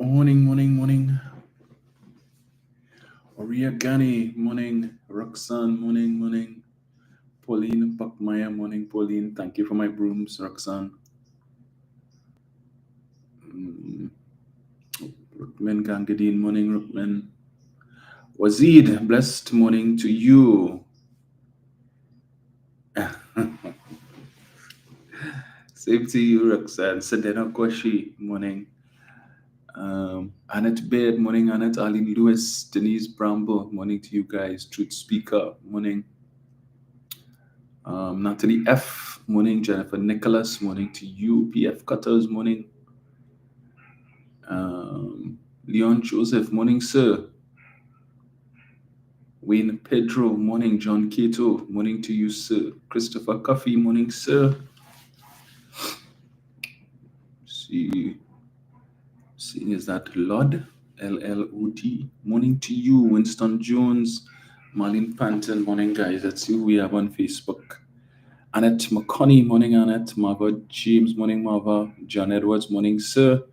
Morning. Oriagani, morning. Roxanne, morning. Pauline Pakmaya, morning. Pauline, thank you for my brooms, Roxanne. Rukman Gangadine, morning, Rukman. Wazid, blessed morning to you. Same to you, Roxanne. Sedena Koshi, morning. Annette Baird, morning. Annette, Arlene Lewis, Denise Bramble, morning to you guys. Truth Speaker, morning. Natalie F, morning. Jennifer Nicholas, morning to you. PF Cutters, morning. Leon Joseph, morning, sir. Wayne Pedro, morning. John Cato, morning to you, sir. Christopher Coffey, morning, sir. Seeing is that Lord, LLOD, morning to you. Winston Jones, Marlene Panton, morning, guys. That's who we have on Facebook. Annette McConney, morning, Annette. Marva James, morning, Marva. John Edwards, morning, sir.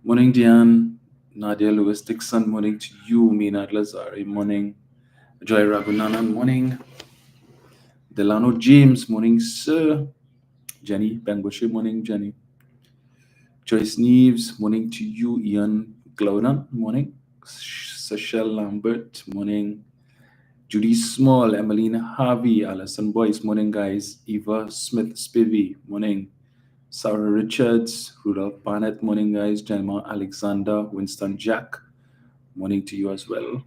Morning, Diane. Nadia Lewis Dixon, morning to you. Maynard Lazari, morning. Joy Ragunanan, morning. Delano James, morning, sir. Jenny Bangoshe, morning, Jenny. Joyce Neves, morning to you. Ian Glaunan, morning. Sachelle Lambert, morning. Judy Small, Emmeline Harvey, Alison Boyce, morning, guys. Eva Smith Spivey, morning. Sarah Richards, Rudolph Barnett, morning, guys. Gemma Alexander, Winston Jack, morning to you as well.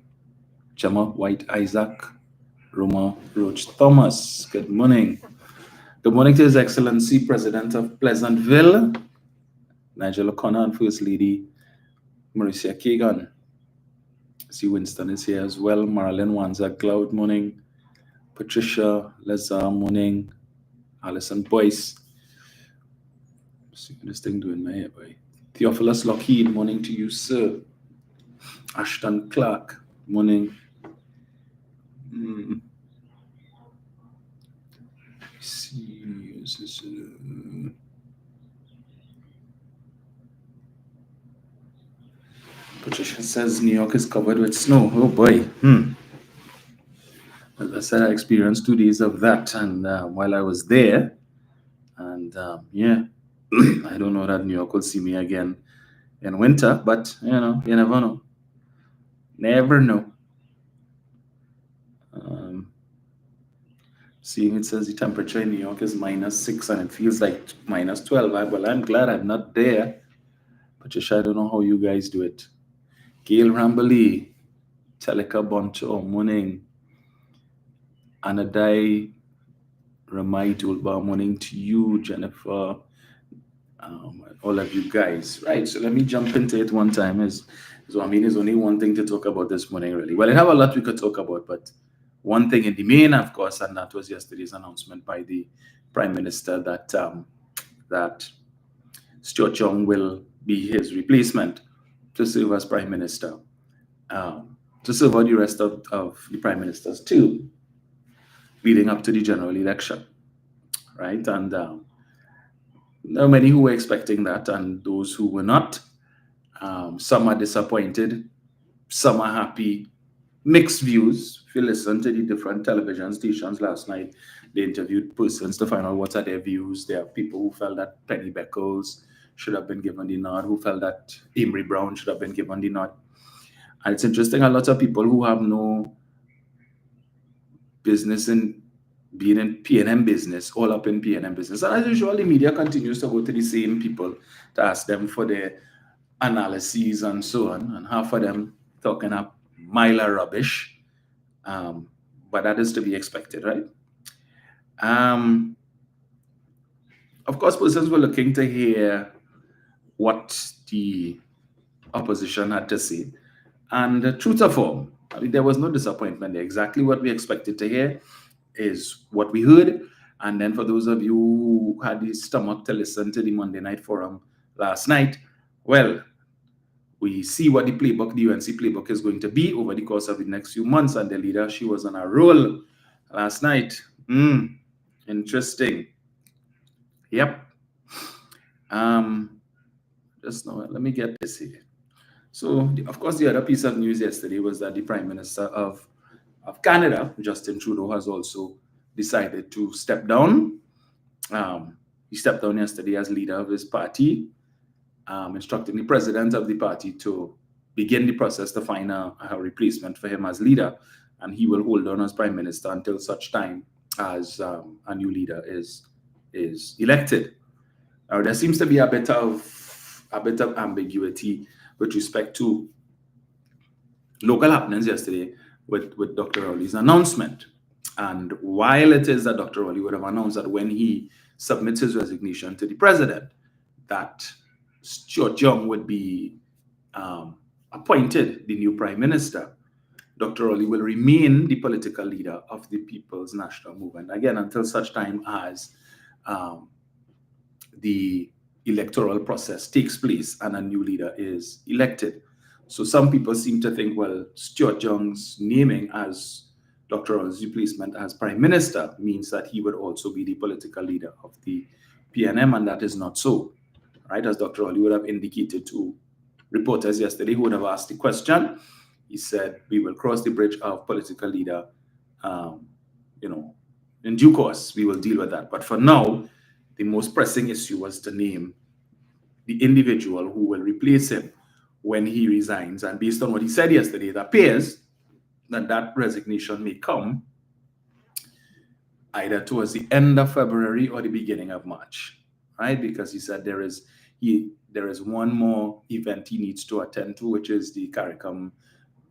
Gemma White Isaac, Roma Roach Thomas, good morning. Good morning to His Excellency President of Pleasantville, Nigel O'Connor, and First Lady Mauricia Kagan. See, Winston is here as well. Marilyn Wanza Cloud, morning. Patricia Lazar, morning. Alison Boyce. See this thing doing my hair, boy. Theophilus Lockheed, morning to you, sir. Ashton Clark, morning. See, is this, Patricia says New York is covered with snow. Oh boy. As I said, I experienced 2 days of that, and while I was there, and yeah, I don't know that New York will see me again in winter, but you never know. Never know. Seeing it says the temperature in New York is -6 and it feels like -12. Well, I'm glad I'm not there. Patricia, I don't know how you guys do it. Gail Ramberly, Teleka Boncho, morning. Anadai Ramai Tulba, morning to you, Jennifer. All of you guys. Right, so let me jump into it one time. There's only one thing to talk about this morning, really. Well, I have a lot we could talk about, but one thing in the main, of course, and that was yesterday's announcement by the Prime Minister that Stuart Young will be his replacement to serve as Prime Minister, to serve out the rest of the Prime Ministers too, leading up to the general election, right? And there are many who were expecting that, and those who were not. Some are disappointed, some are happy. Mixed views. If you listen to the different television stations last night, they interviewed persons to find out what are their views. There are people who felt that Penny Beckles should have been given the nod, who felt that Amory Brown should have been given the nod. And it's interesting, a lot of people who have no business in being in P&M business, all up in P&M business. And as usual, the media continues to go to the same people to ask them for their analyses and so on, and half of them talking up mile rubbish, but that is to be expected, right? Of course, persons were looking to hear what the opposition had to say, and true to form, I mean, there was no disappointment there. Exactly what we expected to hear is what we heard. And then for those of you who had the stomach to listen to the Monday Night Forum last night, well, we see what the playbook, the UNC playbook, is going to be over the course of the next few months. And the leader, she was on a roll last night. Interesting. Yep. Just now, let me get this here. So, of course, the other piece of news yesterday was that the Prime Minister of Canada, Justin Trudeau, has also decided to step down. He stepped down yesterday as leader of his party, instructing the president of the party to begin the process to find a replacement for him as leader. And he will hold on as Prime Minister until such time as a new leader is elected. Now, there seems to be a bit of ambiguity with respect to local happenings yesterday with Dr. Rowley's announcement. And while it is that Dr. Rowley would have announced that when he submits his resignation to the president, that Stuart Young would be appointed the new prime minister, Dr. Rowley will remain the political leader of the People's National Movement, again, until such time as the electoral process takes place and a new leader is elected. So some people seem to think, well, Stuart Young's naming as Dr. Rowley's replacement as prime minister means that he would also be the political leader of the PNM, and that is not so, right? As Dr. Rowley would have indicated to reporters yesterday who would have asked the question, he said, we will cross the bridge of political leader, in due course, we will deal with that. But for now, the most pressing issue was to name the individual who will replace him when he resigns. And based on what he said yesterday, it appears that that resignation may come either towards the end of February or the beginning of March, right? Because he said there is one more event he needs to attend to, which is the CARICOM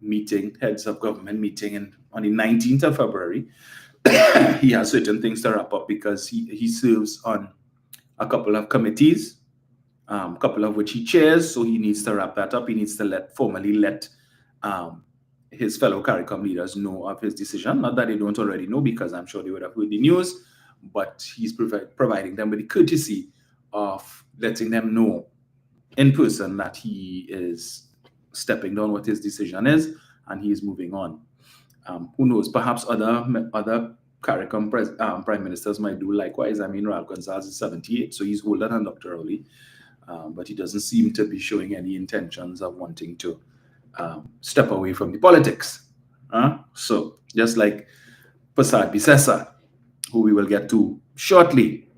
meeting, heads of government meeting on the 19th of February. He has certain things to wrap up because he serves on a couple of committees, a couple of which he chairs, so he needs to wrap that up. He needs to formally let his fellow CARICOM leaders know of his decision. Not that they don't already know, because I'm sure they would have heard the news, but he's providing them with the courtesy of letting them know in person that he is stepping down, what his decision is, and he is moving on. Who knows? Perhaps other CARICOM prime ministers might do likewise. I mean, Ralph Gonsalves is 78, so he's older than Dr. Rowley, but he doesn't seem to be showing any intentions of wanting to step away from the politics. So just like Prasad Bisesa, who we will get to shortly,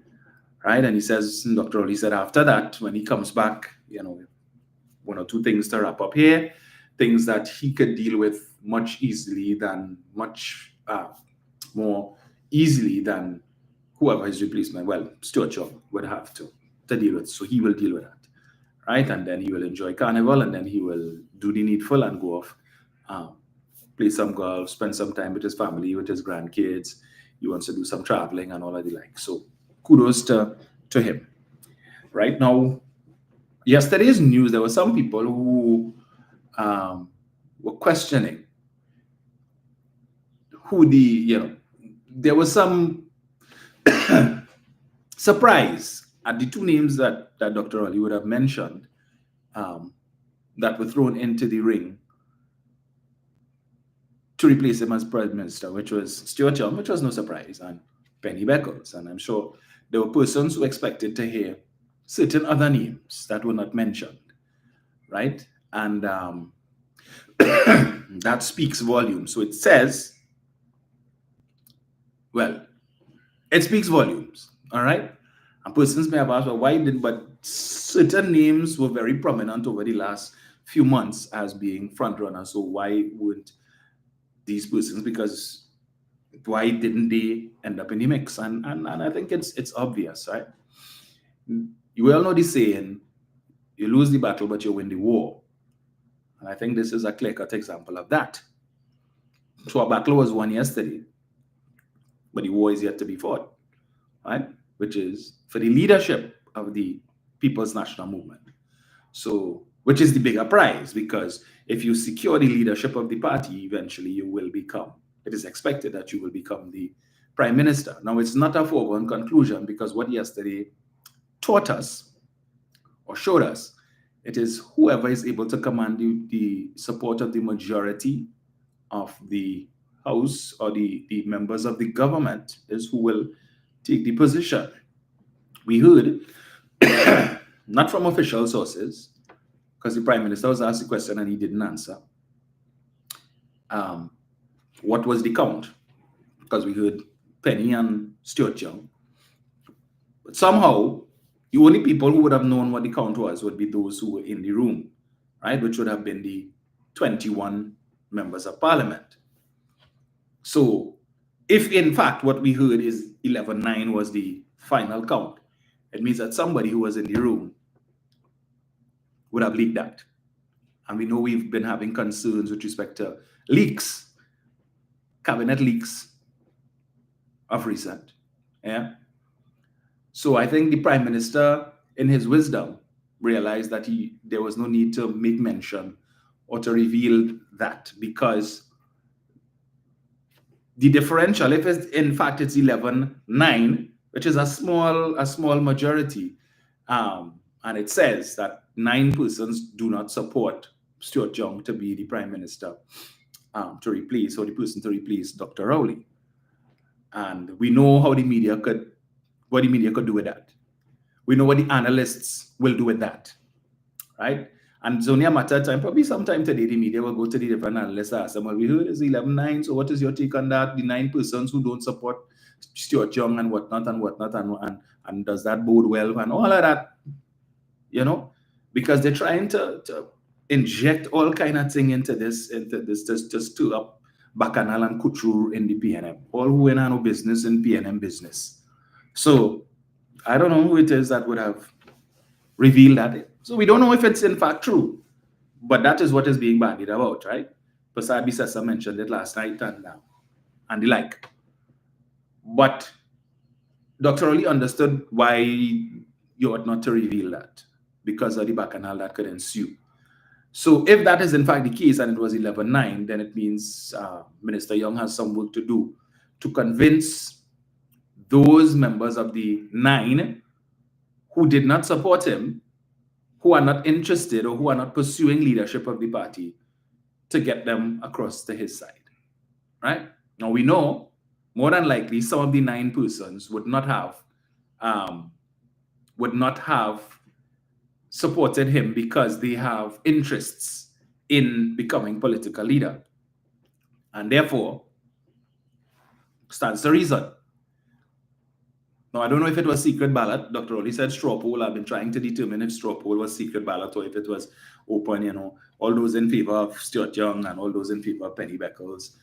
right? And he says, Dr. Rowley said after that, when he comes back, one or two things to wrap up here, things that he could deal with much more easily than whoever his replacement, well, Stuart Young would have to deal with. So he will deal with that, right? And then he will enjoy Carnival, and then he will do the needful and go off, play some golf, spend some time with his family, with his grandkids. He wants to do some traveling and all of the like. So kudos to him. Right now, yesterday's news, there were some people who were questioning there was some surprise at the two names that Dr. Rowley would have mentioned that were thrown into the ring to replace him as prime minister, which was Stuart Young, which was no surprise, and Penny Beckles. And I'm sure there were persons who expected to hear certain other names that were not mentioned, right? And that speaks volumes. So it says, well, it speaks volumes, all right? And persons may have asked, well, why didn't, but certain names were very prominent over the last few months as being front runners. So why would these persons, because why didn't they end up in the mix? And I think it's obvious, right? You all know the saying, you lose the battle, but you win the war. And I think this is a clear-cut example of that. So a battle was won yesterday, but the war is yet to be fought, right? Which is for the leadership of the People's National Movement. So, which is the bigger prize, because if you secure the leadership of the party, eventually it is expected that you will become the prime minister. Now, it's not a foregone conclusion, because what yesterday taught us or showed us, it is whoever is able to command the support of the majority of the House or the members of the government is who will take the position. We heard, not from official sources, because the Prime Minister was asked the question and he didn't answer. What was the count? Because we heard Penny and Stuart Young. But somehow, the only people who would have known what the count was would be those who were in the room, right? Which would have been the 21 members of parliament. So, if in fact what we heard is 11-9 was the final count, it means that somebody who was in the room would have leaked that. And we know we've been having concerns with respect to leaks, cabinet leaks of recent. Yeah. So I think the Prime Minister, in his wisdom, realized that there was no need to make mention or to reveal that, because the differential, if it's, in fact it's 11-9, which is a small majority, and it says that 9 persons do not support Stuart Young to be the Prime Minister, to replace, or the person to replace Dr. Rowley. And we know how the media could, what the media could do with that. We know what the analysts will do with that, right? And it's only a matter of time, probably sometime today, the media will go to the different analysts and ask them, well, we heard it's 11-9, so what is your take on that? The 9 persons who don't support Stuart Young and whatnot, and does that bode well, and all of that, you know? Because they're trying to inject all kind of thing into this, just to up Bacchanal and Couture in the PNM. All who in no business in PNM business. So I don't know who it is that would have revealed that. So we don't know if it's in fact true, but that is what is being bandied about, right? Pasabi Sessa mentioned it last night and the like. But Dr. Oli understood why you ought not to reveal that, because of the bacchanal that could ensue. So if that is in fact the case and it was 11-9, then it means Minister Young has some work to do to convince those members of the 9 who did not support him, who are not interested or who are not pursuing leadership of the party, to get them across to his side, right? Now we know more than likely some of the 9 persons would not have supported him because they have interests in becoming political leader. And therefore, stands to reason. Now, I don't know if it was secret ballot. Dr. Oli said straw poll. I've been trying to determine if straw poll was secret ballot or if it was open, you know, all those in favor of Stuart Young and all those in favor of Penny Beckles.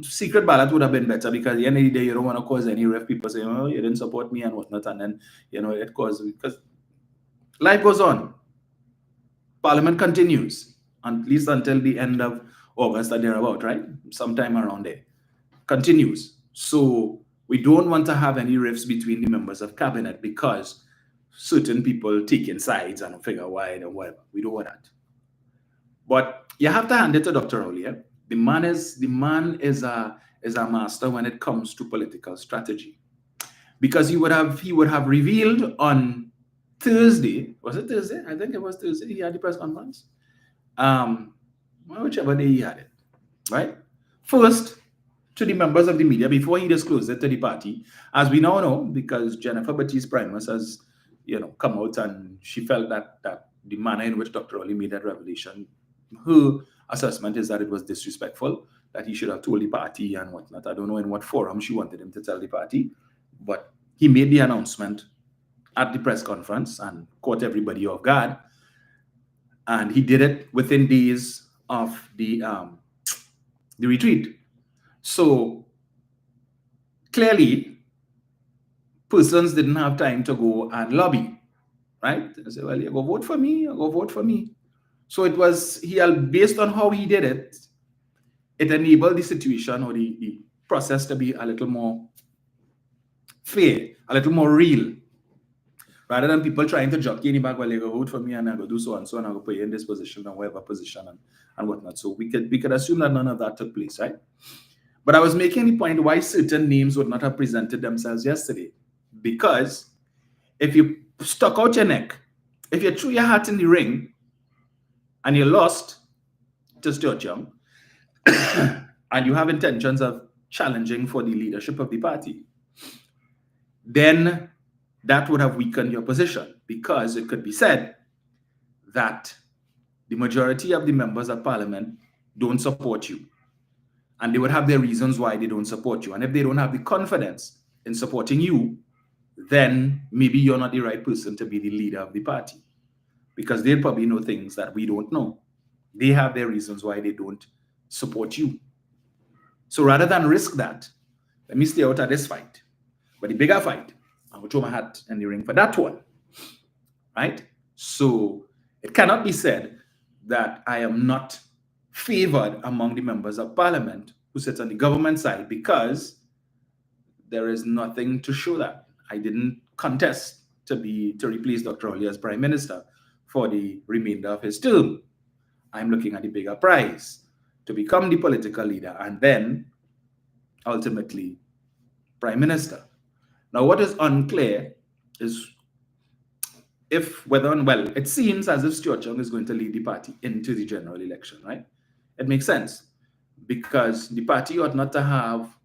Secret ballot would have been better, because at the end of the day, you don't want to cause any rift. People say, oh, you didn't support me and whatnot. And then, you know, it causes, because life goes on. Parliament continues, at least until the end of August or thereabout, right? Sometime around there. Continues. So we don't want to have any rifts between the members of cabinet because certain people taking sides and figure wide and whatever. We don't want that. But you have to hand it to Dr. Rowley. Yeah? The man is a master when it comes to political strategy, because he would have revealed on Thursday. Was it Thursday? I think it was Thursday. He had the press conference. Whichever day he had it, right? First, to the members of the media, before he disclosed it to the party, as we now know, because Jennifer Baptiste Primus has, you know, come out and she felt that the manner in which Dr. Oli made that revelation, her assessment is that it was disrespectful, that he should have told the party and whatnot. I don't know in what forum she wanted him to tell the party, but he made the announcement at the press conference and caught everybody off guard. And he did it within days of the retreat. So clearly, persons didn't have time to go and lobby, right? They say, well, you go vote for me, you go vote for me. So it was, based on how he did it, it enabled the situation or the process to be a little more fair, a little more real, rather than people trying to jockey in the back, well, you go vote for me and I go do so and so, and I go put you in this position and whatever position and whatnot. So we could assume that none of that took place, right? But I was making the point why certain names would not have presented themselves yesterday. Because if you stuck out your neck, if you threw your hat in the ring and you lost to Stuart Young, and you have intentions of challenging for the leadership of the party, then that would have weakened your position, because it could be said that the majority of the members of parliament don't support you. And they would have their reasons why they don't support you. And if they don't have the confidence in supporting you, then maybe you're not the right person to be the leader of the party, because they probably know things that we don't know. They have their reasons why they don't support you. So rather than risk that, let me stay out of this fight. But the bigger fight, I will throw my hat in the ring for that one. Right? So it cannot be said that I am not favored among the members of parliament who sit on the government side, because there is nothing to show that. I didn't contest to replace Dr. Oli as prime minister for the remainder of his term. I'm looking at the bigger prize, to become the political leader and then ultimately prime minister. Now, what is unclear is it seems as if Stuart Young is going to lead the party into the general election, right? It makes sense, because the party ought not to have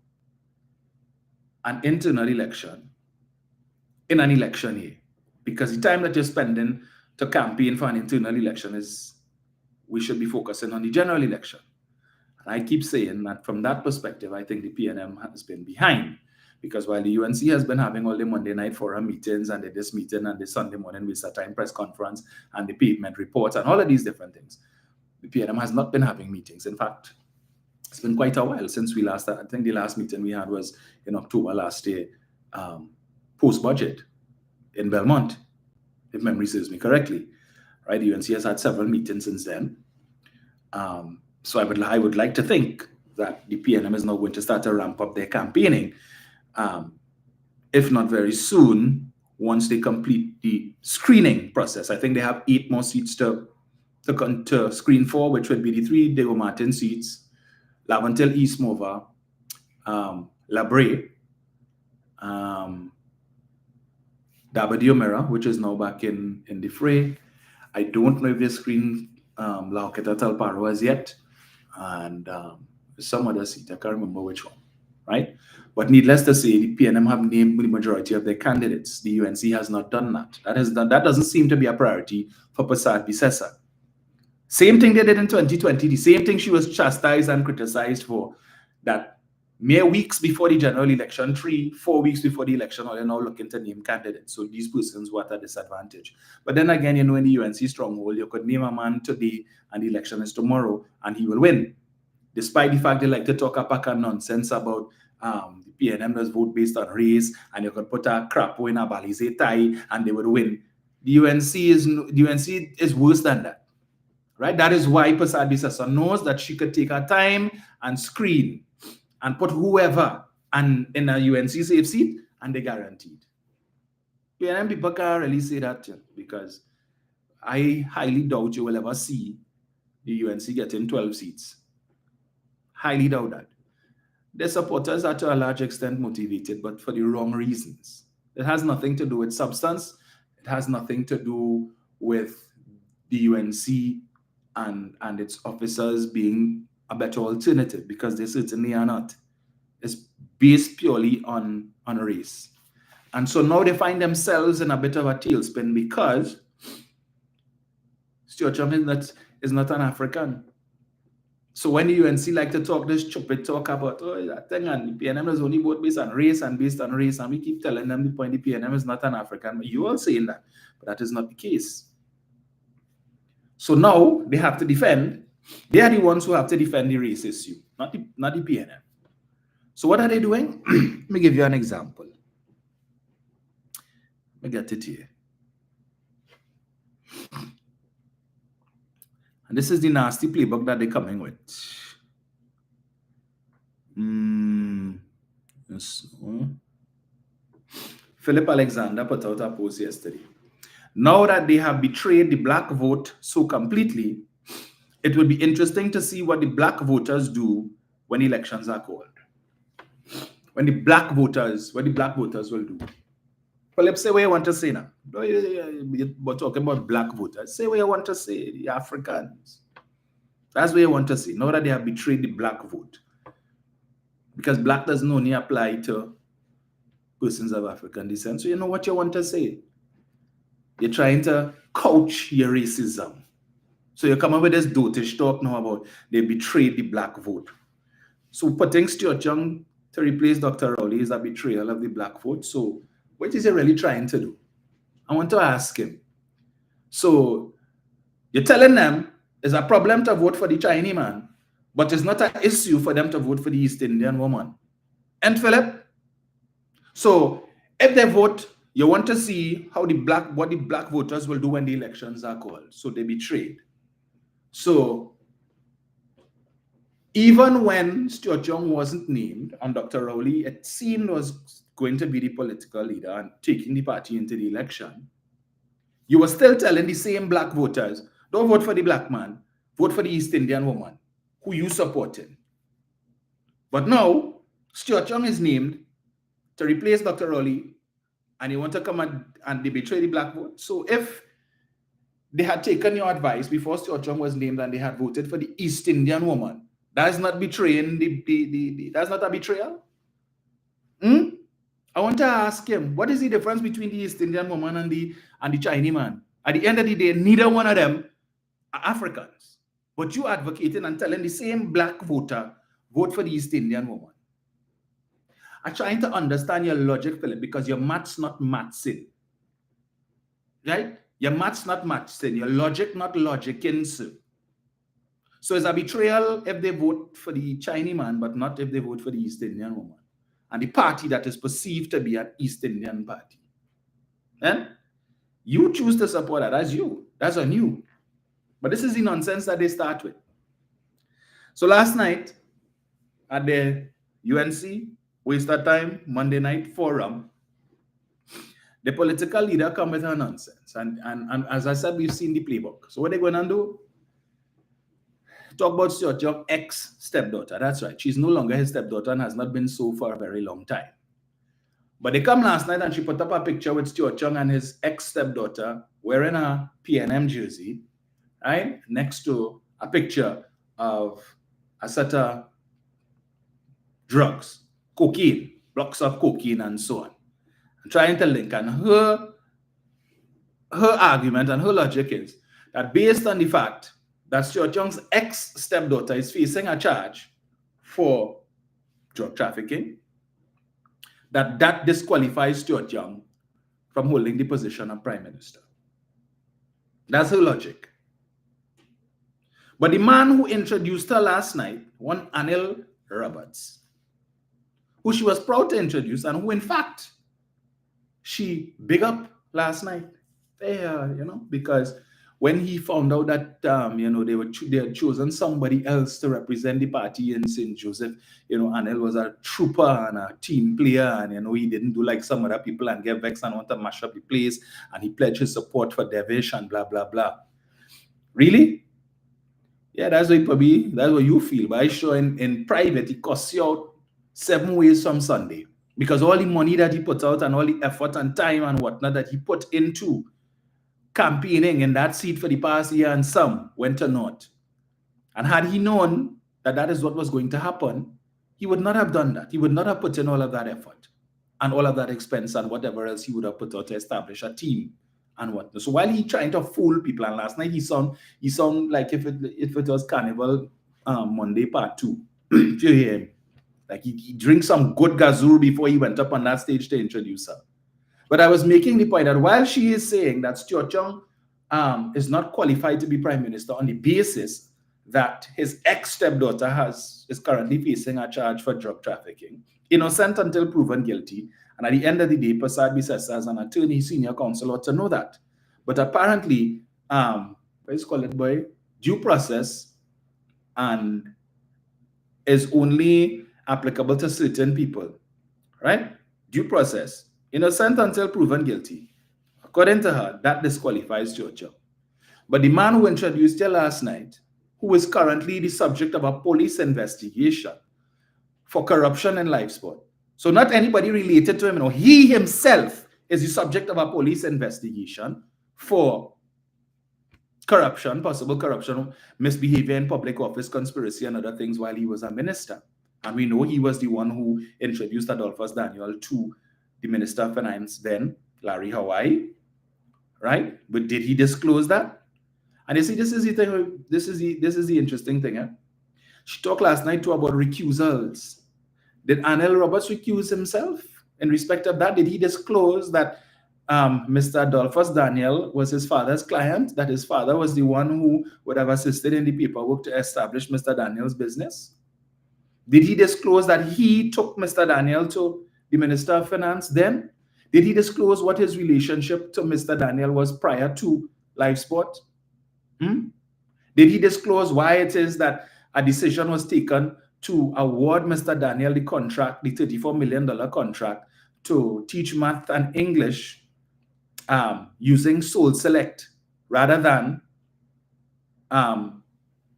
an internal election in an election year, because the time that you're spending to campaign for an internal election we should be focusing on the general election. And I keep saying that from that perspective, I think the PNM has been behind, because while the UNC has been having all the Monday night forum meetings and this meeting and the Sunday morning waste of time press conference and the pavement reports and all of these different things, the PNM has not been having meetings. In fact, it's been quite a while since we last, I think the last meeting we had was in October last year, post-budget in Belmont, if memory serves me correctly. Right, the UNC has had several meetings since then. So I would like to think that the PNM is now going to start to ramp up their campaigning, if not very soon, once they complete the screening process. I think they have 8 more seats to screen for, which would be the 3 Diego Martin seats, Laventille East Mova, La Brea, Dabadeo Mira, which is now back in the fray. I don't know if they screened La Hoqueta Talparo as yet, and some other seat, I can't remember which one, right? But needless to say, the PNM have named the majority of their candidates. The UNC has not done that. That doesn't seem to be a priority for Prasad Bisesa. Same thing they did in 2020, the same thing she was chastised and criticized for, that mere weeks before the general election, 3-4 weeks before the election, they're now looking to name candidates. So these persons were at a disadvantage. But then again, in the UNC stronghold, you could name a man today and the election is tomorrow and he will win. Despite the fact they like to talk a pack of nonsense about the PNM does vote based on race, and you could put a crapo in a Balize tie and they would win. The UNC is worse than that. Right? That is why Prasad Bisesa knows that she could take her time and screen and put whoever in a UNC safe seat, and they guaranteed. PNM people can't really say that, because I highly doubt you will ever see the UNC getting 12 seats. Highly doubt that. Their supporters are to a large extent motivated, but for the wrong reasons. It has nothing to do with substance. It has nothing to do with the UNC and its officers being a better alternative, because they certainly are not. It's based purely on race. And so now they find themselves in a bit of a tailspin, because Stuart Young is not an African. So when the UNC like to talk this stupid talk about, that thing, and the PNM is only vote based on race, and we keep telling them the point, the PNM is not an African, but you all saying that, but that is not the case. So now they have to defend. They are the ones who have to defend the race issue, not the PNM. So what are they doing? Let me give you an example. Let me get it here. And this is the nasty playbook that they're coming with. Philip Alexander put out a post yesterday. Now that they have betrayed the black vote so completely, it would be interesting to see what the black voters do when elections are called. What the black voters will do. Philip, say what you want to say now. But talking about black voters, say what you want to say, the Africans. That's what you want to say. Now that they have betrayed the black vote. Because black doesn't only apply to persons of African descent. So you know what you want to say. You're trying to couch your racism. So you come up with this dotish talk now about they betrayed the black vote. So putting Stuart Young to replace Dr. Rowley is a betrayal of the black vote. So what is he really trying to do? I want to ask him. So you're telling them it's a problem to vote for the Chinese man, but it's not an issue for them to vote for the East Indian woman. And Philip, so if they vote, you want to see how what the black voters will do when the elections are called. So they betrayed. So even when Stuart Young wasn't named and Dr. Rowley, it seemed was going to be the political leader and taking the party into the election, you were still telling the same black voters, don't vote for the black man, vote for the East Indian woman who you supported. But now, Stuart Young is named to replace Dr. Rowley, and you want to come and they betray the black vote. So if they had taken your advice before Stuart Young was named and they had voted for the East Indian woman, that's not betraying that's not a betrayal? I want to ask him, what is the difference between the East Indian woman and the Chinese man? At the end of the day, neither one of them are Africans. But you advocating and telling the same black voter, vote for the East Indian woman. I'm trying to understand your logic, Philip, because your math's not mathsing. Right? Your math's not mathsing. Your logic not logicking. So it's a betrayal if they vote for the Chinese man, but not if they vote for the East Indian woman. And the party that is perceived to be an East Indian party. Then you choose to support that. That's you. That's on you. But this is the nonsense that they start with. So last night at the UNC Waste of Time Monday night forum, the political leader come with her nonsense. And as I said, we've seen the playbook. So what they're going to do? Talk about Stuart Young's ex-stepdaughter. That's right. She's no longer his stepdaughter and has not been so for a very long time. But they come last night and she put up a picture with Stuart Young and his ex-stepdaughter wearing a PNM jersey, right? Next to a picture of a set of drugs, cocaine, blocks of cocaine and so on. I'm trying to link, and her argument and her logic is that based on the fact that Stuart Young's ex-stepdaughter is facing a charge for drug trafficking, that disqualifies Stuart Young from holding the position of Prime Minister. That's her logic. But the man who introduced her last night, one Anil Roberts, who she was proud to introduce and who, in fact, she big up last night, because when he found out that they had chosen somebody else to represent the party in St. Joseph, Anil was a trooper and a team player, and he didn't do like some other people and get vexed and want to mash up the place, and he pledged his support for Devish and blah blah blah. Really? Yeah, that's what you feel. But I sure in private it costs you out 7 ways from Sunday, because all the money that he put out and all the effort and time and whatnot that he put into campaigning in that seat for the past year and some went to naught. And had he known that that is what was going to happen, he would not have done that. He would not have put in all of that effort and all of that expense and whatever else he would have put out to establish a team and whatnot. So while he trying to fool people, and last night he sound like if it was Carnival Monday Part 2, if you hear him, like he drinks some good gazoo before he went up on that stage to introduce her. But I was making the point that while she is saying that Stuart Young is not qualified to be Prime Minister on the basis that his ex-stepdaughter is currently facing a charge for drug trafficking, innocent until proven guilty, and at the end of the day, Prasad Bisesa as an attorney, senior counsel ought to know that. But apparently, due process and is only applicable to certain people, right? Due process. Innocent until proven guilty. According to her, that disqualifies Stuart Young. But the man who introduced her last night, who is currently the subject of a police investigation for corruption in live sport. So not anybody related to him. He himself is the subject of a police investigation for corruption, possible corruption, misbehavior in public office, conspiracy, and other things while he was a minister. And we know he was the one who introduced Adolphus Daniel to the Minister of Finance then, Larry Hawaii, right? But did he disclose that? And you see, this is the thing. This is the interesting thing. Eh? She talked last night too about recusals. Did Anel Roberts recuse himself in respect of that? Did he disclose that Mr. Adolphus Daniel was his father's client, that his father was the one who would have assisted in the paperwork to establish Mr. Daniel's business? Did he disclose that he took Mr. Daniel to the Minister of Finance then? Did he disclose what his relationship to Mr. Daniel was prior to live sport? Did he disclose why it is that a decision was taken to award Mr. Daniel the contract, the $34 million contract, to teach math and English using Soul Select rather than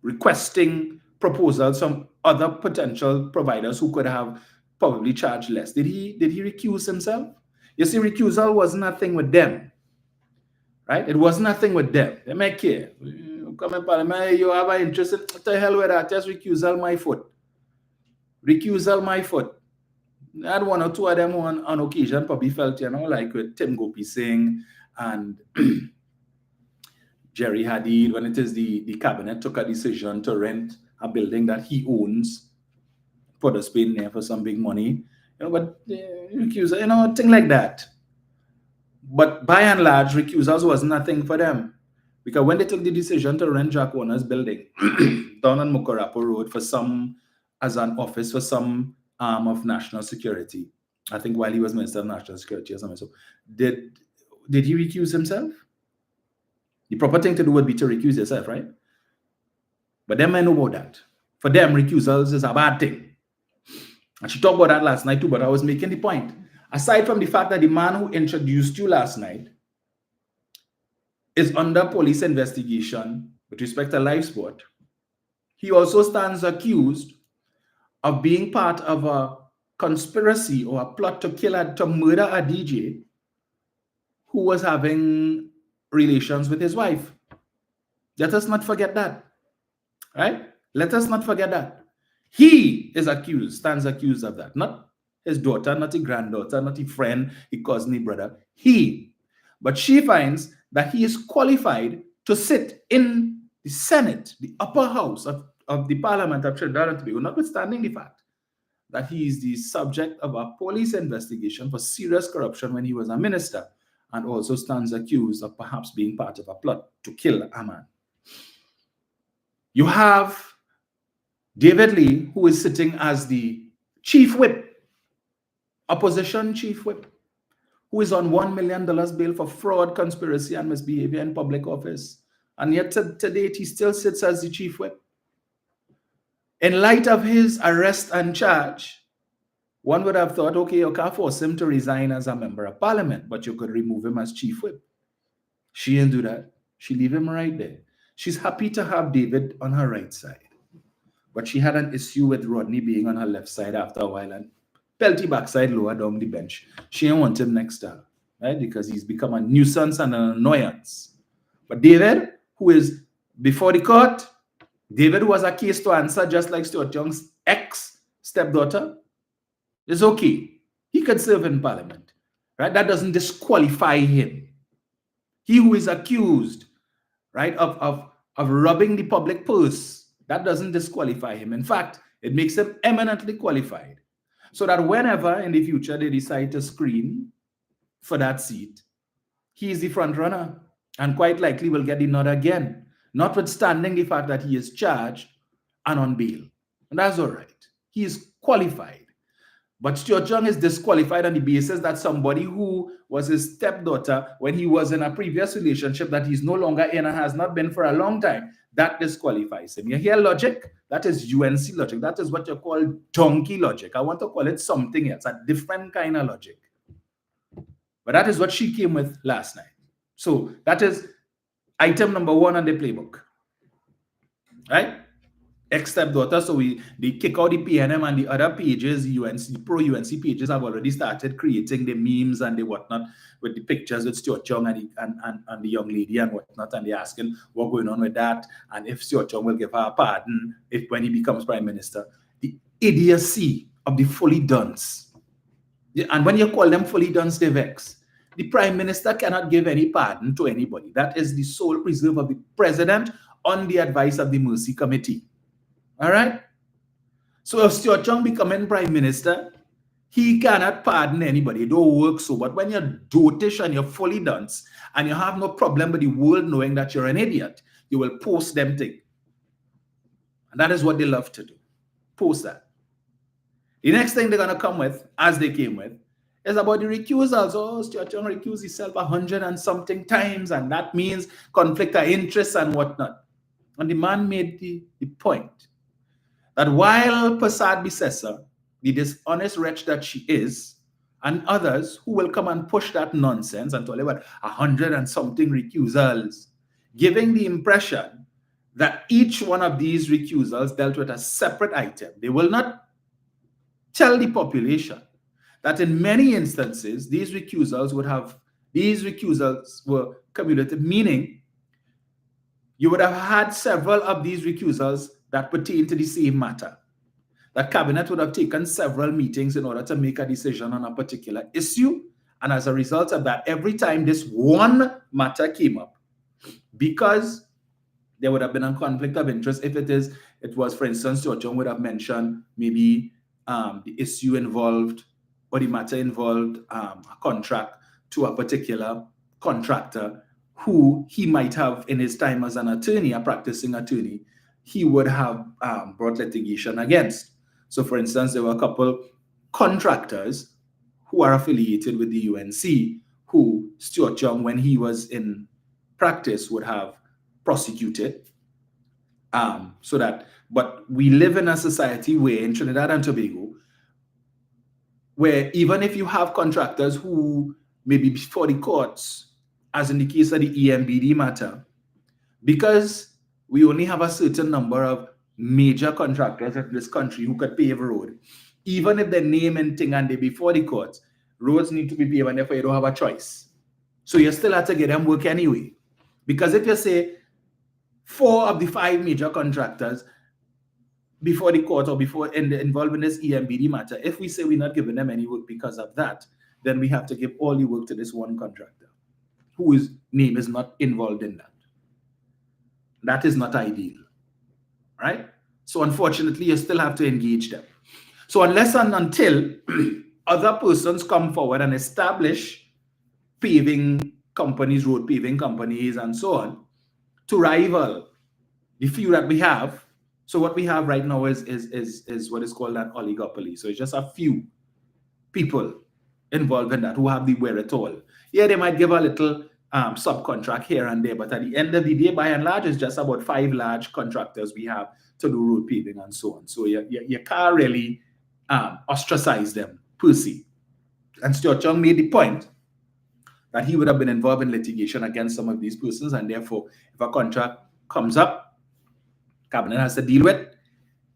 requesting proposals from other potential providers who could have probably charged less? Did he recuse himself? You see, recusal was nothing with them, right? It was nothing with them. They may care. Come in Parliament, you have an interest in, what the hell with that? Just recusal my foot. Recusal my foot. I had one or two of them who on occasion probably felt, like with Tim Gopi Singh and Jerry Hadid, when it is the cabinet took a decision to rent a building that he owns, put a spin there for some big money, but recusal, thing like that. But by and large, recusals was nothing for them. Because when they took the decision to rent Jack Warner's building down on Mukarapo Road as an office for some arm of national security, I think while he was Minister of National Security or something, so did he recuse himself? The proper thing to do would be to recuse yourself, right? But them men know about that. For them, recusals is a bad thing. And she talked about that last night too, but I was making the point. Aside from the fact that the man who introduced you last night is under police investigation with respect to live sport, he also stands accused of being part of a conspiracy or a plot to murder a DJ who was having relations with his wife. Let us not forget that, right? Let us not forget that. He is accused, stands accused of that. Not his daughter, not his granddaughter, not his friend, his cousin, his brother. He. But she finds that he is qualified to sit in the Senate, the upper house of the Parliament of Trinidad and Tobago, notwithstanding the fact that he is the subject of a police investigation for serious corruption when he was a minister, and also stands accused of perhaps being part of a plot to kill a man. You have David Lee, who is sitting as the chief whip, opposition chief whip, who is on $1 million bail for fraud, conspiracy, and misbehavior in public office. And yet to date, he still sits as the chief whip. In light of his arrest and charge, one would have thought, okay, you can't force him to resign as a member of parliament, but you could remove him as chief whip. She didn't do that. She leave him right there. She's happy to have David on her right side. But she had an issue with Rodney being on her left side after a while and pelty backside lower down the bench. She didn't want him next to her, right? Because he's become a nuisance and an annoyance. But David, who is before the court, David, who has a case to answer just like Stuart Young's ex-stepdaughter, is okay. He could serve in parliament, right? That doesn't disqualify him. He who is accused, right, of robbing the public purse, that doesn't disqualify him. In fact, it makes him eminently qualified. So that whenever in the future they decide to screen for that seat, he is the front runner and quite likely will get the nod again, notwithstanding the fact that he is charged and on bail. And that's all right. He is qualified. But Stuart Young is disqualified on the basis that somebody who was his stepdaughter when he was in a previous relationship that he's no longer in and has not been for a long time, that disqualifies him. You hear logic? That is UNC logic. That is what you call donkey logic. I want to call it something else, a different kind of logic. But that is what she came with last night. So that is item number 1 on the playbook, right? Ex-stepdaughter. So they kick out the PNM and the other pages, UNC, pro-UNC pages have already started creating the memes and the whatnot with the pictures with Stuart Young and the young lady and whatnot, and they're asking what's going on with that and if Stuart Young will give her a pardon when he becomes prime minister. The idiocy of the fully duns. And when you call them fully duns, they vex. the Prime Minister cannot give any pardon to anybody. That is the sole preserve of the President on the advice of the Mercy Committee. All right? So if Stuart Chung becoming Prime Minister, he cannot pardon anybody. It don't work so. But when you're dotish and you're fully dunce and you have no problem with the world knowing that you're an idiot, you will post them things. And that is what they love to do. Post that. The next thing they're going to come with, as they came with, is about the recusals. Oh, Stuart Chung recused himself 100 and something times, and that means conflict of interest and whatnot. And the man made the point that while Prasad Bisesa, the dishonest wretch that she is, and others who will come and push that nonsense and talk about 100 and something recusals, giving the impression that each one of these recusals dealt with a separate item. They will not tell the population that in many instances, these recusals were cumulative, meaning you would have had several of these recusals that pertain to the same matter. The cabinet would have taken several meetings in order to make a decision on a particular issue. And as a result of that, every time this one matter came up, because there would have been a conflict of interest, if it was, for instance, Stuart Chung would have mentioned maybe the issue involved or the matter involved a contract to a particular contractor who he might have in his time as an attorney, a practicing attorney, he would have brought litigation against. So, for instance, there were a couple contractors who are affiliated with the UNC who Stuart Chung, when he was in practice, would have prosecuted. But we live in a society where in Trinidad and Tobago, where even if you have contractors who may be before the courts, as in the case of the EMBD matter, because we only have a certain number of major contractors in this country who could pave a road, even if they name and thing and they before the courts, roads need to be paved and therefore you don't have a choice. So you still have to get them work anyway. Because if you say 4 of the 5 major contractors before the court or before involved in this EMBD matter, if we say we're not giving them any work because of that, then we have to give all the work to this one contractor whose name is not involved in that. That is not ideal, right? So unfortunately, you still have to engage them. So unless and until other persons come forward and establish paving companies, road paving companies, and so on, to rival the few that we have. So what we have right now is what is called an oligopoly. So it's just a few people involved in that who have the wherewithal. Yeah, they might give a little subcontract here and there, but at the end of the day, by and large, it's just about 5 large contractors we have to do road paving and so on. So you can't really ostracize them per se. And Stuart Chung made the point that he would have been involved in litigation against some of these persons, and therefore, if a contract comes up, cabinet has to deal with,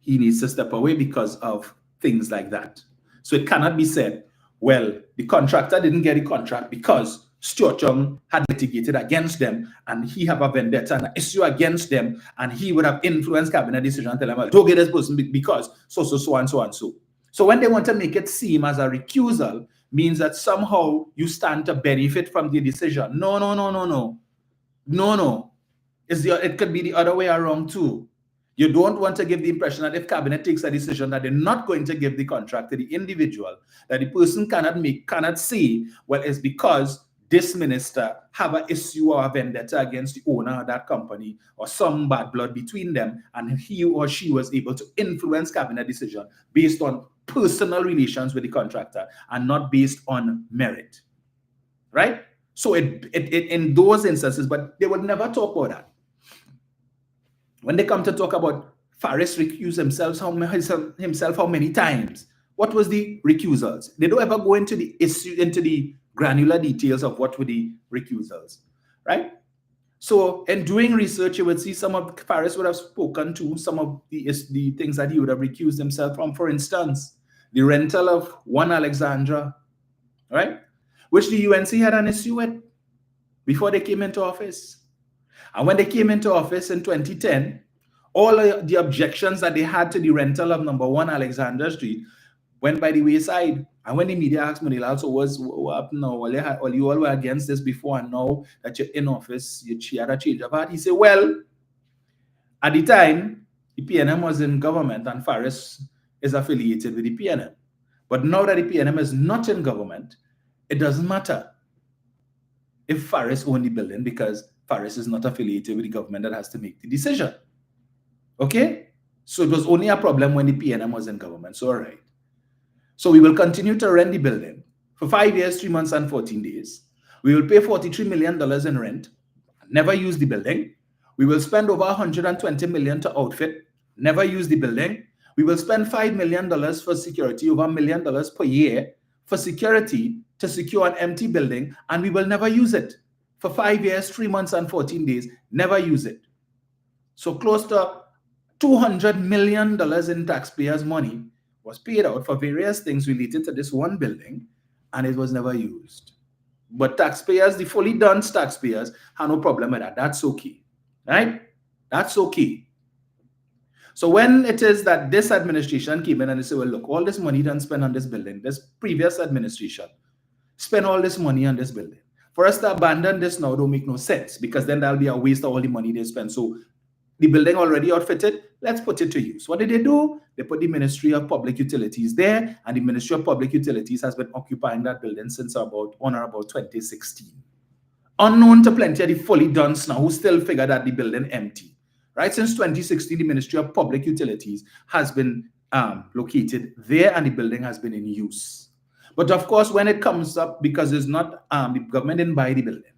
he needs to step away because of things like that. So it cannot be said, well, the contractor didn't get a contract because Stuart Chung had litigated against them and he have a vendetta and an issue against them, and he would have influenced cabinet decision and tell them, well, don't get this person because so and so and so. So when they want to make it seem as a recusal, means that somehow you stand to benefit from the decision. No. It could be the other way around too. You don't want to give the impression that if cabinet takes a decision that they're not going to give the contract to the individual, that the person cannot say, well, it's because this minister have an issue or a vendetta against the owner of that company or some bad blood between them, and he or she was able to influence cabinet decision based on personal relations with the contractor and not based on merit, right? So it in those instances, but they would never talk about that. When they come to talk about Faris recused himself how many times? What was the recusals? They don't ever go into the issue, into the granular details of what were the recusals, right? So in doing research, you would see some of Faris would have spoken to some of the things that he would have recused himself from. For instance, the rental of One Alexandra, right? Which the UNC had an issue with before they came into office. And when they came into office in 2010, all of the objections that they had to the rental of number 1 Alexander Street went by the wayside And when the media asked Manila, so what happened now? Well, you all were against this before, and now that you're in office, she had a change of heart. He said, well, at the time, the PNM was in government and Faris is affiliated with the PNM. But now that the PNM is not in government, it doesn't matter if Faris owned the building because Faris is not affiliated with the government that has to make the decision. Okay? So it was only a problem when the PNM was in government. So, all right. So we will continue to rent the building for 5 years, 3 months, and 14 days. We will pay $43 million in rent, never use the building. We will spend over $120 million to outfit, never use the building. We will spend $5 million for security, over $1 million per year for security to secure an empty building, and we will never use it. For 5 years, 3 months, and 14 days, never use it. So close to $200 million in taxpayers' money was paid out for various things related to this one building, and it was never used. But taxpayers, the fully done taxpayers, have no problem with that. That's okay, right? That's okay. So when it is that this administration came in and they say, well, look, all this money done spent on this building, this previous administration spent all this money on this building. For us to abandon this now don't make no sense, because then that'll be a waste of all the money they spent. So the building already outfitted, let's put it to use. What did they do? They put the Ministry of Public Utilities there, and the Ministry of Public Utilities has been occupying that building since about 2016. Unknown to plenty of the fully dons now who still figure that the building empty. Right? Since 2016, the Ministry of Public Utilities has been located there, and the building has been in use. But of course, when it comes up, because it's not, the government didn't buy the building.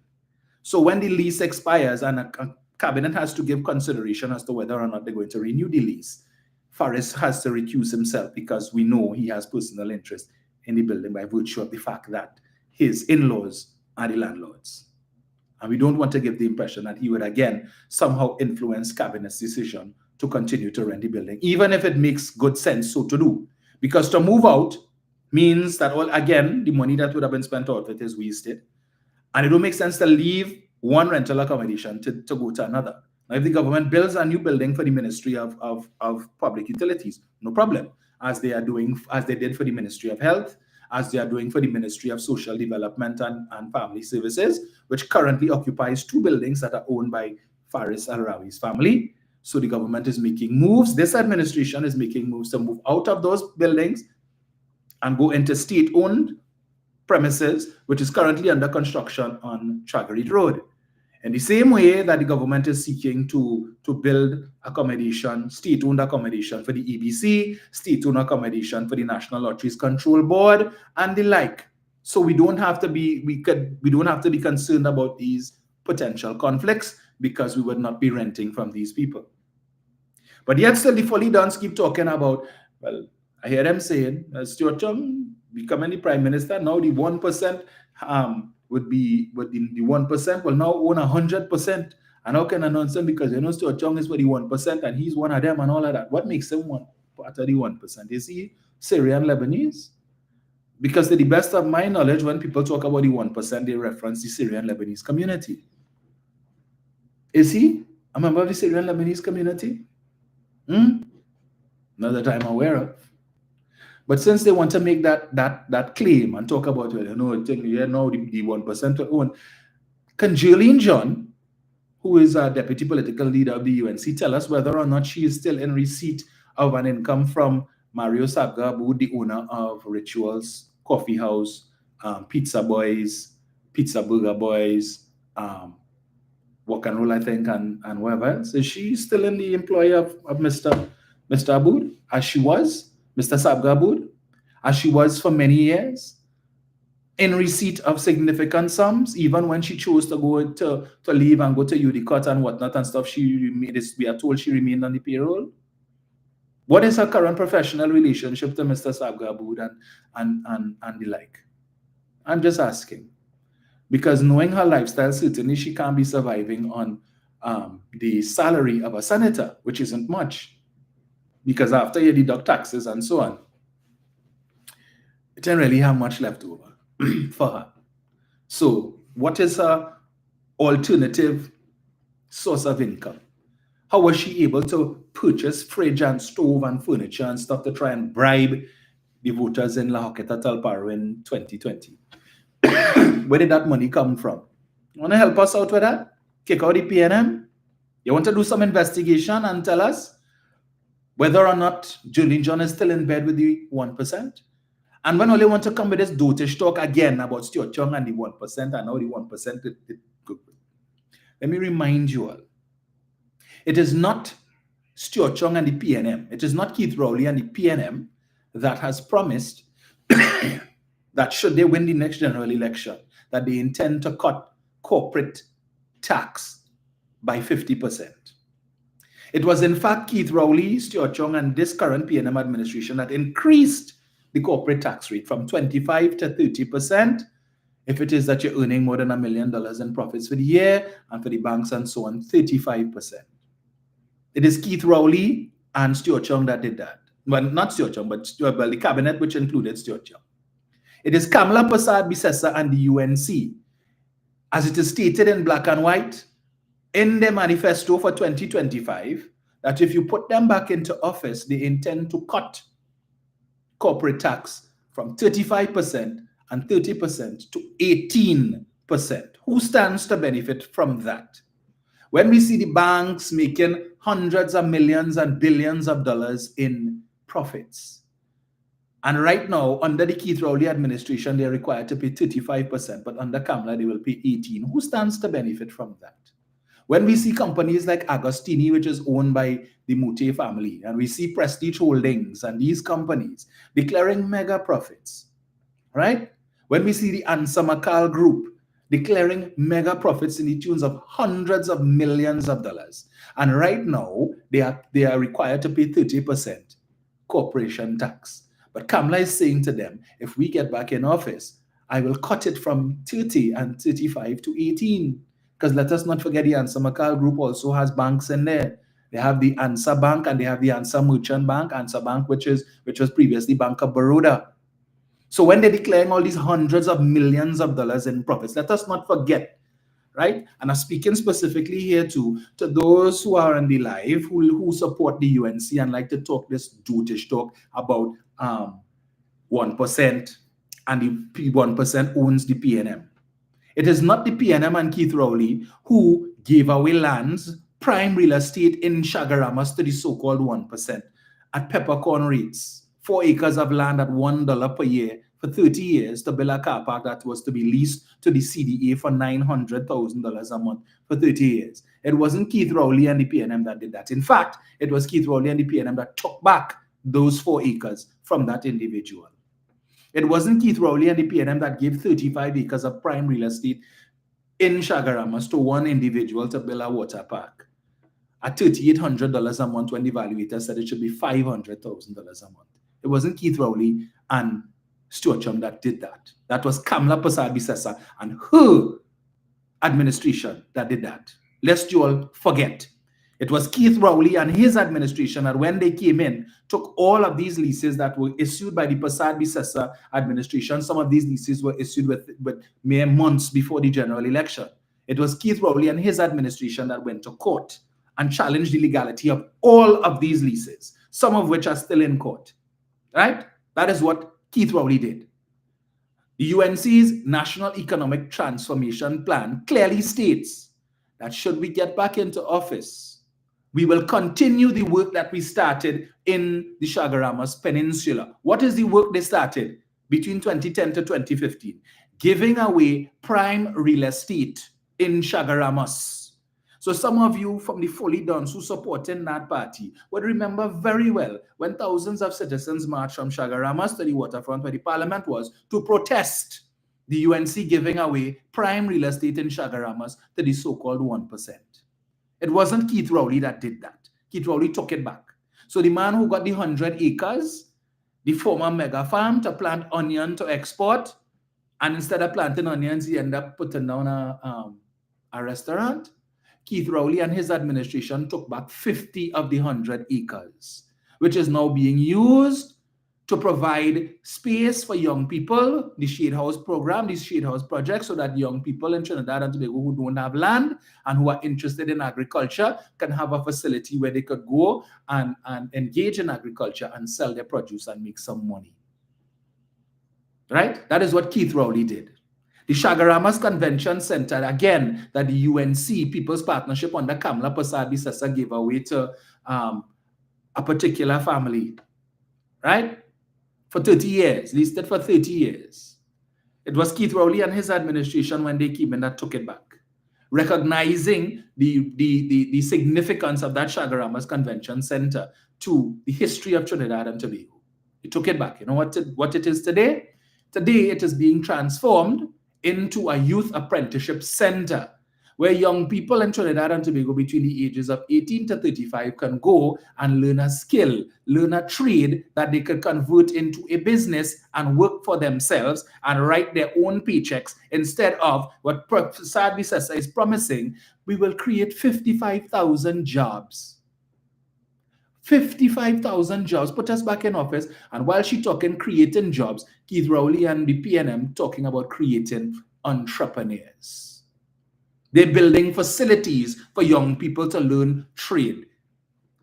So when the lease expires and a cabinet has to give consideration as to whether or not they're going to renew the lease, Faris has to recuse himself, because we know he has personal interest in the building by virtue of the fact that his in-laws are the landlords. And we don't want to give the impression that he would again somehow influence cabinet's decision to continue to rent the building, even if it makes good sense so to do. Because to move out means that, the money that would have been spent out of it is wasted. And it don't make sense to leave one rental accommodation to go to another. Now, if the government builds a new building for the Ministry of Public Utilities, no problem, as they did for the Ministry of Health, as they are doing for the Ministry of Social Development and Family Services, which currently occupies 2 buildings that are owned by Faris Al-Rawi's family. So the government is making moves. This administration is making moves to move out of those buildings and go into state-owned premises, which is currently under construction on Chagarit Road. In the same way that the government is seeking to build accommodation, state-owned accommodation for the EBC, state-owned accommodation for the National Lotteries Control Board, and the like. So we don't have to be concerned about these potential conflicts, because we would not be renting from these people. But yet still the fully dons keep talking about, well, I hear them saying, Stuart Chung becoming the Prime Minister, now the 1% would be, but the 1% will now own 100%. And how can I nonsense? Because Stuart Chung is for the 1% and he's one of them and all of that. What makes him one part of the 1%? Is he Syrian Lebanese? Because to the best of my knowledge, when people talk about the 1%, they reference the Syrian Lebanese community. Is he a member of the Syrian Lebanese community? Not that I'm aware of. But since they want to make that claim and talk about, well, the 1% to own, can Jolene John, who is a deputy political leader of the UNC, tell us whether or not she is still in receipt of an income from Mario Sabga Aboud, the owner of Rituals, Coffee House, Pizza Boys, Pizza Burger Boys, Walk and Roll, I think, and whatever else? Is she still in the employ of Mr. Aboud, as she was? Mr. Sabga Aboud, as she was for many years, in receipt of significant sums, even when she chose to go to leave and go to UDCOT and whatnot and stuff, we are told she remained on the payroll. What is her current professional relationship to Mr. Sabga Aboud and the like? I'm just asking. Because knowing her lifestyle, certainly she can't be surviving on the salary of a senator, which isn't much. Because after you deduct taxes and so on, it didn't really have much left over for her. So what is her alternative source of income? How was she able to purchase fridge and stove and furniture and stuff to try and bribe the voters in La Hoqueta Talparo in 2020. Where did that money come from? You want to help us out with that? Kick out the PNM? You want to do some investigation and tell us whether or not Julian John is still in bed with the 1%? And when only want to come with this dotish talk again about Stuart Chung and the 1% and how the 1%, let me remind you all, it is not Stuart Chung and the PNM, it is not Keith Rowley and the PNM that has promised that should they win the next general election, that they intend to cut corporate tax by 50%. It was in fact Keith Rowley, Stuart Chung, and this current PNM administration that increased the corporate tax rate from 25 to 30% if it is that you're earning more than $1 million in profits for the year, and for the banks and so on, 35%. It is Keith Rowley and Stuart Chung that did that. Well, not Stuart Chung, but the cabinet, which included Stuart Chung. It is Kamala Persad-Bissessar and the UNC, as it is stated in black and white in their manifesto for 2025, that if you put them back into office, they intend to cut corporate tax from 35% and 30% to 18%. Who stands to benefit from that? When we see the banks making hundreds of millions and billions of dollars in profits, and right now, under the Keith Rowley administration, they're required to pay 35%, but under Kamala, they will pay 18%. Who stands to benefit from that? When we see companies like Agostini, which is owned by the Mute family, and we see Prestige Holdings and these companies declaring mega profits, right? When we see the Ansa Makal Group declaring mega profits in the tunes of hundreds of millions of dollars, and right now they are required to pay 30% corporation tax. But Kamala is saying to them, if we get back in office, I will cut it from 30 and 35 to 18. Because let us not forget the Ansa Makal Group also has banks in there. They have the Ansa Bank and they have the Ansa Merchant Bank, Ansa Bank, which was previously Bank of Baroda. So when they're declaring all these hundreds of millions of dollars in profits, let us not forget, right? And I'm speaking specifically here to those who are on the live who support the UNC and like to talk this dotish talk about 1% and the 1% owns the PNM. It is not the PNM and Keith Rowley who gave away lands, prime real estate in Chagaramas to the so-called 1% at peppercorn rates, 4 acres of land at $1 per year for 30 years to build a car park that was to be leased to the CDA for $900,000 a month for 30 years. It wasn't Keith Rowley and the PNM that did that. In fact, it was Keith Rowley and the PNM that took back those 4 acres from that individual. It wasn't Keith Rowley and the PNM that gave 35 acres of prime real estate in Chagaramas to one individual to build a water park at $3,800 a month when the evaluator said it should be $500,000 a month. It wasn't Keith Rowley and Stuart Chung that did that. That was Kamala Persad-Bissessar and her administration that did that. Lest you all forget. It was Keith Rowley and his administration that when they came in, took all of these leases that were issued by the Persad-Bissessar administration. Some of these leases were issued with mere months before the general election. It was Keith Rowley and his administration that went to court and challenged the legality of all of these leases, some of which are still in court, right? That is what Keith Rowley did. The UNC's National Economic Transformation Plan clearly states that should we get back into office, we will continue the work that we started in the Chagaramas Peninsula. What is the work they started between 2010 to 2015? Giving away prime real estate in Chagaramas. So some of you from the Fully Dons who supported that party would remember very well when thousands of citizens marched from Chagaramas to the waterfront where the parliament was to protest the UNC giving away prime real estate in Chagaramas to the so-called 1%. It wasn't Keith Rowley that did that. Keith Rowley took it back. So the man who got the 100 acres, the former mega farm to plant onion to export, and instead of planting onions, he ended up putting down a restaurant. Keith Rowley and his administration took back 50 of the 100 acres, which is now being used to provide space for young people, the Shade House program, the Shade House project, so that young people in Trinidad and Tobago who don't have land and who are interested in agriculture can have a facility where they could go and engage in agriculture and sell their produce and make some money. right? That is what Keith Rowley did. The Shagaramas Convention Center, again, that the UNC, People's Partnership under Kamla Prasad Bisesa gave away to a particular family, right? For 30 years, listed for 30 years. It was Keith Rowley and his administration when they came in that took it back, recognizing the significance of that Shagaramas Convention Center to the history of Trinidad and Tobago. It took it back. You know what it is today? Today, it is being transformed into a youth apprenticeship center where young people in Trinidad and Tobago between the ages of 18 to 35 can go and learn a skill, learn a trade that they could convert into a business and work for themselves and write their own paychecks instead of what Prasad Bisesa is promising. We will create 55,000 jobs. 55,000 jobs, put us back in office. And while she talking creating jobs, Keith Rowley and the PNM talking about creating entrepreneurs. They're building facilities for young people to learn trade.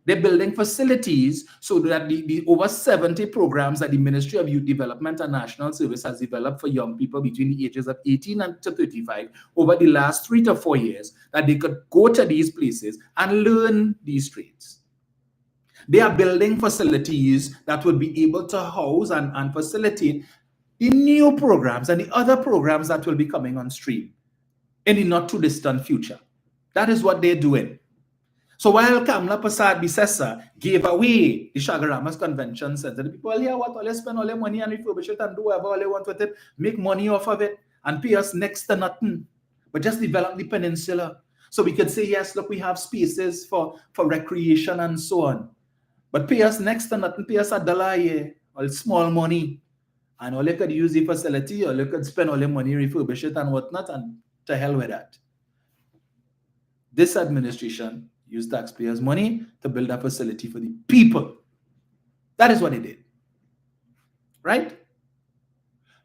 They're building facilities so that the over 70 programs that the Ministry of Youth Development and National Service has developed for young people between the ages of 18 and to 35 over the last 3 to 4 years, that they could go to these places and learn these trades. They are building facilities that will be able to house and facilitate the new programs and the other programs that will be coming on stream in the not too distant future. That is what they're doing. So while Kamla Prasad Bisesa gave away the Shagaramas Convention Center, the people here want to spend all their money and refurbish it and do whatever they want with it, make money off of it and pay us next to nothing, but just develop the peninsula. So we could say, yes, look, we have spaces for recreation and so on. But pay us next to nothing, pay us $1 a year, or small money. And all you could use the facility, or you could spend all your money, refurbish it and whatnot, and to hell with that. This administration used taxpayers' money to build a facility for the people. That is what they did. Right?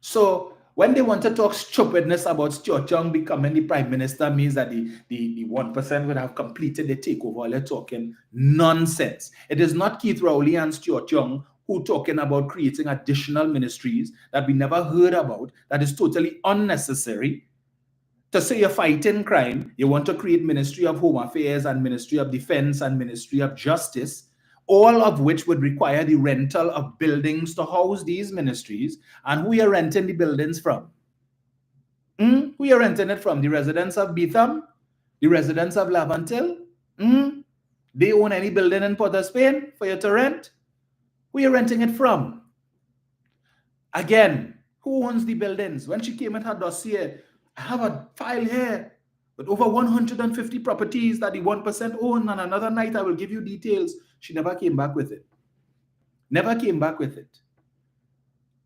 So when they want to talk stupidness about Stuart Young becoming the prime minister means that the 1% would have completed the takeover, they're talking nonsense. It is not Keith Rowley and Stuart Young who talking about creating additional ministries that we never heard about, that is totally unnecessary. To say you're fighting crime, you want to create Ministry of Home Affairs and Ministry of Defense and Ministry of Justice, all of which would require the rental of buildings to house these ministries. And who are renting the buildings from? Who are renting it from? The residents of Betham? The residents of Lavantil? They own any building in Port of Spain for you to rent? Who are renting it from? Again, who owns the buildings? When she came with her dossier, I have a file here with over 150 properties that the 1% own, and another night I will give you details. She never came back with it. Never came back with it.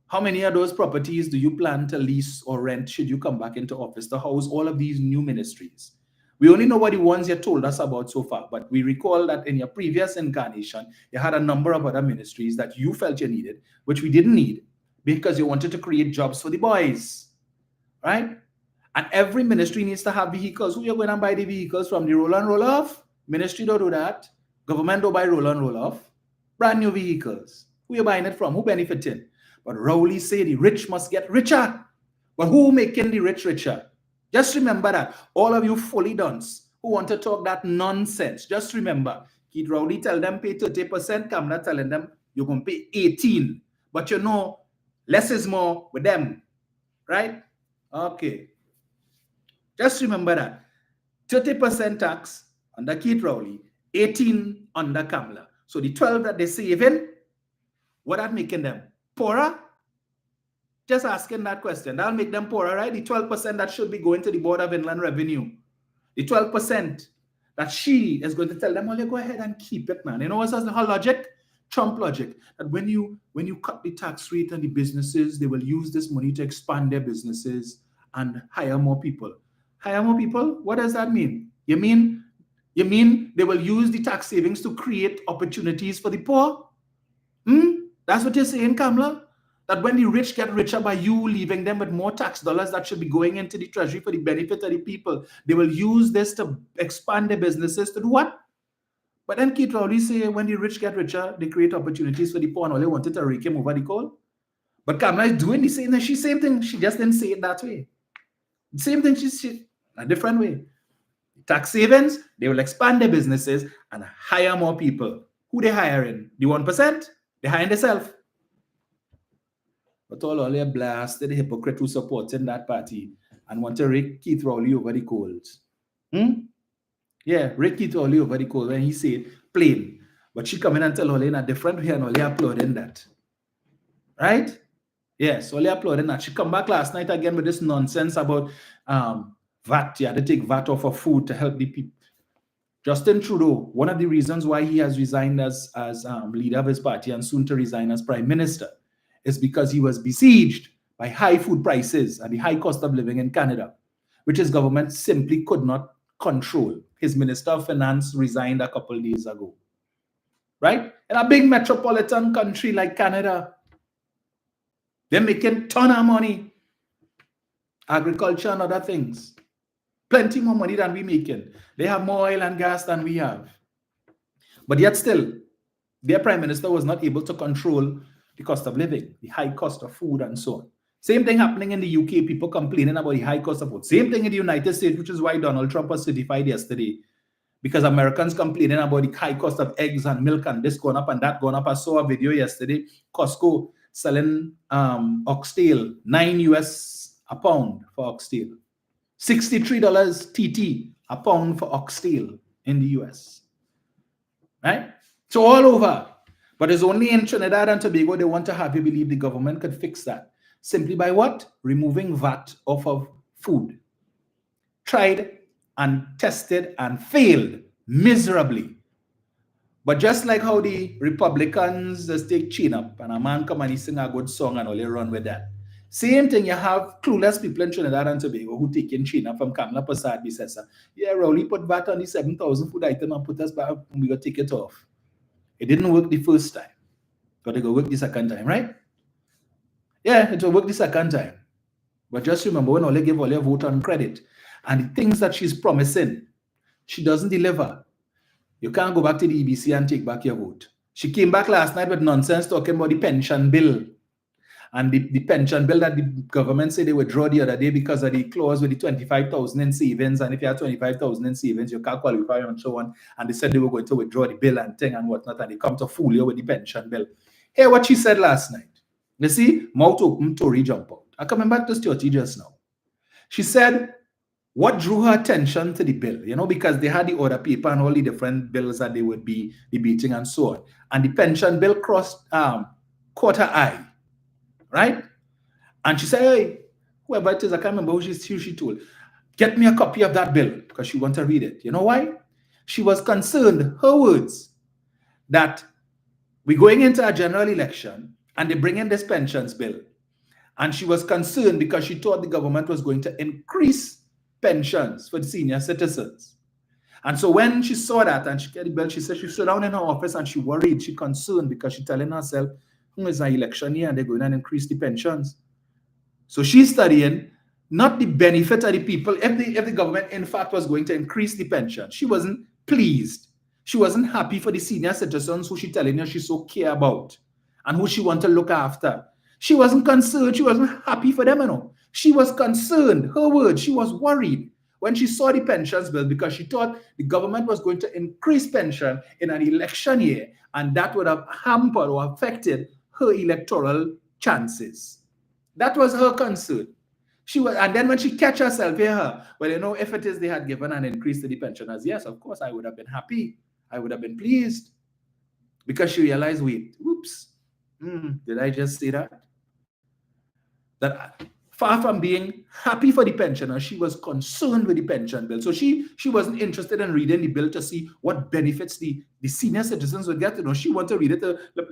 How many of those properties do you plan to lease or rent should you come back into office to house all of these new ministries? We only know what the ones you told us about so far, but we recall that in your previous incarnation, you had a number of other ministries that you felt you needed, which we didn't need because you wanted to create jobs for the boys, right? And every ministry needs to have vehicles. Who are going to buy the vehicles from? The roll on, roll off? Ministry don't do that. Government don't buy roll on, roll off. Brand new vehicles. Who are you buying it from? Who benefiting? But Rowley say the rich must get richer. But who making the rich richer? Just remember that. All of you fully dunce who want to talk that nonsense, just remember, Keith Rowley tell them pay 30%, Kamla telling them you're going to pay 18%. But you know, less is more with them, right? Okay. Just remember that 30% tax under Keith Rowley, 18% under Kamla. So the 12 that they saving, what that making them? Poorer? Just asking that question. That'll make them poorer, right? The 12% that should be going to the Board of Inland Revenue. The 12% that she is going to tell them, well, you go ahead and keep it, man. You know what's her logic? Trump logic. That when you cut the tax rate on the businesses, they will use this money to expand their businesses and hire more people. Hire more people? What does that mean? You mean they will use the tax savings to create opportunities for the poor? That's what you're saying, Kamla? That when the rich get richer by you leaving them with more tax dollars that should be going into the treasury for the benefit of the people, they will use this to expand their businesses to do what? But then Keith Rowley say when the rich get richer, they create opportunities for the poor and all they wanted to rake him over the coal. But Kamala is doing the same thing. Same thing. She just didn't say it that way. The same thing. She's a different way. Tax savings, they will expand their businesses and hire more people. Who they hiring? The 1%? They hiring themselves. But all their blasted hypocrite who supporting that party and want to rake Keith Rowley over the coals. Yeah, rake Keith Rowley over the coals when he said plain. But she come in and tell Ollie in a different way and Ollie applauding that. Right? Yes, Ollie applauding that. She come back last night again with this nonsense about VAT. Yeah, they take VAT off of food to help the people. Justin Trudeau, one of the reasons why he has resigned as leader of his party and soon to resign as prime minister is because he was besieged by high food prices and the high cost of living in Canada, which his government simply could not control. His minister of finance resigned a couple of days ago. Right? In a big metropolitan country like Canada, they're making a ton of money. Agriculture and other things. Plenty more money than we making. They have more oil and gas than we have. But yet still, their prime minister was not able to control the cost of living, the high cost of food and so on. Same thing happening in the UK, people complaining about the high cost of food. Same thing in the United States, which is why Donald Trump was certified yesterday. Because Americans complaining about the high cost of eggs and milk and this going up and that going up. I saw a video yesterday, Costco selling oxtail, $9 a pound for oxtail. $63 TT a pound for oxtail in the US. Right? So all over. But it's only in Trinidad and Tobago they want to have you believe the government could fix that. Simply by what? Removing VAT off of food. Tried and tested and failed miserably. But just like how the Republicans just take chin up and a man come and he sing a good song and all they run with that. Same thing, you have clueless people in Trinidad and Tobago who take in China from Kamala Prasad says, yeah, Rowley put VAT on the 7,000 food item and put us back and we got to take it off. It didn't work the first time. But it will work the second time, right? Yeah, it will work the second time. But just remember, when Ole give Ole a vote on credit and the things that she's promising, she doesn't deliver. You can't go back to the EBC and take back your vote. She came back last night with nonsense talking about the pension bill. And the pension bill that the government said they withdraw the other day because of the clause with the 25,000 in savings. And if you have 25,000 in savings, you can't qualify and so on. And they said they were going to withdraw the bill and thing and whatnot. And they come to fool you with the pension bill. Hear what she said last night. You see, mouth open, Tory jump out. I'm coming back to Stuarty just now. She said, what drew her attention to the bill? You know, because they had the order paper and all the different bills that they would be debating and so on. And the pension bill crossed quarter eye. Right? And she said, hey, whoever it is, I can't remember who she told, get me a copy of that bill because she wants to read it. You know why? She was concerned, her words, that we're going into a general election and they bring in this pensions bill. And she was concerned because she thought the government was going to increase pensions for the senior citizens. And so when she saw that and she got the bill, she said she stood down in her office and she worried, she concerned because she's telling herself, it's an election year and they're going to increase the pensions. So she's studying not the benefit of the people. If the government, in fact, was going to increase the pension, she wasn't pleased. She wasn't happy for the senior citizens who she's telling you she so care about and who she want to look after. She wasn't concerned. She wasn't happy for them, you know. She was concerned. Her word, she was worried when she saw the pensions bill because she thought the government was going to increase pension in an election year and that would have hampered or affected her electoral chances. That was her concern. And then when she catch herself here, well, you know, if it is they had given an increase to the pensioners, yes, of course, I would have been happy. I would have been pleased. Because she realized, wait, oops, did I just say that? That far from being happy for the pensioner, she was concerned with the pension bill. So she wasn't interested in reading the bill to see what benefits the senior citizens would get. You know, she wanted to read it.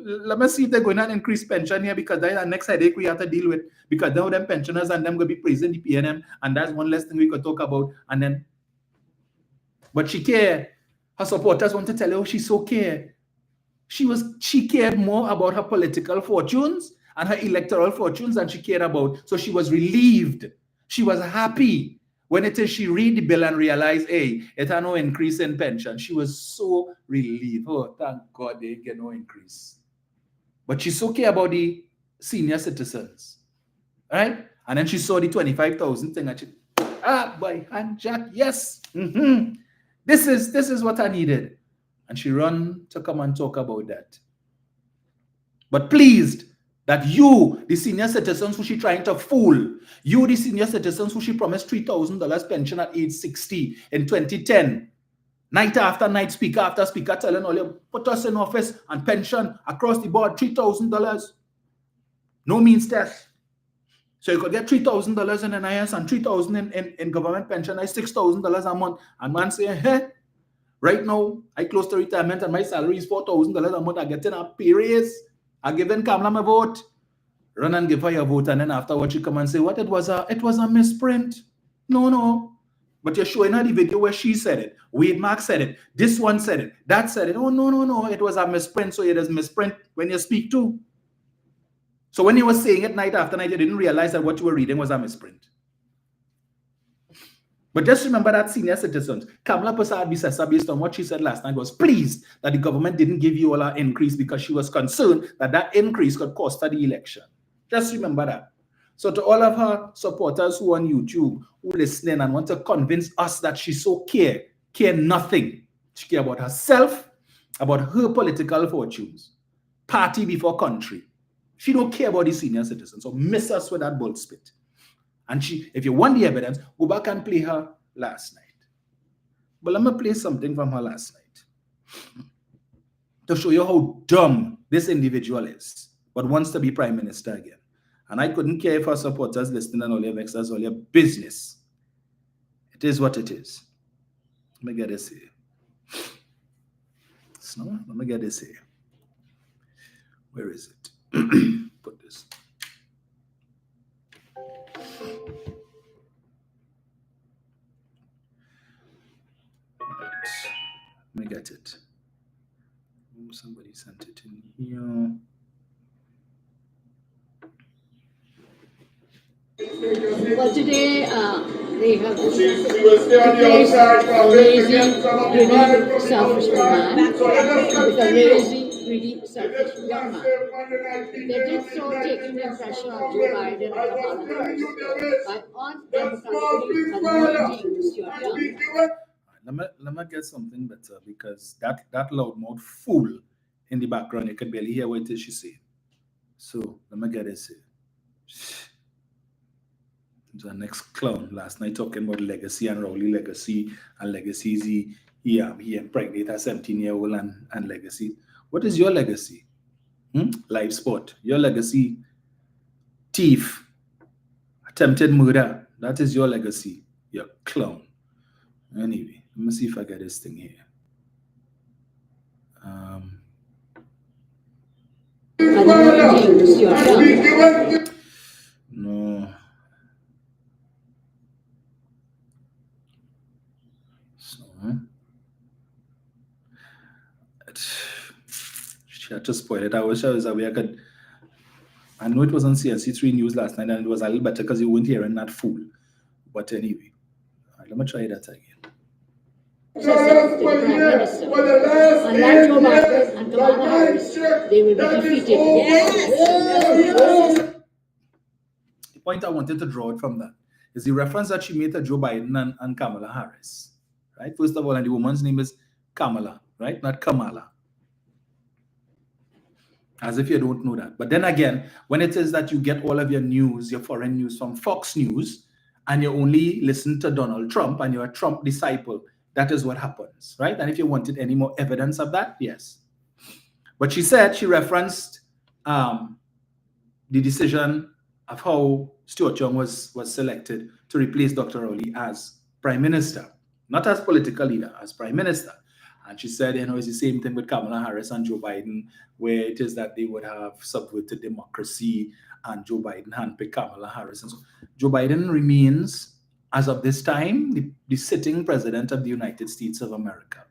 Let me see if they're going to increase pension here because that's the next headache we have to deal with. Because now them pensioners and them going to be praising the PNM, and that's one less thing we could talk about. And then, but she cared. Her supporters want to tell her she so cared. She cared more about her political fortunes and her electoral fortunes than she cared about. So she was relieved. She was happy when it is she read the bill and realized, hey, it had no increase in pension. She was so relieved. Oh, thank God they get no increase. But she's so care about the senior citizens, right? And then she saw the 25,000 thing and she, boy, and Jack, yes, this is what I needed. And she run to come and talk about that. But pleased that you, the senior citizens who she trying to fool, you, the senior citizens who she promised $3,000 pension at age 60 in 2010, night after night, speaker after speaker telling all you, put us in office and pension across the board, $3,000. No means test. So you could get $3,000 in NIS and $3,000 in government pension, that's $6,000 a month. And man say, hey, right now, I close to retirement and my salary is $4,000 a month. I getting a pay raise. I giving Kamala my vote. Run and give her your vote, and then afterwards you come and say, what, it was a misprint. No. But you're showing her the video where she said it. Wade Mark said it. This one said it. That said it. Oh, no. It was a misprint. So it is misprint when you speak too. So when you were saying it night after night, you didn't realize that what you were reading was a misprint. But just remember that senior citizens, Kamala Persad-Bissessar, based on what she said last night, was pleased that the government didn't give you all our increase because she was concerned that increase could cost her the election. Just remember that. So to all of her supporters who are on YouTube, who are listening and want to convince us that she so care nothing. She care about herself, about her political fortunes, party before country. She don't care about the senior citizens. So miss us with that bull spit. And she, if you want the evidence, go back and play her last night. But let me play something from her last night to show you how dumb this individual is, but wants to be prime minister again. And I couldn't care if her supporters listening and all your vexers, all your business. It is what it is. Let me get this here. So, let me get this here. Where is it? Put this. Let me get it. Oh, somebody sent it in here. Well, today they have replaced a lazy, greedy, selfish man with a lazy, greedy, selfish young man. They did so taking the impression of Joe Biden and Kamala Harris by undemocratically anointing Stuart Young. Let me get something better, because that loudmouth fool in the background, you can barely hear what it is she saying. So let me get this here. The next clown last night talking about legacy and Rowley legacy and legacies. He impregnated a 17-year-old and legacy. What is your legacy? Live sport. Your legacy, thief, attempted murder. That is your legacy. You're a clown. Anyway, let me see if I get this thing here. No. So, she had to spoil it. I wish I was aware. I know it was on CNC3 News last night, and it was a little better because you weren't hearing that fool. But anyway, let me try that again. Unlike Joe Biden and Kamala Harris, they will be defeated. Yes. The point I wanted to draw it from that is the reference that she made to Joe Biden and Kamala Harris. Right? First of all, and the woman's name is Kamala, right? Not Kamala. As if you don't know that. But then again, when it is that you get all of your news, your foreign news from Fox News, and you only listen to Donald Trump and you're a Trump disciple, that is what happens, right? And if you wanted any more evidence of that, yes. But she said, she referenced the decision of how Stuart Young was selected to replace Dr. Rowley as prime minister, not as political leader, as prime minister. And she said, it's the same thing with Kamala Harris and Joe Biden, where it is that they would have subverted democracy and Joe Biden handpicked Kamala Harris. And so Joe Biden remains, as of this time, the sitting president of the United States of America.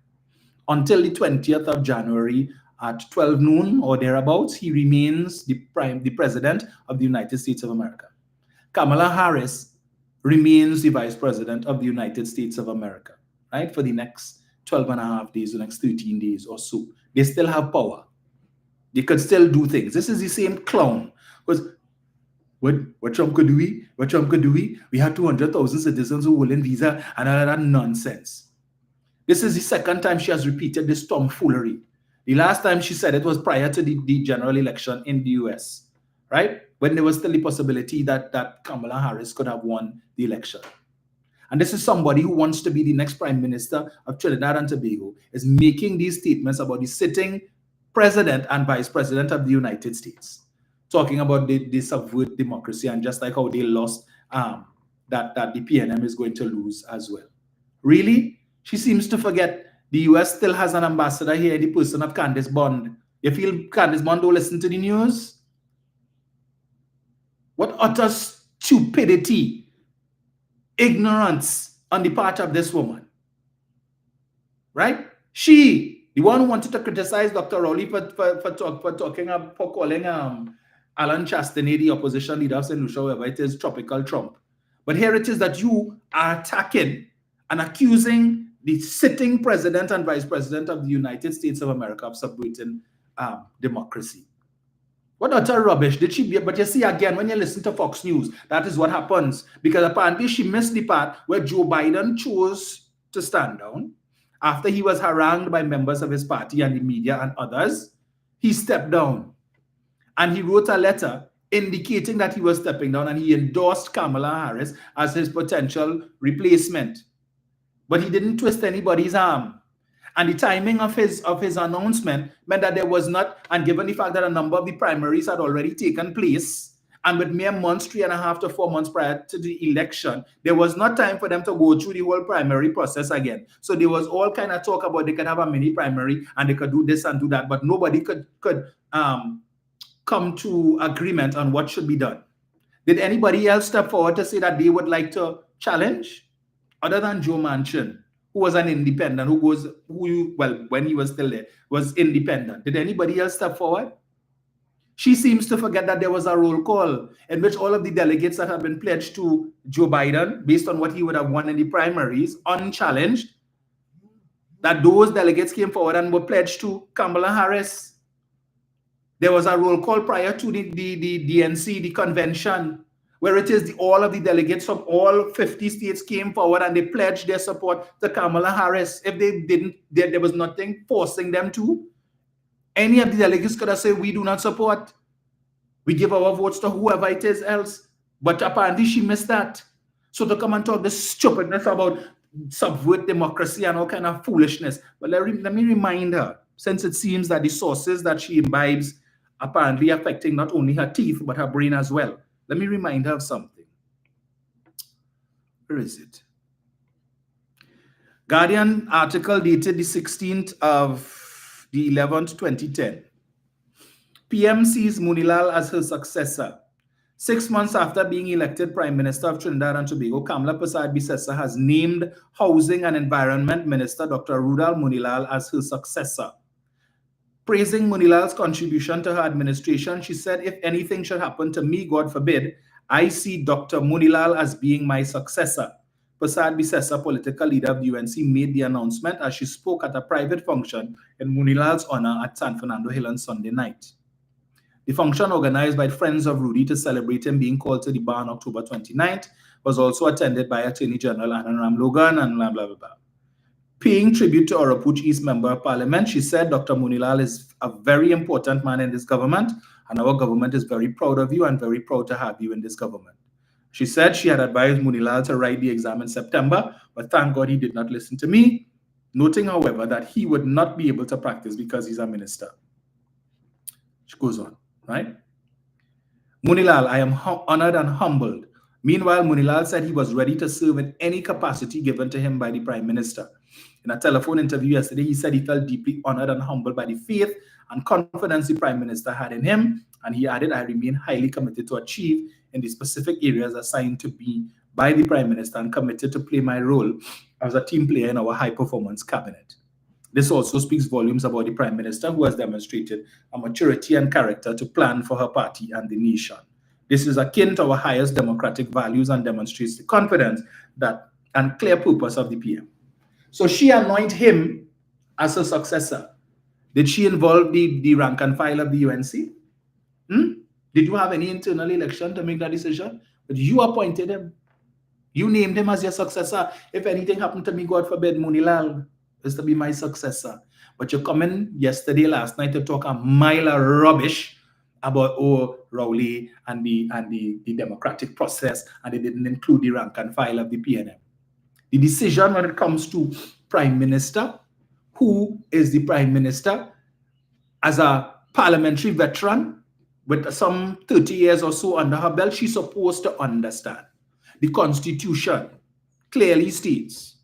Until the 20th of January at 12 noon or thereabouts, he remains the president of the United States of America. Kamala Harris remains the vice president of the United States of America, right? For the next 12 and a half days, the next 13 days or so. They still have power. They could still do things. This is the same clown Was what Trump could do? What Trump could do? We had 200,000 citizens who will in visa and all that nonsense. This is the second time she has repeated this tomfoolery. The last time she said it was prior to the general election in the US, right? When there was still the possibility that Kamala Harris could have won the election. And this is somebody who wants to be the next prime minister of Trinidad and Tobago, is making these statements about the sitting president and vice president of the United States, talking about the subvert democracy and just like how they lost, that the PNM is going to lose as well. Really? She seems to forget the US still has an ambassador here in the person of Candice Bond. You feel Candice Bond don't listen to the news? What utter stupidity, ignorance on the part of this woman, right? She, the one who wanted to criticize Dr. Rowley for calling Alan Chastanet, the opposition leader of St. Lucia, whoever it is, tropical Trump. But here it is that you are attacking and accusing the sitting president and vice president of the United States of America of subverting democracy. What utter rubbish did she be? But you see, again, when you listen to Fox News, that is what happens. Because apparently she missed the part where Joe Biden chose to stand down. After he was harangued by members of his party and the media and others, he stepped down. And he wrote a letter indicating that he was stepping down, and he endorsed Kamala Harris as his potential replacement. But he didn't twist anybody's arm. And the timing of his announcement meant that there was not, and given the fact that a number of the primaries had already taken place, and with mere months, 3.5 to 4 months prior to the election, there was not time for them to go through the whole primary process again. So there was all kind of talk about they could have a mini primary and they could do this and do that, but nobody could come to agreement on what should be done. Did anybody else step forward to say that they would like to challenge? Other than Joe Manchin, who was an independent, when he was still there, was independent. Did anybody else step forward? She seems to forget that there was a roll call in which all of the delegates that have been pledged to Joe Biden, based on what he would have won in the primaries, unchallenged, that those delegates came forward and were pledged to Kamala Harris. There was a roll call prior to the DNC, the convention, where it is all of the delegates from all 50 states came forward and they pledged their support to Kamala Harris. If they didn't, there was nothing forcing them to. Any of the delegates could have said, we do not support. We give our votes to whoever it is else. But apparently she missed that. So to come and talk this stupidness about subvert democracy and all kind of foolishness. But let me remind her, since it seems that the sources that she imbibes apparently affecting not only her teeth, but her brain as well. Let me remind her of something. Where is it? Guardian article dated the 16th of the 11th, 2010. PM sees Munilal as her successor. 6 months after being elected Prime Minister of Trinidad and Tobago, Kamla Persad-Bissessar has named Housing and Environment Minister Dr. Rudal Munilal as her successor. Praising Munilal's contribution to her administration, she said, if anything should happen to me, God forbid, I see Dr. Munilal as being my successor. Persad-Bissessar, political leader of the UNC, made the announcement as she spoke at a private function in Munilal's honor at San Fernando Hill on Sunday night. The function, organized by Friends of Rudy to celebrate him being called to the bar on October 29th, was also attended by Attorney General Anand Logan and blah, blah, blah, blah. Paying tribute to Orapuch East Member of Parliament, she said, Dr. Munilal is a very important man in this government, and our government is very proud of you and very proud to have you in this government. She said she had advised Munilal to write the exam in September, but thank God he did not listen to me, noting, however, that he would not be able to practice because he's a minister. She goes on, right? Munilal, I am honored and humbled. Meanwhile, Munilal said he was ready to serve in any capacity given to him by the Prime Minister. In a telephone interview yesterday, he said he felt deeply honored and humbled by the faith and confidence the Prime Minister had in him, and he added, I remain highly committed to achieve in the specific areas assigned to me by the Prime Minister and committed to play my role as a team player in our high-performance cabinet. This also speaks volumes about the Prime Minister, who has demonstrated a maturity and character to plan for her party and the nation. This is akin to our highest democratic values and demonstrates the confidence that and clear purpose of the PM. So she anointed him as her successor. Did she involve the rank and file of the UNC? The Did you have any internal election to make that decision? But you appointed him. You named him as your successor. If anything happened to me, God forbid, Munilal is to be my successor. But you come in yesterday, last night to talk a mile of rubbish about Rowley and the democratic process, and they didn't include the rank and file of the PNM. The decision when it comes to Prime Minister, who is the Prime Minister, as a parliamentary veteran with some 30 years or so under her belt, she's supposed to understand. The Constitution clearly states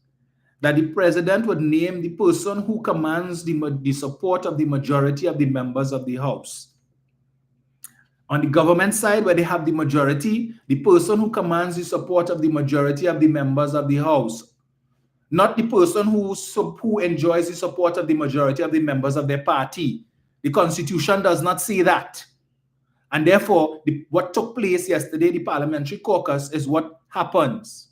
that the president would name the person who commands the support of the majority of the members of the House. On the government side, where they have the majority, the person who commands the support of the majority of the members of the House, not the person who enjoys the support of the majority of the members of their party. The Constitution does not say that. And therefore, what took place yesterday, the parliamentary caucus, is what happens.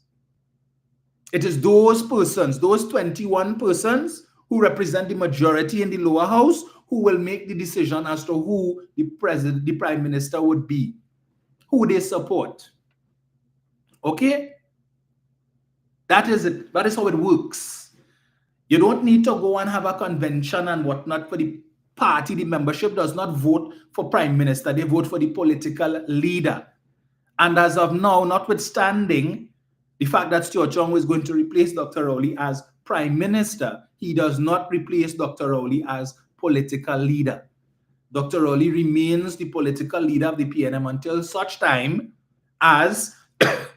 It is those persons, those 21 persons who represent the majority in the lower house, who will make the decision as to who the prime minister would be, who they support. Okay? That is it. That is how it works. You don't need to go and have a convention and whatnot for the party. The membership does not vote for prime minister. They vote for the political leader. And as of now, notwithstanding the fact that Stuart Young is going to replace Dr. Rowley as prime minister, he does not replace Dr. Rowley as political leader. Dr. Rowley remains the political leader of the PNM until such time as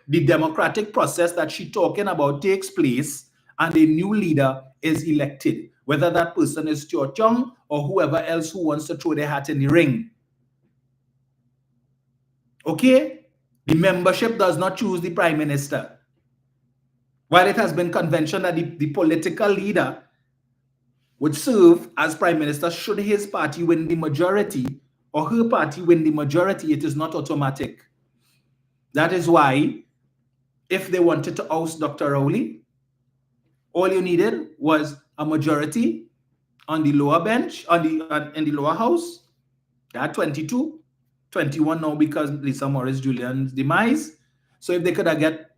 the democratic process that she's talking about takes place and a new leader is elected, whether that person is Stuart Young or whoever else who wants to throw their hat in the ring. Okay? The membership does not choose the prime minister. While it has been convention that the political leader would serve as prime minister should his party win the majority or her party win the majority, it is not automatic. That is why if they wanted to oust Dr. Rowley, all you needed was a majority on the lower bench, in the lower house. They had 22, 21 now because Lisa Morris Julian's demise. So if they could have get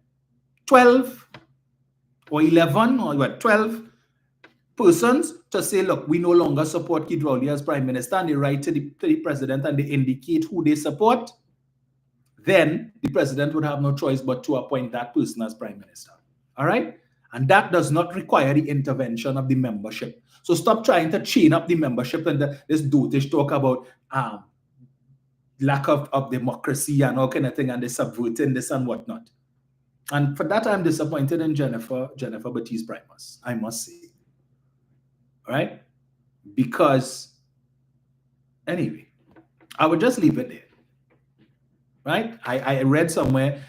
12 or 11 or 12 persons to say, look, we no longer support Kid Rowley as prime minister, and they write to the president and they indicate who they support, then the president would have no choice but to appoint that person as prime minister. All right? And that does not require the intervention of the membership. So stop trying to chain up the membership and this dotish talk about lack of democracy and all kind of thing, and they subverting this and whatnot. And for that, I'm disappointed in Jennifer Baptiste Primus, I must say. All right? Because, anyway, I would just leave it there. Right? I read somewhere.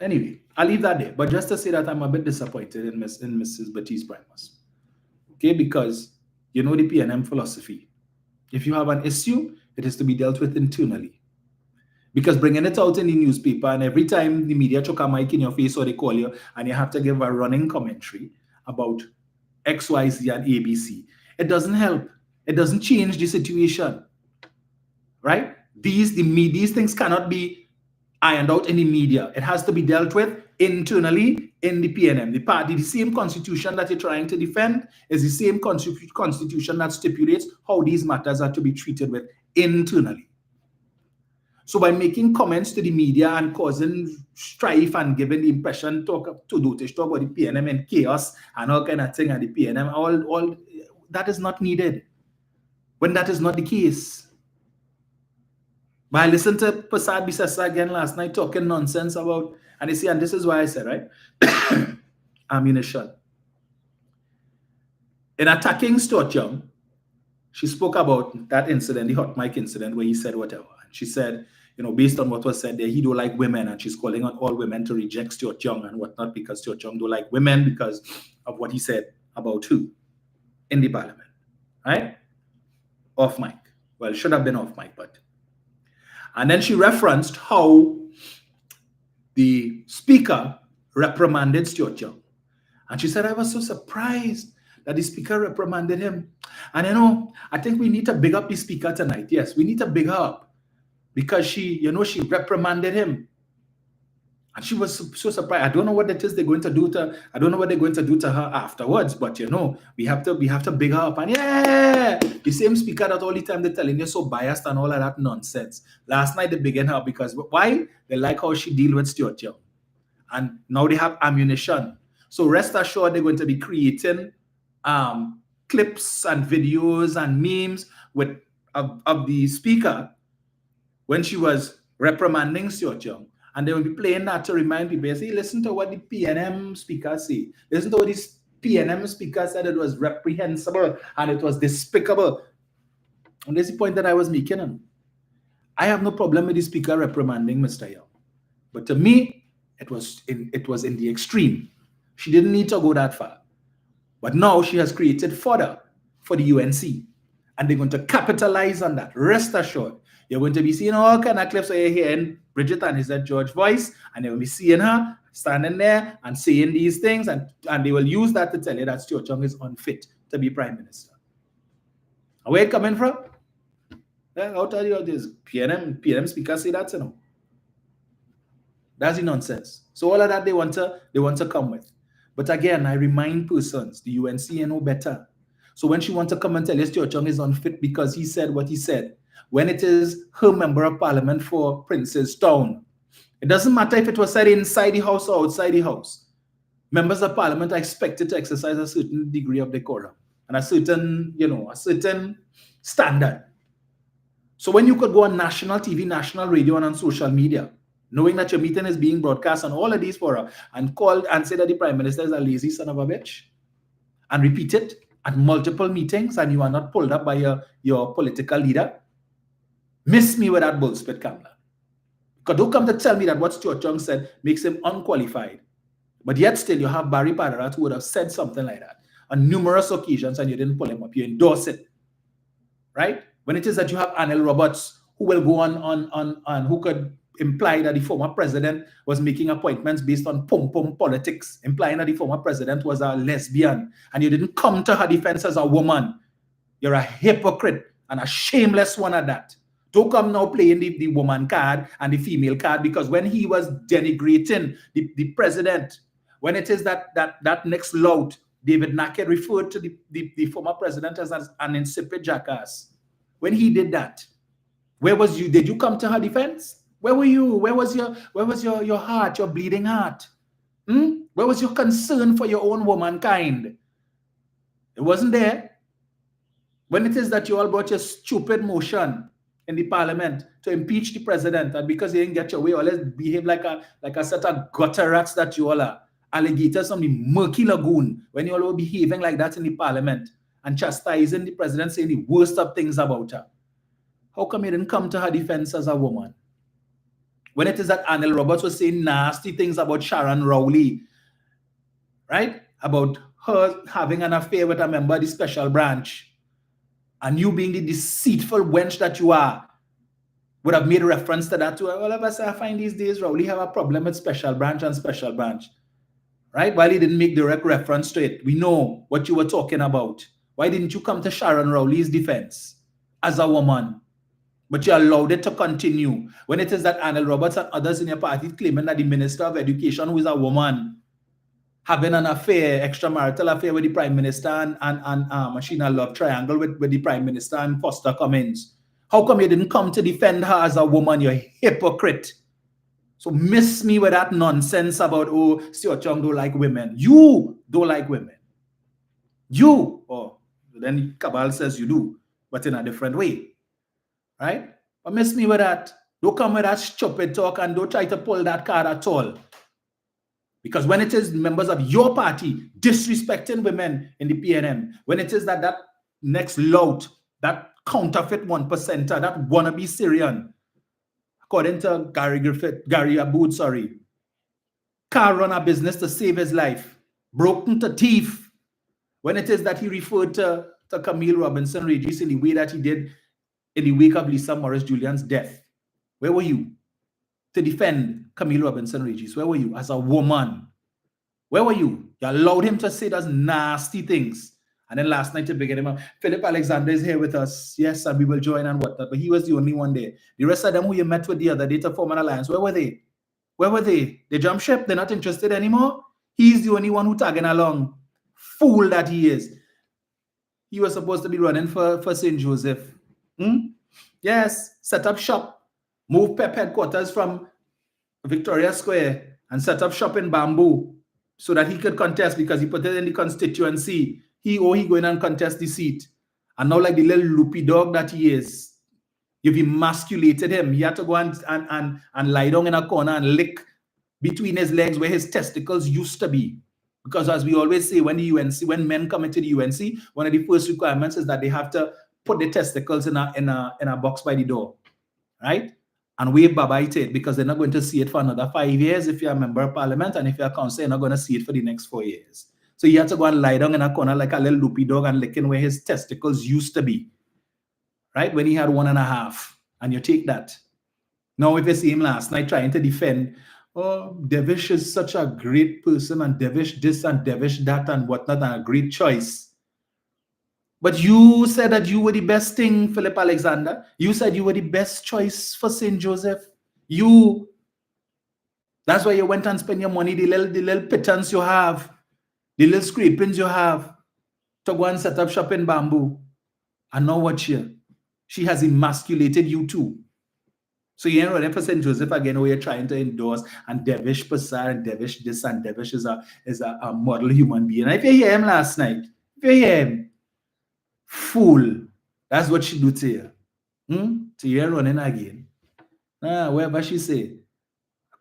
Anyway, I'll leave that there. But just to say that I'm a bit disappointed in Mrs. Baptiste Primus. Okay? Because you know the PNM philosophy. If you have an issue, it is to be dealt with internally. Because bringing it out in the newspaper and every time the media chuck a mic in your face or they call you and you have to give a running commentary about X, Y, Z and ABC, it doesn't help. It doesn't change the situation. Right? These things cannot be ironed out in the media. It has to be dealt with internally in the PNM. The party, the same constitution that you're trying to defend is the same constitution that stipulates how these matters are to be treated with internally. So by making comments to the media and causing strife and giving the impression talk about the PNM and chaos and all kind of thing and the PNM, all that is not needed when that is not the case. But I listened to Prasad Bisasa again last night talking nonsense about, and you see, and this is why I said, right? Ammunition. In attacking Stuart Young, she spoke about that incident, the hot mic incident, where he said whatever. And she said, you know, based on what was said there, he don't like women, and she's calling on all women to reject Stuart Young and whatnot because Stuart Young don't like women because of what he said about who in the parliament, right? Off mic. Well, it should have been off mic, but. And then she referenced how the speaker reprimanded Stuart Young. And she said, I was so surprised that the speaker reprimanded him. And you know, I think we need to big up the speaker tonight. Yes, we need to big her up. because she reprimanded him. And she was so surprised. I don't know what it is they're going to do to. I don't know what they're going to do to her afterwards. But we have to big her up. And yeah, the same speaker that all the time they're telling you so biased and all of that nonsense. Last night they began her because why? They like how she deal with Stuart Young, and now they have ammunition. So rest assured they're going to be creating clips and videos and memes of the speaker when she was reprimanding Stuart Young. And they will be playing that to remind people, say, listen to what the PNM speaker say. Listen to what this PNM speaker said. It was reprehensible and it was despicable. And that's the point that I was making. I have no problem with the speaker reprimanding Mr. Young. But to me, it was in the extreme. She didn't need to go that far. But now she has created fodder for the UNC. And they're going to capitalize on that. Rest assured. You're going to be seeing all kind of clips where you're hearing Bridget and his George voice, and you'll be seeing her standing there and saying these things, and they will use that to tell you that Stuart Young is unfit to be prime minister. And where it coming from? Yeah, I'll tell you this. PNM speaker say that, That's the nonsense. So all of that they want to come with. But again, I remind persons, the UNC know better. So when she wants to come and tell you Stuart Young is unfit because he said what he said, when it is her member of parliament for Princestown, it doesn't matter if it was said inside the house or outside the house. Members of parliament are expected to exercise a certain degree of decorum and a certain standard. So when you could go on national TV, national radio, and on social media, knowing that your meeting is being broadcast on all of these fora, and call and say that the prime minister is a lazy son of a bitch, and repeat it at multiple meetings, and you are not pulled up by your political leader, miss me with that bullspit, Kamla. Because don't come to tell me that what Stuart Young said makes him unqualified. But yet still you have Barry Padarat who would have said something like that on numerous occasions and you didn't pull him up. You endorse it. Right? When it is that you have Anil Roberts who will go on who could imply that the former president was making appointments based on pom-pom politics, implying that the former president was a lesbian, and you didn't come to her defense as a woman. You're a hypocrite and a shameless one at that. Don't come now playing the woman card and the female card, because when he was denigrating the president, when it is that next lout, David Nackett referred to the former president as an insipid jackass. When he did that, where was you? Did you come to her defense? Where were you? Where was your heart, your bleeding heart? Where was your concern for your own womankind? It wasn't there. When it is that you all brought your stupid motion in the parliament to impeach the president, and because you didn't get your way, always behave like a set of gutter rats that you all are, alligators from the murky lagoon, when you all were behaving like that in the parliament and chastising the president, saying the worst of things about her. How come you didn't come to her defense as a woman? When it is that Anil Roberts was saying nasty things about Sharon Rowley, right? About her having an affair with a member of the special branch, and you being the deceitful wench that you are, would have made reference to that too. All of us, I find these days Rowley have a problem with special branch and special branch, right? While he didn't make direct reference to it, we know what you were talking about. Why didn't you come to Sharon Rowley's defense as a woman? But you allowed it to continue. When it is that Anil Roberts and others in your party claiming that the Minister of Education, who is a woman, having an affair, extramarital affair with the Prime Minister and Machina love triangle with the Prime Minister and Foster Cummings. How come you didn't come to defend her as a woman? You're a hypocrite. So miss me with that nonsense about, oh, Stuart Young don't like women. You don't like women. You, or then Cabal says you do, but in a different way. Right? But miss me with that. Don't come with that stupid talk and don't try to pull that card at all. Because when it is members of your party disrespecting women in the PNM, when it is that next lout, that counterfeit 1%er, that wannabe Syrian, according to Gary Aboud, can't run a business to save his life, broken to teeth, when it is that he referred to Camille Robinson Regis in the way that he did in the wake of Lisa Morris Julian's death. Where were you to defend Camille Robinson Regis? Where were you as a woman? Where were you? You allowed him to say those nasty things. And then last night to begin him up, Philip Alexander is here with us. Yes, and we will join and whatnot. But he was the only one there. The rest of them who you met with the other day to form an alliance, where were they? Where were they? They jumped ship. They're not interested anymore. He's the only one who tagging along. Fool that he is. He was supposed to be running for St. Joseph. Yes, set up shop. Move PEP headquarters from Victoria Square and set up shop in Bamboo so that he could contest because he put it in the constituency. He going and contest the seat. And now like the little loopy dog that he is, you've emasculated him. He had to go and lie down in a corner and lick between his legs where his testicles used to be. Because as we always say, when men come into the UNC, one of the first requirements is that they have to put the testicles in a box by the door, right? And wave bye-bye to it because they're not going to see it for another 5 years if you're a member of parliament, and if you're a councillor, you're not going to see it for the next 4 years. So he had to go and lie down in a corner like a little loopy dog and licking where his testicles used to be, right? When he had 1.5, and you take that. Now if you see him last night trying to defend, oh, Devish is such a great person, and Devish this and Devish that and whatnot, and a great choice. But you said that you were the best thing, Philip Alexander. You said you were the best choice for St. Joseph. That's why you went and spent your money, the little pittance you have, the little scrapings you have, to go and set up shop in Bamboo. And now what she has emasculated you too. So you ain't running for St. Joseph again, where you're trying to endorse and Devish Pasar and Devish this and Devish is a model human being. And if you hear him last night, if you hear him, fool, that's what she do to you. So you're running again. Whatever she say,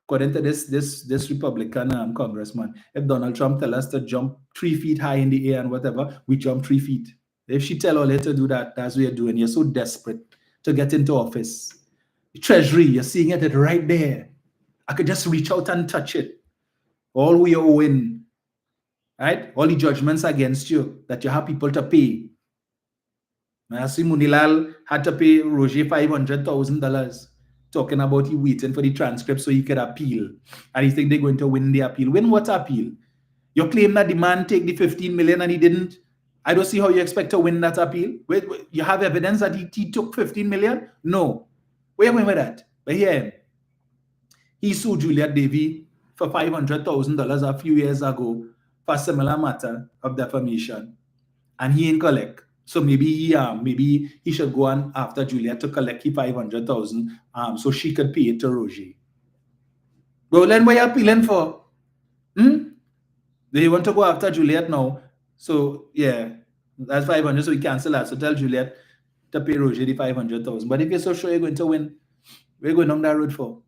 according to this Republican congressman, if Donald Trump tell us to jump 3 feet high in the air and whatever, we jump 3 feet. If she tell all to do that, that's what you're doing. You're so desperate to get into office. The Treasury, you're seeing it right there. I could just reach out and touch it. All we are owing, right? All the judgments against you that you have people to pay. I see Munilal had to pay Roger $500,000 talking about he waiting for the transcript so he could appeal. And he think they're going to win the appeal. Win what appeal? You claim that the man take the 15 million and he didn't. I don't see how you expect to win that appeal. Wait, you have evidence that he took 15 million? No. Where are you going with that? But here, he sued Juliet Davy for $500,000 a few years ago for a similar matter of defamation. And he ain't collect. So maybe he should go on after Juliet to collect the 500,000 so she could pay it to Roger. Well, then what are you appealing for? Do you want to go after Juliet now? So yeah, that's 500, so we cancel that. So tell Juliet to pay Roger the 500,000. But if you're so sure you're going to win, we're going down that road for.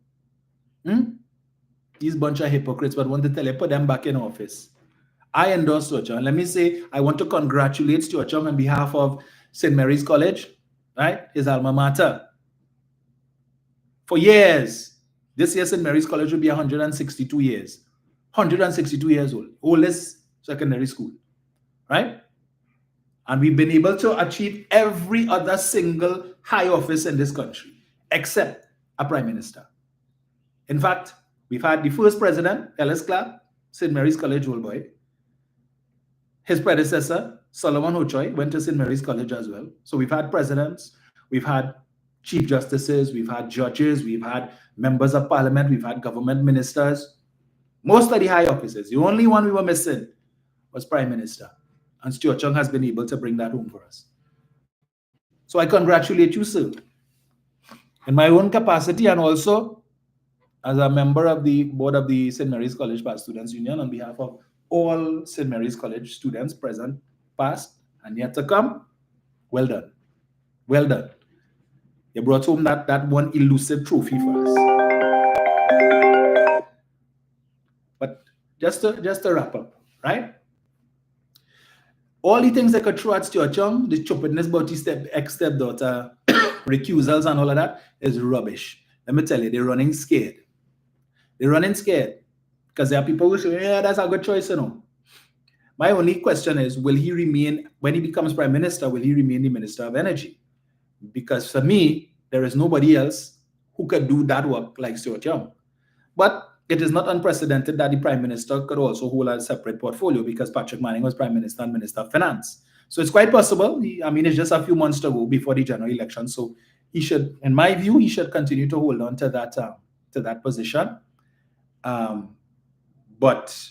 These bunch of hypocrites, but want to tell you, put them back in office. I endorse Stuart Chung. Let me say, I want to congratulate Stuart Chung on behalf of St. Mary's College, right? His alma mater. For years, this year St. Mary's College will be 162 years. 162 years old. Oldest secondary school, right? And we've been able to achieve every other single high office in this country, except a prime minister. In fact, we've had the first president, Ellis Clark, St. Mary's College old boy. His predecessor, Solomon Hochoy, went to St. Mary's College as well. So we've had presidents, we've had chief justices, we've had judges, we've had members of parliament, we've had government ministers. Most of the high offices. The only one we were missing was prime minister. And Stuart Chung has been able to bring that home for us. So I congratulate you, sir. In my own capacity and also as a member of the board of the St. Mary's College Past Students Union on behalf of all St. Mary's College students, present, past, and yet to come, well done. Well done. You brought home that one elusive trophy for us. But just to wrap up, right? All the things that could throw at Stuart Chung, the stupidness about his ex-stepdaughter, recusals and all of that, is rubbish. Let me tell you, they're running scared. They're running scared. Because there are people who say, yeah, that's a good choice, you know. My only question is, will he remain, when he becomes prime minister, will he remain the minister of energy? Because for me, there is nobody else who could do that work like Stuart Chung. But it is not unprecedented that the prime minister could also hold a separate portfolio because Patrick Manning was prime minister and minister of finance. So it's quite possible. It's just a few months to go before the general election. So he should, in my view, he should continue to hold on to that position. But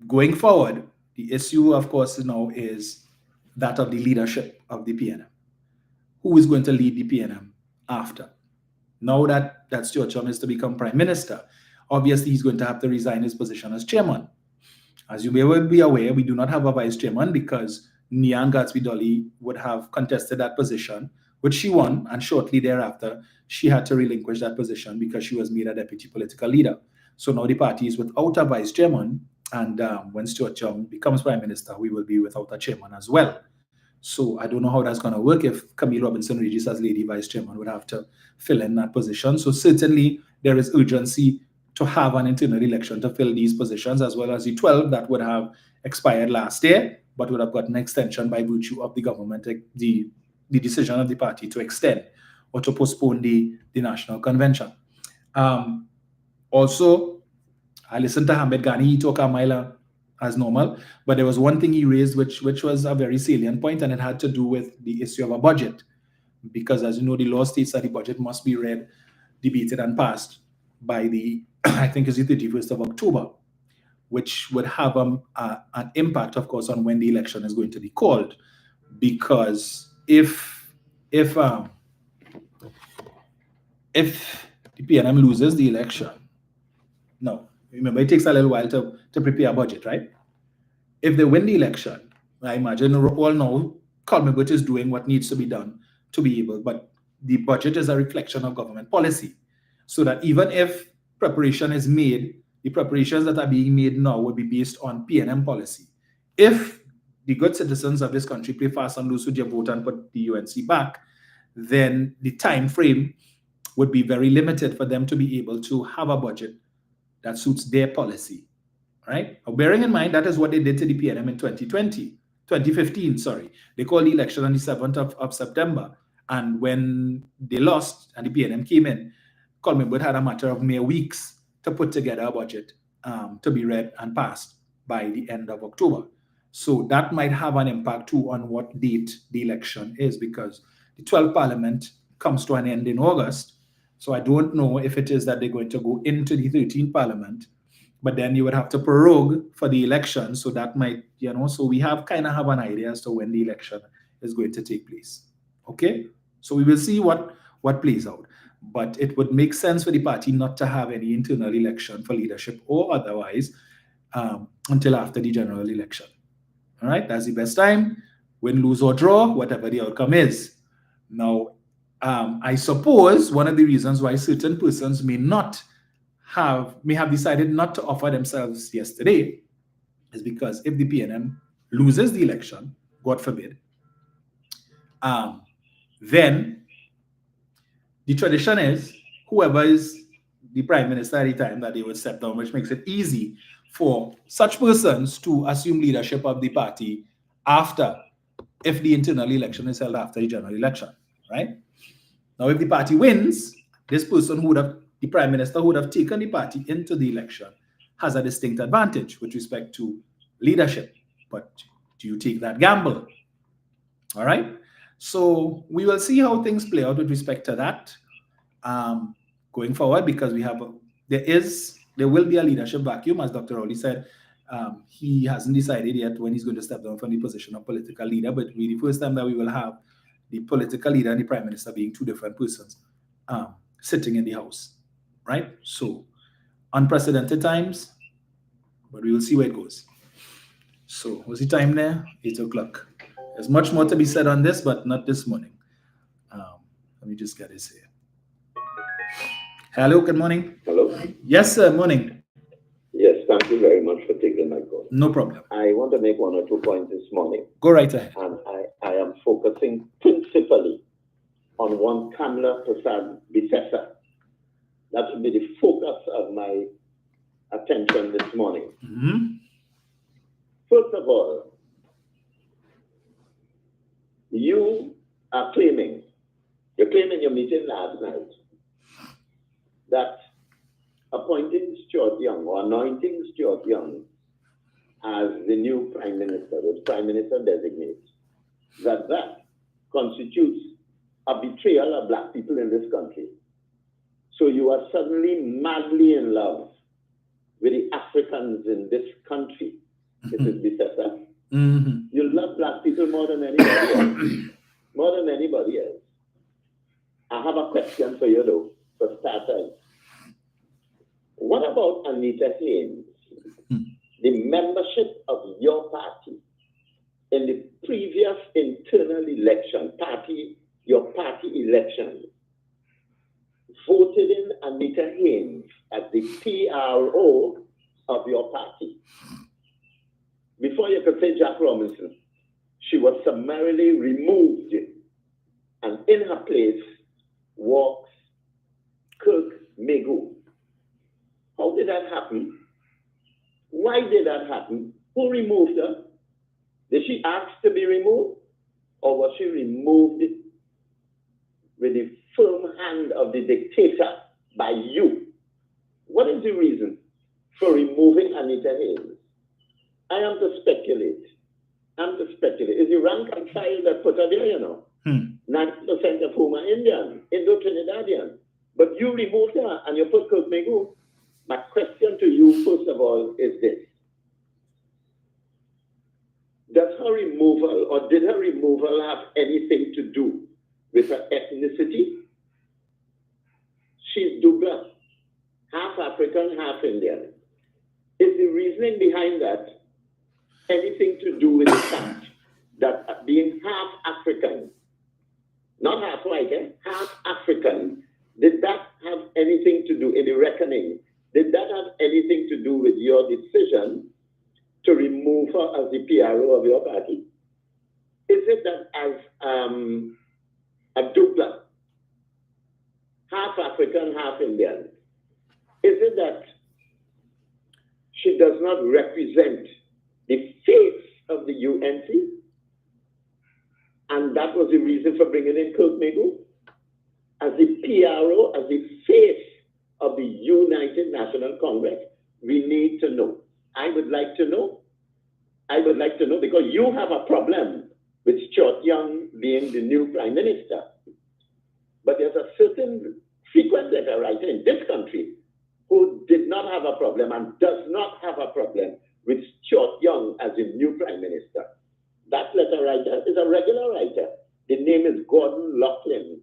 going forward, the issue, of course, now is that of the leadership of the PNM. Who is going to lead the PNM after? Now that Stuart Chum is to become prime minister, obviously he's going to have to resign his position as chairman. As you may well be aware, we do not have a vice chairman because Nian Gatsby-Dolly would have contested that position, which she won, and shortly thereafter, she had to relinquish that position because she was made a deputy political leader. So now the party is without a vice chairman, and when Stuart Chum becomes prime minister, we will be without a chairman as well. So I don't know how that's going to work if Camille Robinson Regis as lady vice chairman would have to fill in that position. So certainly there is urgency to have an internal election to fill these positions, as well as the 12 that would have expired last year, but would have got an extension by virtue of the government, the decision of the party to extend or to postpone the national convention. Also, I listened to Hamid Ghani, he talked a mile as normal, but there was one thing he raised which was a very salient point, and it had to do with the issue of a budget. Because as you know, the law states that the budget must be read, debated, and passed by the, I think it's the 31st of October, which would have an impact, of course, on when the election is going to be called. Because if the PNM loses the election, no, remember, it takes a little while to prepare a budget, right? If they win the election, I imagine all now, Colmebert is doing what needs to be done to be able, but the budget is a reflection of government policy. So that even if preparation is made, the preparations that are being made now will be based on PNM policy. If the good citizens of this country play fast and loose with their vote and put the UNC back, then the time frame would be very limited for them to be able to have a budget that suits their policy, right? Now, bearing in mind, that is what they did to the PNM in 2015, sorry. They called the election on the 7th of September. And when they lost and the PNM came in, Colmebert had a matter of mere weeks to put together a budget to be read and passed by the end of October. So that might have an impact too on what date the election is, because the 12th Parliament comes to an end in August. So I don't know if it is that they're going to go into the 13th Parliament, but then you would have to prorogue for the election. So that might, so we kind of have an idea as to when the election is going to take place. Okay? So we will see what plays out. But it would make sense for the party not to have any internal election for leadership or otherwise until after the general election. All right? That's the best time. Win, lose, or draw, whatever the outcome is. Now, I suppose one of the reasons why certain persons may have decided not to offer themselves yesterday is because if the PNM loses the election, God forbid, then the tradition is whoever is the prime minister at the time that they would step down, which makes it easy for such persons to assume leadership of the party if the internal election is held after the general election, right? Now, if the party wins, this person the prime minister who would have taken the party into the election has a distinct advantage with respect to leadership. But do you take that gamble? All right. So we will see how things play out with respect to that going forward, because there will be a leadership vacuum, as Dr. Rowley said. He hasn't decided yet when he's going to step down from the position of political leader, but it will be the first time that we will have the political leader and the prime minister being two different persons sitting in the house, right? So unprecedented times, but we will see where it goes. So what's the time there? 8 o'clock. There's much more to be said on this, but not this morning. Let me just get this here. Hello, good morning. Hello? Yes, sir, morning. Yes, thank you very much for taking my call. No problem. I want to make one or 2 points this morning. Go right ahead. And I am focusing principally on one Kamla Prasad Bisesa. That should be the focus of my attention this morning. Mm-hmm. First of all, you are claiming in your meeting last night that appointing Stuart Young or anointing Stuart Young as the new prime minister, the prime minister designates, that constitutes a betrayal of black people in this country. So you are suddenly madly in love with the Africans in this country, Mrs. Bissessa. You love black people more than anybody else. More than anybody else. I have a question for you though, for starters. What about Anita Haynes, the membership of your party in the previous internal election, your party election, voted in Anita Haynes as the PRO of your party? Before you could say Jack Robinson, she was summarily removed, and in her place walks Kirk Megu. How did that happen? Why did that happen? Who removed her? Did she ask to be removed? Or was she removed with the firm hand of the dictator by you? What is the reason for removing Anita Haynes? I am to speculate. It's the rank and file that put her there, you know. 90% of whom are Indian, Indo-Trinidadian. But you removed her and you put Kirk Megu. My question to you, first of all, is this. Does her removal, or did her removal have anything to do with her ethnicity? She's Douglas, half African, half Indian. Is the reasoning behind that anything to do with the fact that being half African, not half white, half African, did that have anything to do in the reckoning? Did that have anything to do with your decision to remove her as the PRO of your party? Is it that as a Douglas, half African, half Indian, is it that she does not represent the face of the UNC? And that was the reason for bringing in Kirk Megu as the PRO, as the face of the United National Congress. We need to know. I would like to know because you have a problem with Stuart Young being the new prime minister. But there's a certain frequent letter writer in this country who did not have a problem and does not have a problem with Stuart Young as the new prime minister. That letter writer is a regular writer. The name is Gordon Laughlin.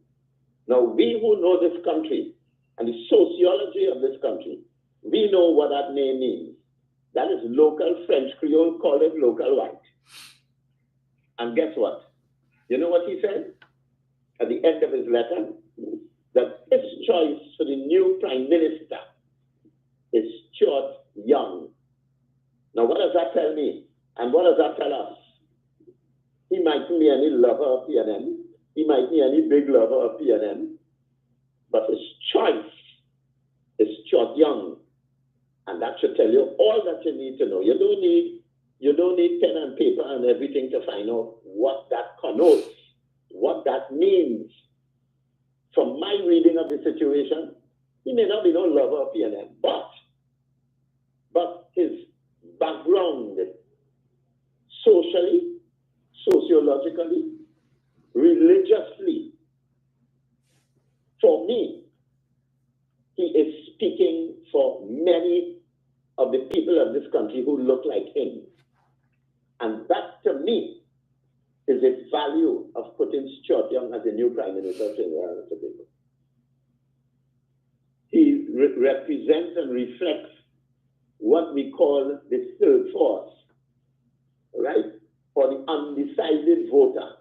Now, we who know this country and the sociology of this country, we know what that name means. That is local French Creole, call it local white. And guess what? You know what he said at the end of his letter? That his choice for the new prime minister is Stuart Young. Now, what does that tell me? And what does that tell us? He mightn't be any lover of PNM. He might be any big lover of PNM. But his choice is Stuart Young. And that should tell you all that you need to know. You don't need pen and paper and everything to find out what that connotes, what that means. From my reading of the situation, he may not be no lover of PNM, but his background, socially, sociologically, religiously, for me, he is speaking for many of the people of this country who look like him. And that, to me, is the value of putting Stuart Young as the new Prime Minister of Trinidad and Tobago. He represents and reflects what we call the third force, right? For the undecided voter.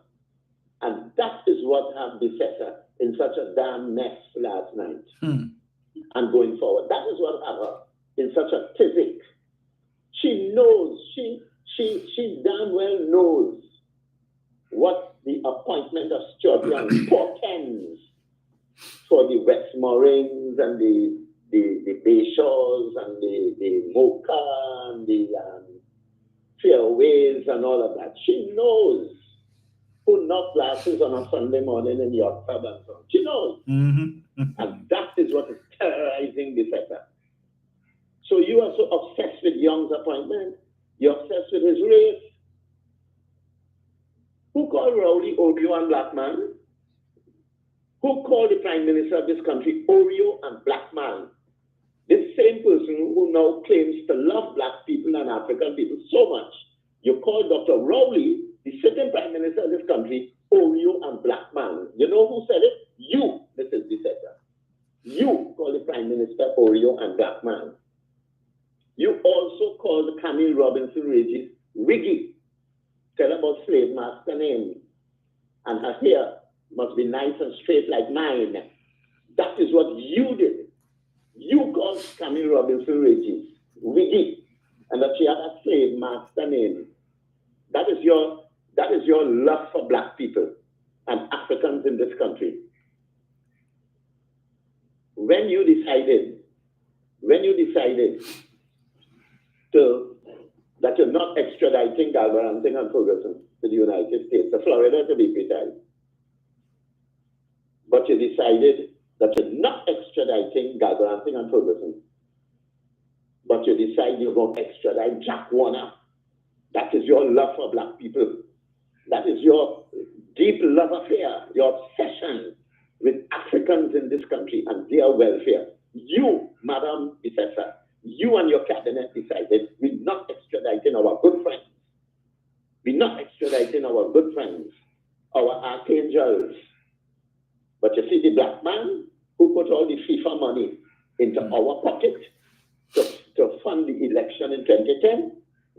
And that is what had Bissessa in such a damn mess last night. And going forward, that is what had her in such a tizzy. She knows, she damn well knows what the appointment of Stuart Young portends for the Westmorings and the Bayshores and the Mocha and the Fairways and all of that. She knows who knock glasses on a Sunday morning in York Pub and so on. She knows. And that is what is terrorizing the sector. So you are so obsessed with Young's appointment. You're obsessed with his race. Who called Rowley Oreo and black man? Who called the Prime Minister of this country Oreo and black man? This same person who now claims to love black people and African people so much, you call Dr. Rowley, the sitting Prime Minister of this country, Oreo and black man. You know who said it? You, Mrs. Bissetta. You call the Prime Minister Oreo and black man. You also called Camille Robinson Regis Wiggy. Tell about slave master name. And her hair must be nice and straight like mine. That is what you did. You called Camille Robinson Regis Wiggy, and that she had a slave master name. That is your love for black people and Africans in this country. When you decided that you're not extraditing Galvaransing and Ferguson to the United States, to Florida to be precise, but you decided that you're not extraditing Galvaransing and Ferguson, but you decide you're going to extradite Jack Warner. That is your love for black people. That is your deep love affair, your obsession with Africans in this country and their welfare. You, Madam Bissetta, you and your cabinet decided we're not extraditing our good friends. We're not extraditing our good friends, our archangels. But you see the black man who put all the FIFA money into our pocket to fund the election in 2010,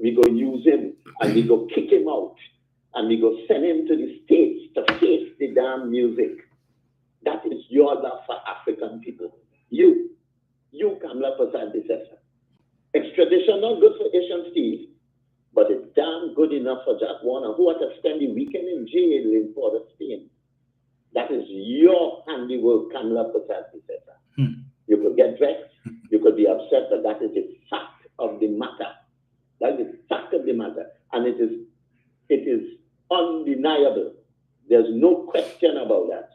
we go use him and we go kick him out and we go send him to the States to face the damn music. That is your love for African people. You Kamala Persad-Bissetta. Extradition not good for Asian Steve, but it's damn good enough for Jack Warner, who had to spend the weekend in jail in Port of Spain. That is your handiwork, Kamala Persad-Bissetta. You could get vexed, you could be upset, but that is the fact of the matter. That is the fact of the matter. And it is undeniable. There's no question about that.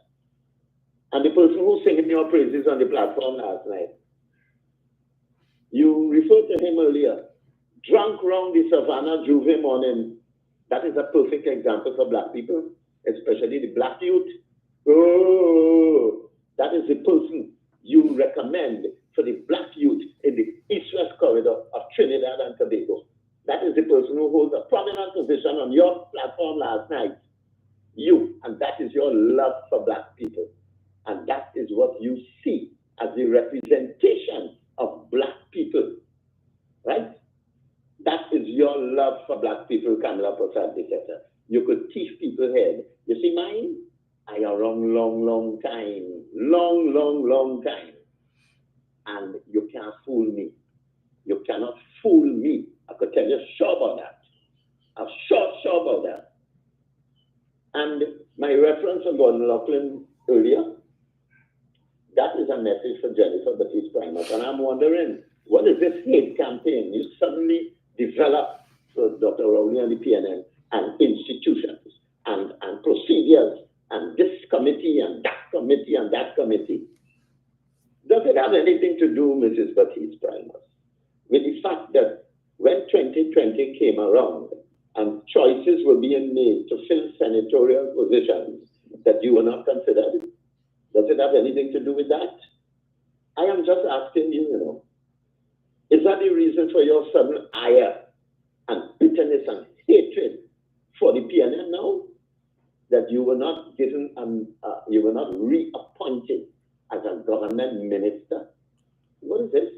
And the person who singing your praises on the platform last night, you referred to him earlier, drunk round the Savannah Juve morning. That is a perfect example for black people, especially the black youth. Oh, that is the person you recommend for the black youth in the east-west corridor of Trinidad and Tobago. That is the person who holds a prominent position on your platform last night. You, and that is your love for black people. And that is what you see as the representation of black people, right? That is your love for black people, Kamala Persad-Bissetta. You could teach people's head. You see mine? I around long time. Long time. And you can't fool me. You cannot fool me. I could tell you sure about that. I'm sure about that. And my reference to Gordon Loughlin earlier, that is a message for Jennifer Baptiste Primus. And I'm wondering, what is this hate campaign you suddenly develop for Dr. Rowley and the PNN and institutions and procedures and this committee and that committee and that committee? Does it have anything to do, Mrs. Baptiste Primus, with the fact that when 2020 came around and choices were being made to fill senatorial positions that you were not considered? Does it have anything to do with that? I am just asking you, is that the reason for your sudden ire and bitterness and hatred for the PNM now? That you were not given, you were not reappointed as a government minister? What is this?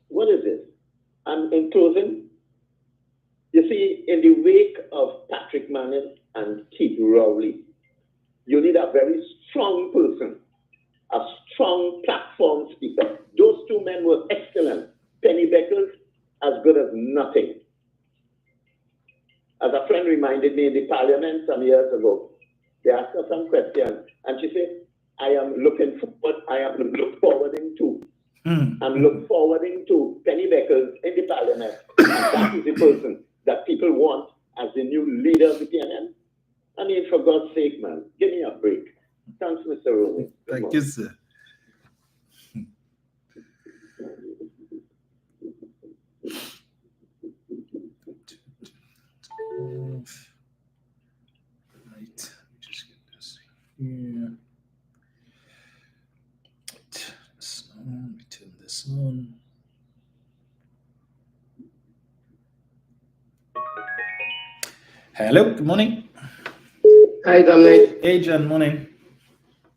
What is this? And in closing, you see, in the wake of Patrick Manning and Keith Rowley, you need a very strong person, a strong platform speaker. Those two men were excellent. Penny Beckles, as good as nothing. As a friend reminded me in the parliament some years ago, they asked her some questions, and she said, I'm looking forwarding to Penny Beckles in the parliament, and that is the person that people want as the new leader of the PNM. I mean, for God's sake, man, give me a break. Thanks, Mr. Rowan. Thank you, sir. here. So, let me turn this on. Hello, good morning. Hi, Dominic. Hey, John, morning.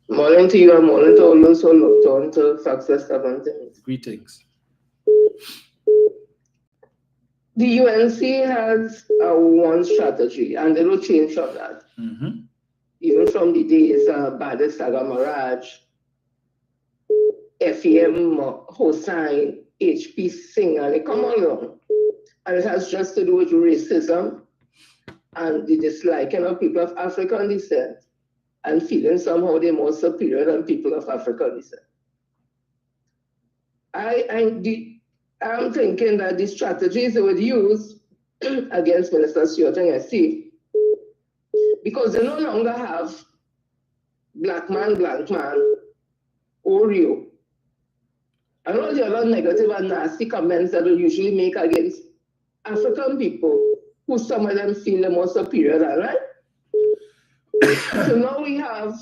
Morning to you and morning to all those who looked on to Success 17. Greetings. The UNC has one strategy, and they will change from that. Mm-hmm. Even from the days Badi Saga Maraj, FEM Hossain, HP Singh, and they come along. And it has just to do with racism and the disliking of people of African descent and feeling somehow they're more superior than people of African descent. I'm thinking that the strategies they would use against Minister Stewart and SC, because they no longer have black man, Oreo, and all the other negative and nasty comments that they usually make against African people, who some of them feel the more superior than, right? So now we have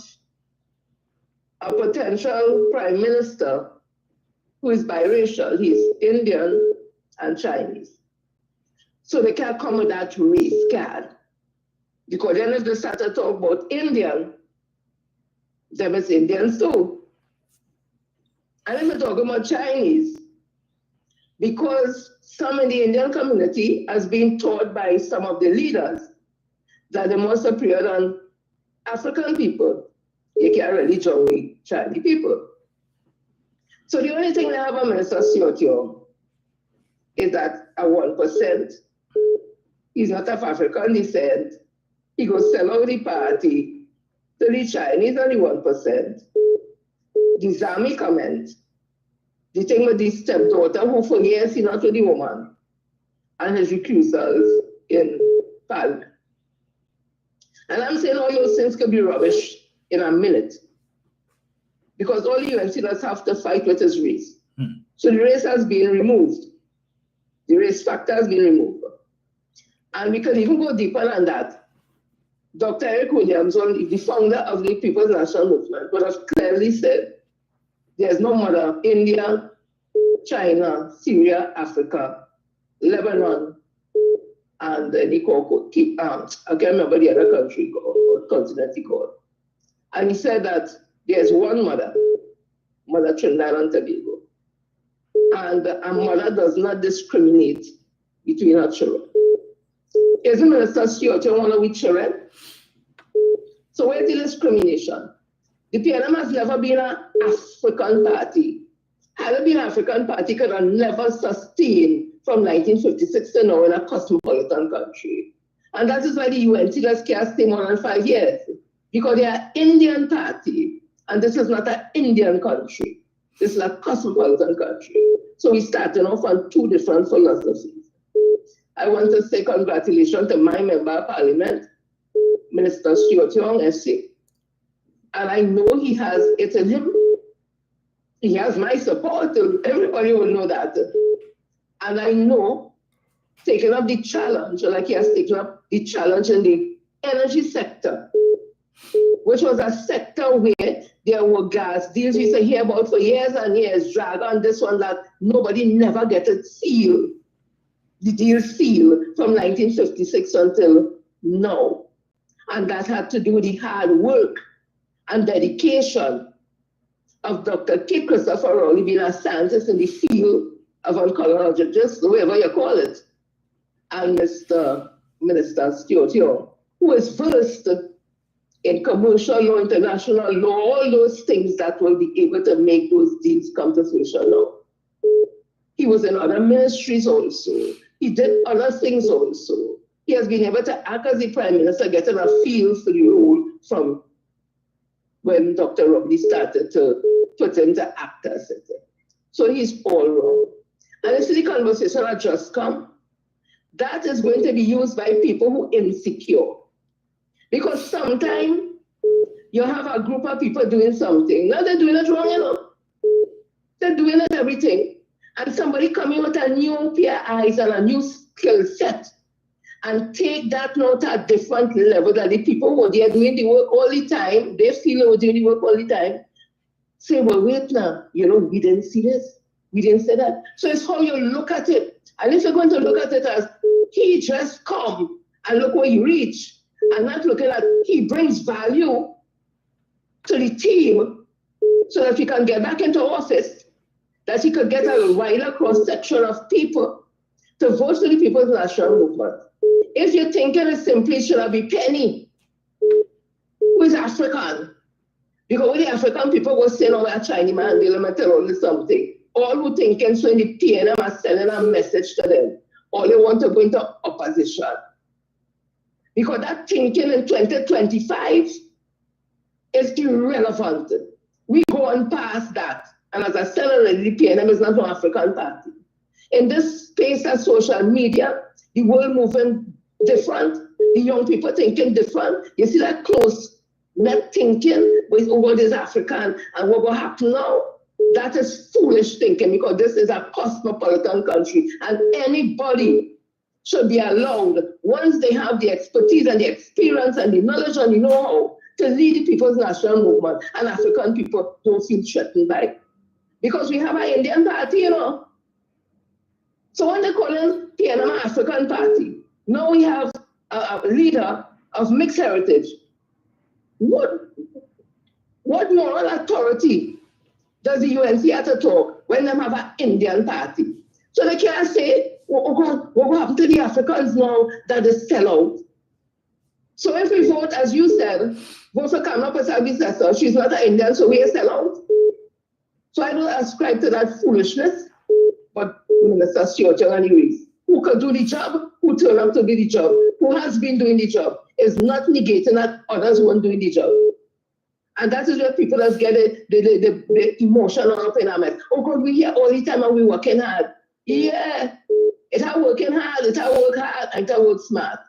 a potential prime minister who is biracial. He's Indian and Chinese. So they can't come with that race card. Because then if they start to talk about Indian, them is Indians too. And if we're talking about Chinese, because some in the Indian community has been taught by some of the leaders that they're more superior than African people, you can't really join with Chinese people. So the only thing they have a Minister Stewart is that at 1%, he's not of African descent. He goes sell out the party to the Chinese and the 1%. The Zami comment, the thing with the stepdaughter who for years he not with the woman, and his recusals in Parliament. And I'm saying all those things could be rubbish in a minute. Because all the UNCers have to fight with is race. So the race has been removed. The race factor has been removed. And we can even go deeper than that. Dr. Eric Williams, the founder of the People's National Movement, would have clearly said, there's no mother, India, China, Syria, Africa, Lebanon, and the I can't remember the other country or continent he called. And he said that there's one mother, Mother Trinidad and Tobago. And a mother does not discriminate between her children. Isn't Minister Stewart one of with children? So where's the discrimination? The PNM has never been an African party. Had it been an African party, could have never sustained from 1956 to now in a cosmopolitan country. And that is why the UNC can't stay more than 5 years. Because they are Indian party. And this is not an Indian country. This is a cosmopolitan country. So we started off on two different philosophies. I want to say congratulations to my member of parliament, Minister Stewart Young, SC. And I know he has it in him. He has my support. Everybody will know that. And I know taking up the challenge, like he has taken up the challenge in the energy sector, which was a sector where there were gas deals we used to hear about for years and years, drag on this one that nobody never get it sealed. The deal sealed from 1956 until now. And that had to do with the hard work and dedication of Dr. K. Christopher Rowley being a scientist in the field of oncology, just whatever you call it, and Mr. Minister Stewart Young, who is versed in commercial law, international law, all those things that will be able to make those deals come to fruition now. He was in other ministries also. He did other things also. He has been able to act as the Prime Minister, getting a feel for the role from when Dr. Rowley started to put him to act as it. So he's all wrong. And you see the conversation that just come, that is going to be used by people who are insecure. Because sometimes you have a group of people doing something. Now they're doing it wrong, you know. They're doing it everything. And somebody coming with a new pair of eyes and a new skill set. and take that now to a different level that the people who are doing the work all the time, they feel they were doing the work all the time, say, well, wait now, we didn't see this, we didn't say that. So it's how you look at it. And if you're going to look at it as he just come and look where he reach, and not looking at he brings value to the team so that we can get back into office, that he could get a wider cross-section of people to vote for the People's National Movement. If you're thinking it simply should be Penny, who is African, because when the African people were saying, oh, a Chinese man, they'll tell only something. All who thinking so in the PNM are sending a message to them. All they want to go into opposition. Because that thinking in 2025 is irrelevant. We go on past that. And as I said already, the PNM is not an African party. In this space of social media, the world moving different, the young people thinking different. You see that close net thinking with what is African and what will happen now. That is foolish thinking, because this is a cosmopolitan country and anybody should be allowed, once they have the expertise and the experience and the knowledge and the know-how, to lead the People's National Movement, and African people don't feel threatened by it. Because we have an Indian party, So when they call it PNM African Party, now we have a leader of mixed heritage. What moral authority does the UNC have to talk when they have an Indian party? So they can't say, what will happen to the Africans now that they sell out? So if we vote, as you said, vote for Kamala Persaud, she's not an Indian, so we are sell out. So I don't ascribe to that foolishness, but Minister Stewart, anyways, who could do the job, who turned up to do the job, who has been doing the job, is not negating that others weren't doing the job. And that is where people just get the emotion up in our mess. Oh God, we here all the time and we working hard. Yeah, it's how working hard, it's how work hard, and it's how work smart.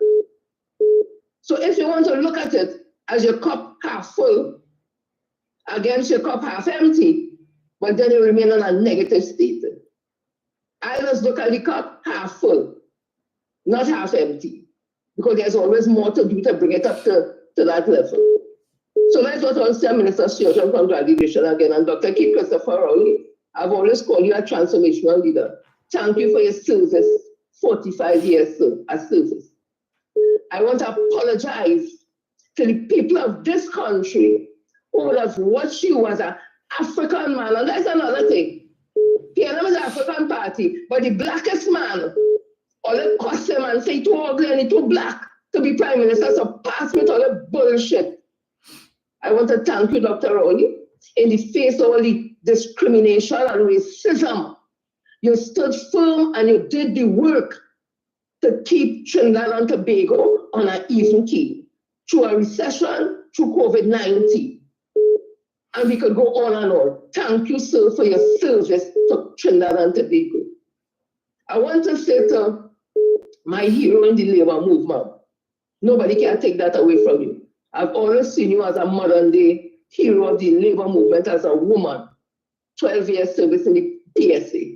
So if you want to look at it as your cup half full against your cup half empty, but then you remain in a negative state. I just look at the cup half full, not half empty, because there's always more to do to bring it up to that level. So that's what I'll say, Minister Stewart, and congratulations again. And Dr. Keith Christopher Rowley, I've always called you a transformational leader. Thank you for your service, 45 years of service. I want to apologize to the people of this country who would have watched you as an African man. And that's another thing. PNM is an African party, but the blackest man, all the cuss him and say too ugly and too black to be prime minister, so pass me all the bullshit. I want to thank you, Dr. Rowley. In the face of all the discrimination and racism, you stood firm and you did the work to keep Trinidad and Tobago on an even keel through a recession, through COVID-19. And we could go on and on. Thank you, sir, for your service to Trinidad and Tobago. I want to say to my hero in the labor movement, nobody can take that away from you. I've always seen you as a modern-day hero of the labor movement as a woman. 12 years service in the PSA.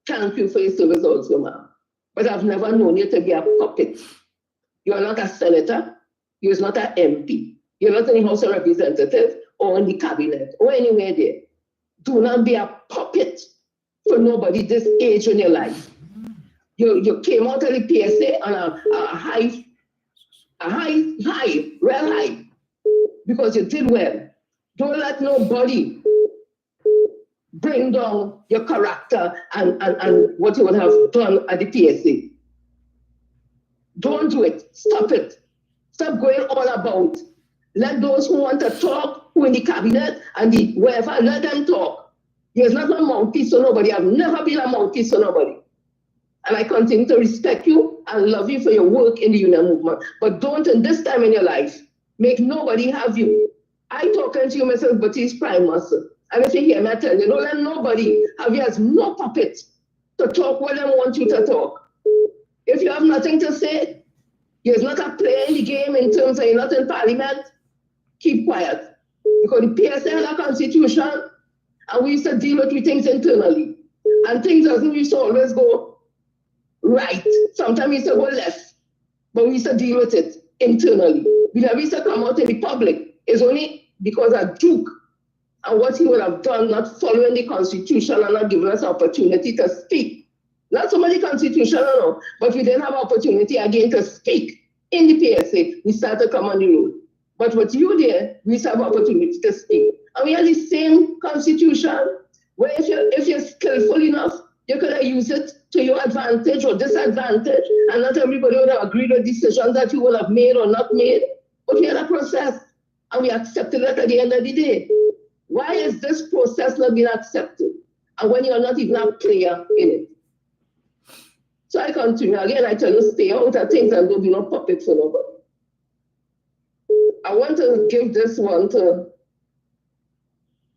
Thank you for your service also, ma'am. But I've never known you to be a puppet. You're not a senator. You're not an MP. You're not in the House of Representatives or in the cabinet or anywhere there. Do not be a puppet for nobody this age in your life. You came out of the PSA on real high, because you did well. Don't let nobody bring down your character and what you would have done at the PSA. Don't do it. Stop it. Stop going all about. Let those who want to talk, who in the cabinet and the wherever, let them talk. There's not a mouthpiece for nobody. I've never been a mouthpiece for nobody. And I continue to respect you and love you for your work in the union movement. But don't, in this time in your life, make nobody have you. I talking to you, Mrs. Baptiste Prime Minister. And if you hear me, I tell you, don't let nobody have you as no puppet to talk what they want you to talk. If you have nothing to say, you're not a player in the game in terms of you're not in parliament, keep quiet. Because the PSA has a constitution, and we used to deal with things internally. And things doesn't used to always go right. Sometimes it used to go left. But we used to deal with it internally. We never used to come out in the public. It's only because of Duke and what he would have done, not following the Constitution and not giving us opportunity to speak. Not so much the Constitution, no, but we didn't have opportunity again to speak in the PSA. We started to come on the road. But with you there, we have opportunity to speak. And we have the same Constitution where if you're skillful enough, you could have used it to your advantage or disadvantage, and not everybody would have agreed with decisions that you would have made or not made. But we had a process, and we accepted it at the end of the day. Why is this process not being accepted? And when you're not even a player in it. So I continue. Again, I tell you, stay out of things and don't be no puppet for nobody. I want to give this one to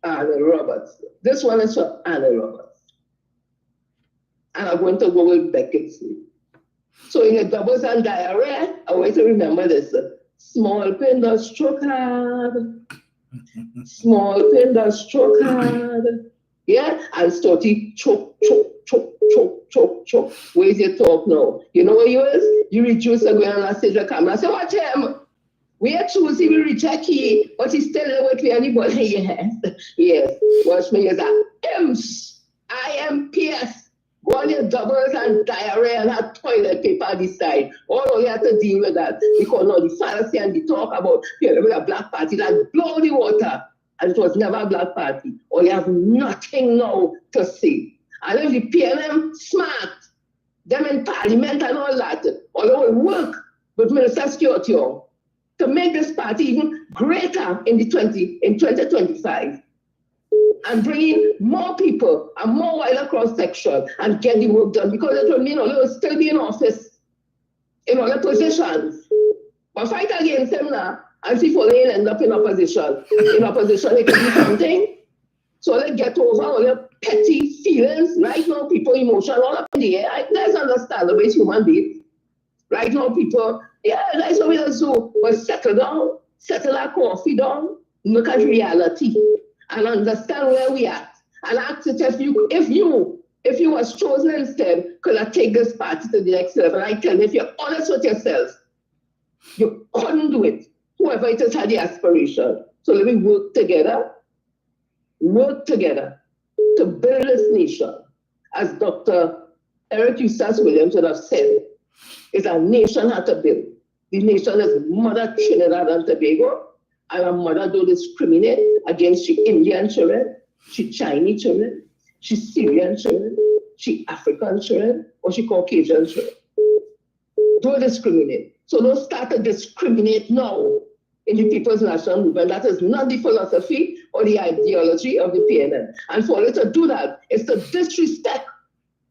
Anna Roberts. This one is for Anna Roberts. And I'm going to go with Beckett's. So in the doubles and diarrhea, I want to remember this. Small pin does stroke hard. Small pin does stroke hard. Yeah? And Stotty choke, choke, choke, choke, choke, choke. Where's your talk now? You know where you is? You reduce the ground and say the camera. I say, watch him. We are choosing to reject he, but he's still there with me anybody. Yes. Yes. Watch me as a IMS. IMPS. Go on your doubles and diarrhea and have toilet paper this side. All you have to deal with that. Because now the fallacy and the talk about with a black party that blow the water. And it was never a black party. Or you have nothing now to say. And if the PNM smart, them in parliament and all that, all they will work with Minister Security to make this party even greater in 2025. And bring in more people and more wider cross-section and get the work done, because it will mean they will still be in office in other positions. But fight against them now and see if they end up in opposition. In opposition, they can do something. So let's get over all the petty feelings. Right now, people emotion all up in the air. That's understandable, it's human beings. Right now, people, yeah, that's what we do. But settle down, settle our coffee down, look at reality. And understand where we are. And ask it if you was chosen instead, could I take this party to the next level? And I tell you, if you're honest with yourself, you couldn't do it. Whoever it is had the aspiration. So let me work together to build this nation. As Dr. Eric Eustace Williams would have said, it's a nation had to build. The nation is Mother Trinidad and Tobago. And our mother don't discriminate against she Indian children, she Chinese children, she Syrian children, she African children, or she Caucasian children. Don't discriminate. So don't start to discriminate now in the People's National Movement. That is not the philosophy or the ideology of the PNM. And for it to do that is to disrespect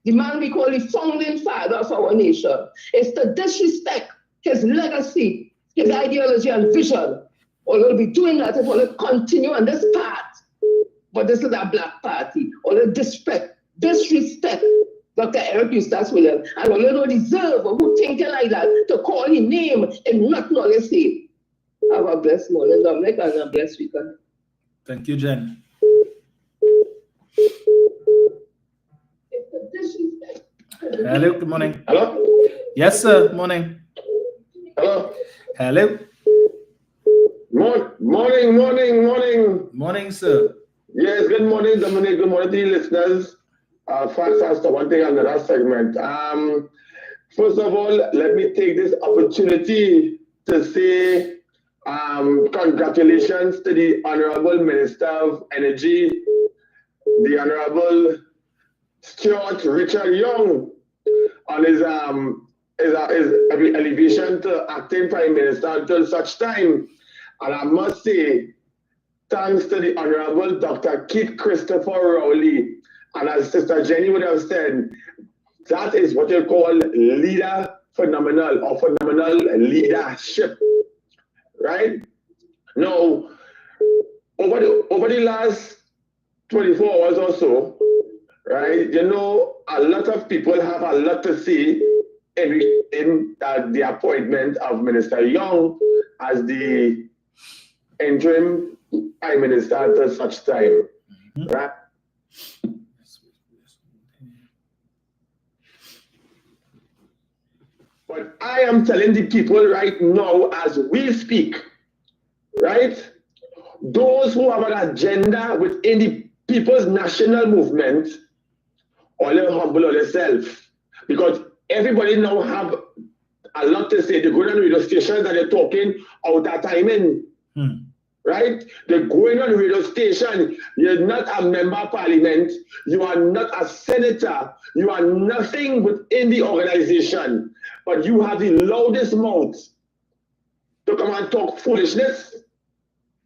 the man we call the founding father of our nation. It's to disrespect his legacy, his ideology and vision. Or they'll be doing that if they'll continue on this path. But this is a black party. Or they'll disrespect Dr. Eric Eustace Williams. And all they don't deserve who thinking like that to call his name and not know they say. Have a blessed morning, Dominic, and a blessed weekend. Thank you, Jen. Hello, good morning. Hello? Yes, sir, morning. Hello? Hello. Morning. Morning, sir. Yes, good morning, Dominic. Good morning to you listeners. Fast, one thing on the last segment. First of all, let me take this opportunity to say congratulations to the Honorable Minister of Energy, the Honorable Stuart Richard Young, on his elevation to acting Prime Minister until such time. And I must say, thanks to the Honorable Dr. Keith Christopher Rowley, and as Sister Jenny would have said, that is what you call leader phenomenal or phenomenal leadership, right? Now, over the last 24 hours or so, right, you know, a lot of people have a lot to say in the appointment of Minister Young as the interim Prime Minister at such time, right? But I am telling the people right now as we speak, right? Those who have an agenda within the People's National Movement, or they humble or themselves. Because everybody now have a lot to say. They go on radio stations and they're talking out of timing. Right? They're going on the radio station. You're not a member of parliament. You are not a senator. You are nothing within the organization. But you have the loudest mouth to come and talk foolishness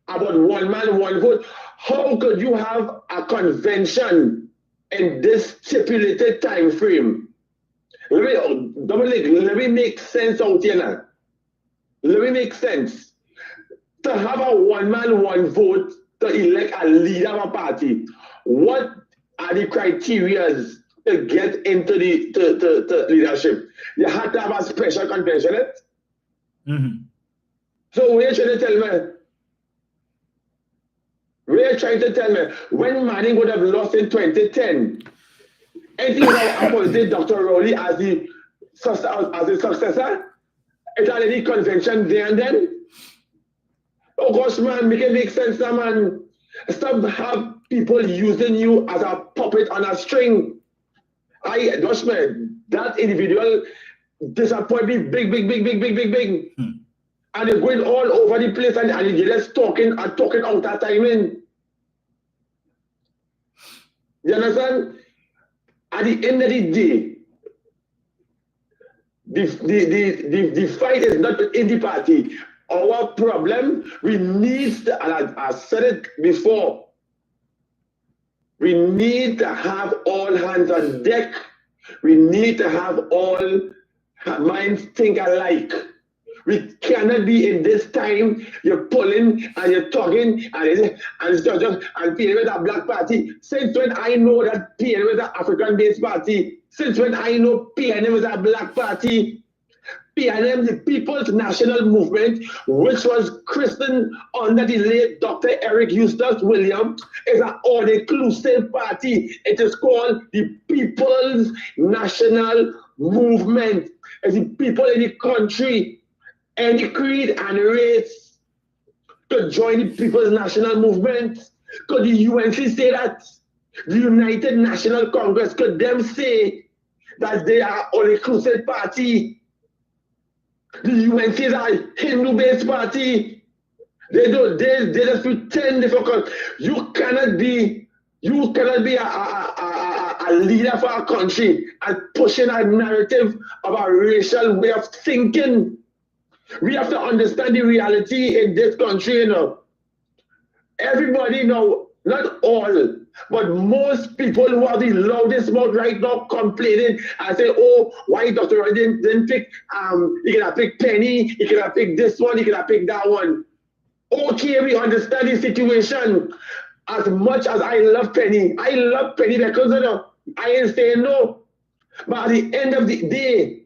about one man, one vote. How could you have a convention in this stipulated time frame? Dominic, let me make sense out here now. Let me make sense. To have a one man, one vote to elect a leader of a party, what are the criteria to get into the leadership? You have to have a special convention, right? So what are you trying to tell me? We're trying to tell me when Manning would have lost in 2010, anything about appointed Dr. Rowley as the successor? It's already convention there and then. Oh gosh, man, make it make sense now, man. Stop have people using you as a puppet on a string. Gosh, man, that individual disappoint me big. And they're going all over the place and they're just talking out that timing. You understand? At the end of the day, the fight is not in the party. Our problem, we need, and I said it before, we need to have all hands on deck. We need to have all minds think alike. We cannot be in this time, you're pulling and you're talking and PNM is a black party. Since when I know that PNM is an African-based party? Since when I know PNM is a black party? PNM, the People's National Movement, which was christened under the late Dr. Eric Eustace Williams, is an all-inclusive party. It is called the People's National Movement. It's the people in the country, any creed and race, to join the People's National Movement. Could the UNC say that? The United National Congress, could them say that they are all-inclusive party? The UNC is a Hindu-based party. They just pretend difficult. You cannot be a leader for our country and pushing a narrative of a racial way of thinking. We have to understand the reality in this country, you know. Everybody know, not all, but most people who are the loudest mouth right now complaining and say, oh, why Dr. Roy didn't pick, he could have picked Penny, he could have picked this one, he could have picked that one. Okay, we understand the situation. As much as I love Penny because, you know, I ain't saying no. But at the end of the day,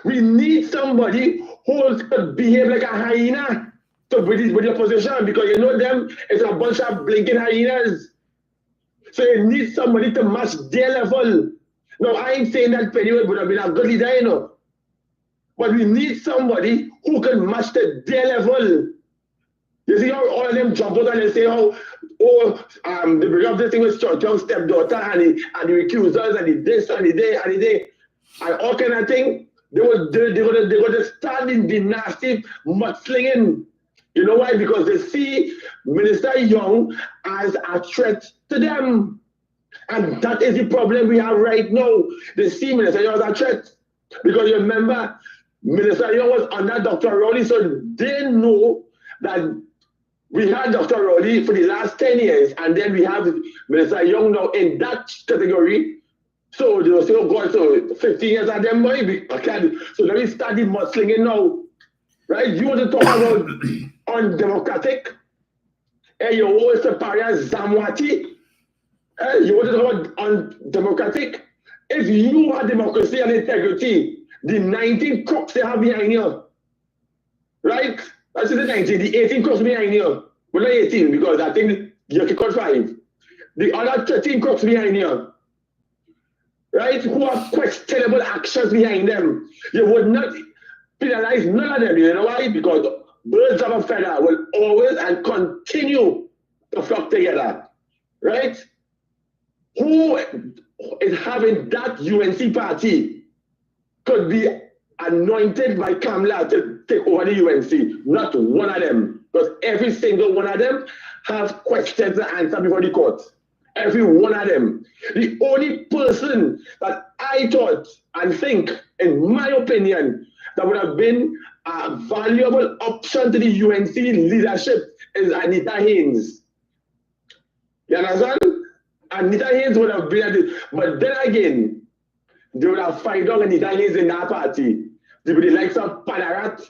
we need somebody who could behave like a hyena to with the opposition, because you know them, it's a bunch of blinking hyenas. So you need somebody to match their level. Now, I ain't saying that Penny would have been a good leader, you know. But we need somebody who can match to their level. You see how all of them jump out and they say, they bring up this thing with Churchill's stepdaughter and the recusers and the this and the day and the day. And all kind of thing. They were just starting the nasty mudslinging. You know why? Because they see Minister Young as a threat to them. And that is the problem we have right now. They see Minister Young as a threat. Because you remember, Minister Young was under Dr. Rowley, so they know that we had Dr. Rowley for the last 10 years, and then we have Minister Young now in that category. So they will say, oh God, so 15 years of them money. So let me start the mudslinging now. Right? You want to talk about undemocratic? Hey, you always a pariah Zamwati. Hey, you want to talk about undemocratic? If you have democracy and integrity, the 19 crooks they have behind you, right? That's the 19, the 18 crooks behind you. Well, not 18, because I think you kick out 5. The other 13 crooks behind you, right? Who have questionable actions behind them. You would not, penalize none of them. You know why? Because birds of a feather will always and continue to flock together. Right? Who is having that UNC party could be anointed by Kamala to take over the UNC. Not one of them. Because every single one of them have questions to answer before the court. Every one of them. The only person that I thought and think, in my opinion, that would have been a valuable option to the UNC leadership is Anita Haynes. You understand? Anita Haynes would have been at it. But then again, they would have fight on Anita Haynes in that party. They would be like some Padarat,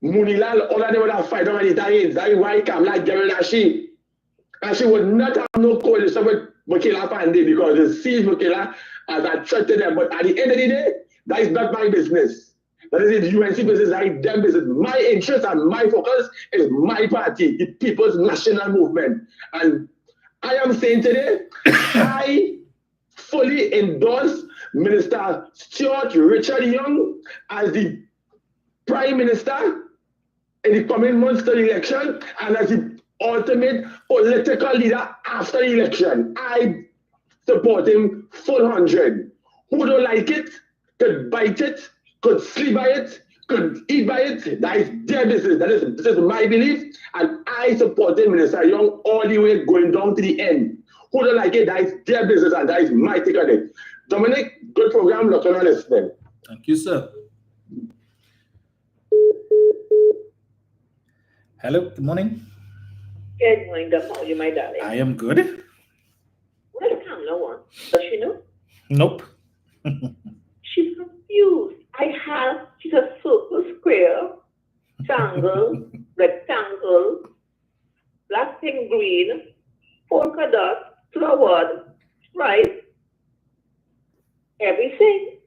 Munilal, all of them would have fight on Anita Haynes. That is why Kamala Gerald Ashi. And she would not have no coalition with Bukela Pandey because they see Bukela as a threat to them. But at the end of the day, that is not my business. That is the UNC business, that is their business. My interest and my focus is my party, the People's National Movement. And I am saying today, I fully endorse Minister Stuart Richard Young as the Prime Minister in the coming months to the election and as the ultimate political leader after the election. I support him full 100. Who don't like it could bite it, could sleep by it, could eat by it. That is their business. This is my belief, and I support him, Minister Young, all the way going down to the end. Who don't like it, that is their business, and that is my take on it. Dominic, good program. Look on listening. Thank you, sir. Hello, good morning. Good morning, Dr. How are you, my darling? I am good. What does Kamala want? Does she know? Nope. She's confused. She's a circle, square, triangle, rectangle, black, pink, green, polka dot, flowered, right? Everything.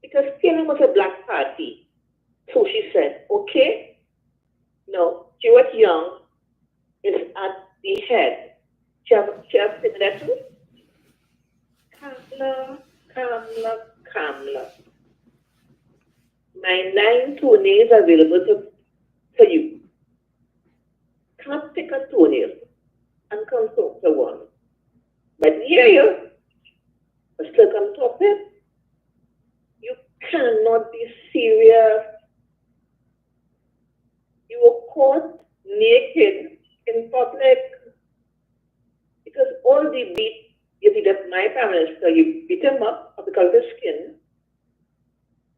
Because Kenya was a black party. So she said, okay, no, Stuart Young is at the head. She has said that too? Kamala. My 9 toenails available for you. Can't pick a toenail and come talk to one. But here, but still come talk to him. You cannot be serious. You were caught naked in public because all the beat, you beat up my prime minister, you beat him up because of his skin.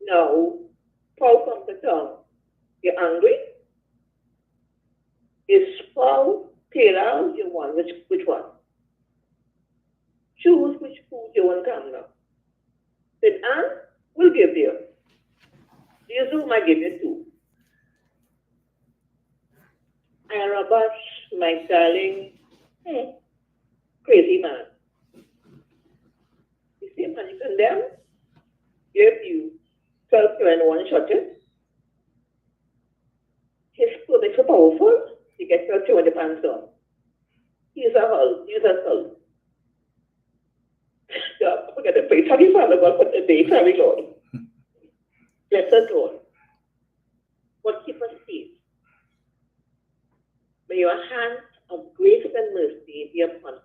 Now, Paul comes to town. You're angry? Is Paul, Taylor, you want? Which one? Choose which food you want, Kamala. Then Anne will give you. The Zoom I give you 2. And Robert, my darling, crazy man. You see, man, you condemn, give you 12 and 1 shot it. His foot is so powerful, he gets 12 when the pants on. He's a hull. God, forget the praise. Happy Father God for the day, sorry Lord. Bless us, Lord. But keep us safe. May your hand of grace and mercy be upon us.